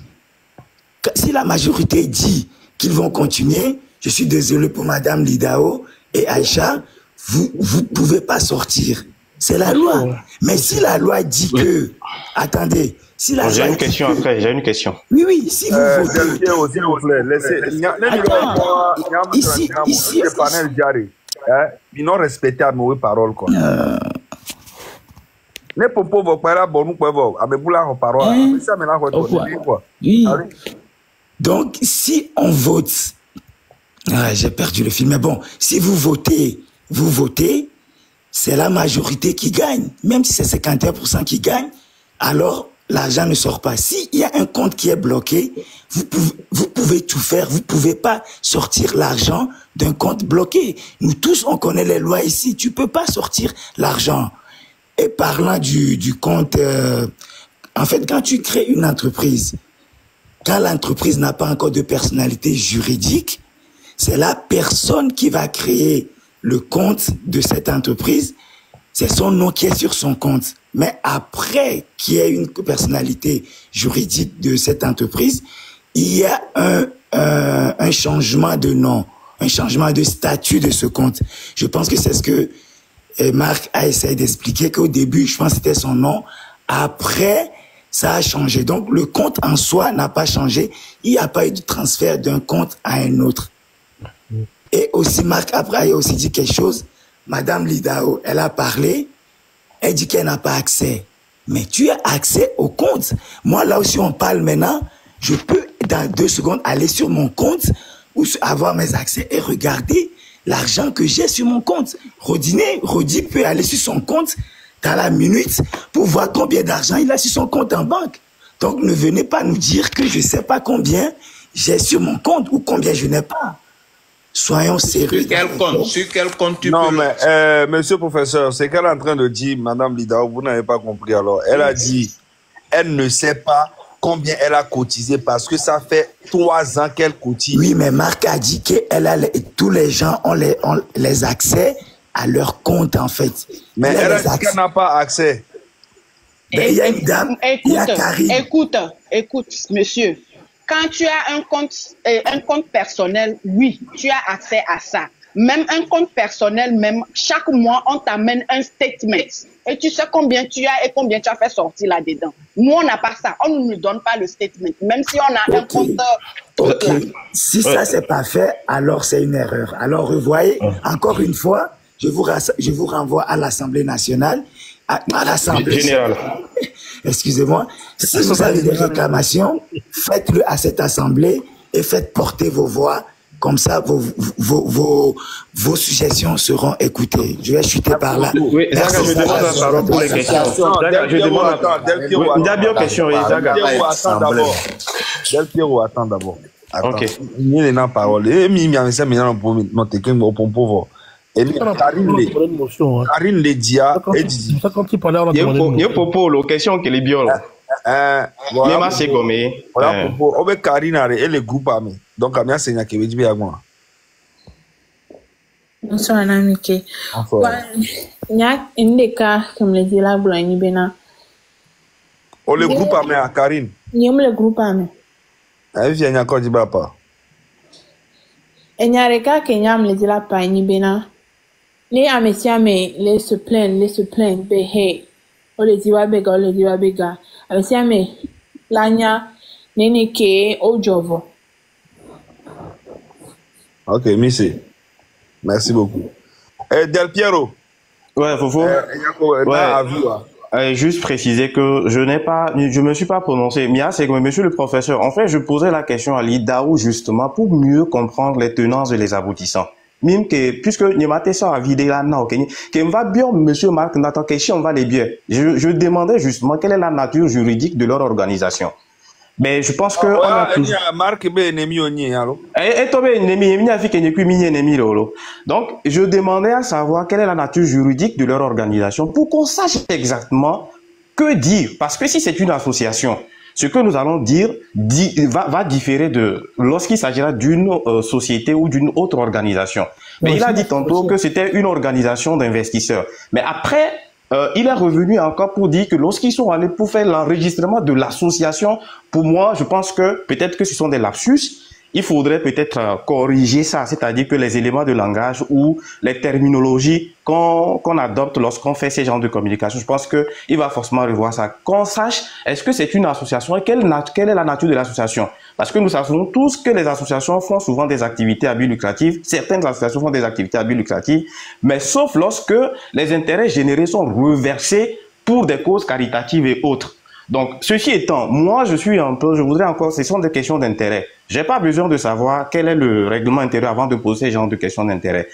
[SPEAKER 16] Si la majorité dit qu'ils vont continuer, je suis désolé pour Madame Lidao et Aïcha, vous pouvez pas sortir. C'est la loi. Mais si la loi dit que... Attendez. Si la
[SPEAKER 12] j'ai une question après, j'ai une question.
[SPEAKER 16] Oui, si vous votez...
[SPEAKER 14] S'il vous plaît, laissez... Ici... Le panel Diaré. Ils n'ont respecté à nos paroles, quoi. Les propos vont pas là, bon, nous pouvons... Avec vous là, en parole. Ça, maintenant, quoi.
[SPEAKER 16] Oui. Donc, si on vote... j'ai perdu le fil, mais bon, si vous votez, c'est la majorité qui gagne. Même si c'est 51% qui gagne, alors l'argent ne sort pas. S'il y a un compte qui est bloqué, vous pouvez tout faire. Vous pouvez pas sortir l'argent d'un compte bloqué. Nous tous, on connaît les lois ici. Tu peux pas sortir l'argent. Et parlant du compte, en fait, quand tu crées une entreprise, quand l'entreprise n'a pas encore de personnalité juridique, c'est la personne qui va créer le compte de cette entreprise. C'est son nom qui est sur son compte. Mais après qu'il y ait une personnalité juridique de cette entreprise, il y a un changement de nom. un changement de statut de ce compte. Je pense que c'est ce que Marc a essayé d'expliquer, qu'au début, je pense que c'était son nom. Après, ça a changé. Donc, le compte en soi n'a pas changé. Il n'y a pas eu de transfert d'un compte à un autre. Et aussi, Marc, après, a aussi dit quelque chose. Madame Lidao, elle a parlé. Elle dit qu'elle n'a pas accès. Mais tu as accès au compte. Moi, là aussi, on parle maintenant. Je peux, dans 2 secondes, aller sur mon compte ou avoir mes accès et regarder l'argent que j'ai sur mon compte. Rodi peut aller sur son compte dans la minute pour voir combien d'argent il a sur son compte en banque. Donc, ne venez pas nous dire que je ne sais pas combien j'ai sur mon compte ou combien je n'ai pas. Soyons sérieux.
[SPEAKER 14] Sur quel compte tu peux... Non, mais, monsieur le professeur, c'est qu'elle est en train de dire, Madame Lidao, vous n'avez pas compris alors. Elle a dit, elle ne sait pas combien elle a cotisé parce que ça fait 3 ans qu'elle cotise.
[SPEAKER 16] Oui, mais Marc a dit que tous les gens ont les accès à leur compte, en fait.
[SPEAKER 14] Mais elle a dit qu'elle n'a pas accès.
[SPEAKER 16] Il y a une dame, il y a Karine.
[SPEAKER 11] Écoute, monsieur. Quand tu as un compte personnel, oui, tu as accès à ça. Même un compte personnel, même chaque mois, on t'amène un statement. Et tu sais combien tu as et combien tu as fait sortir là-dedans. Nous, on n'a pas ça. On ne nous donne pas le statement. Même si on a un compte...
[SPEAKER 16] Si ça, c'est pas fait, alors c'est une erreur. Alors, vous voyez, encore une fois, je vous renvoie à l'Assemblée nationale, à l'Assemblée générale. Excusez-moi. Si vous avez des réclamations, faites-le à cette Assemblée et faites porter vos voix. Comme ça, vos suggestions seront écoutées. Je vais chuter par là.
[SPEAKER 12] Oui, Zaga, je demande la parole pour les questions. Zaga, je demande la parole. Il y a bien question, oui, Zaga.
[SPEAKER 14] Del Piero, attends d'abord.
[SPEAKER 12] Ok.
[SPEAKER 14] Il y a une parole. Et il y a un pauvre. Karine le dia et dit.
[SPEAKER 12] Il y a Popolo, question que les biologues.
[SPEAKER 14] Voilà. Voilà, on veut Karine et le groupe armé. Donc, à bien c'est qui veut dire moi.
[SPEAKER 10] Bonsoir, Namike. Il y a une des cas, comme le dit la Blanc, Bena.
[SPEAKER 14] Oh, le groupe armé à Karine.
[SPEAKER 10] Il y a le groupe armé.
[SPEAKER 14] Elle vient encore du papa.
[SPEAKER 10] Il y a des cas qui y a me dit la paille, Bena. Les Américains, les se plaignent, ben hey. On le dit, wabega, on le dit, wabega. Américains, mais l'anya, nene ke, au jovo.
[SPEAKER 14] Ok, merci beaucoup. Del Piero.
[SPEAKER 12] Ouais, Fofo. Juste préciser que je me suis pas prononcé. Mia, c'est comme monsieur le professeur. En fait, je posais la question à Lidao justement pour mieux comprendre les tenants et les aboutissants. Même que, puisque Niamate ça a vidé là, non, que va bien, monsieur Marc, n'attend que on va les bien. Je demandais justement quelle est la nature juridique de leur organisation. Mais je pense que on a tous... Donc, je demandais à savoir quelle est la nature juridique de leur organisation pour qu'on sache exactement que dire. Parce que si c'est une association, ce que nous allons dire va différer de lorsqu'il s'agira d'une société ou d'une autre organisation. Mais il a dit tantôt que c'était une organisation d'investisseurs. Mais après, il est revenu encore pour dire que lorsqu'ils sont allés pour faire l'enregistrement de l'association, pour moi, je pense que peut-être que ce sont des lapsus. Il faudrait peut-être corriger ça, c'est-à-dire que les éléments de langage ou les terminologies qu'on adopte lorsqu'on fait ces genres de communication, je pense qu'il va forcément revoir ça. Qu'on sache, est-ce que c'est une association et quelle est la nature de l'association? Parce que nous savons tous que les associations font souvent des activités à but lucratif. Certaines associations font des activités à but lucratif, mais sauf lorsque les intérêts générés sont reversés pour des causes caritatives et autres. Donc, ceci étant, moi, je voudrais encore, ce sont des questions d'intérêt. J'ai pas besoin de savoir quel est le règlement intérieur avant de poser ce genre de questions d'intérêt.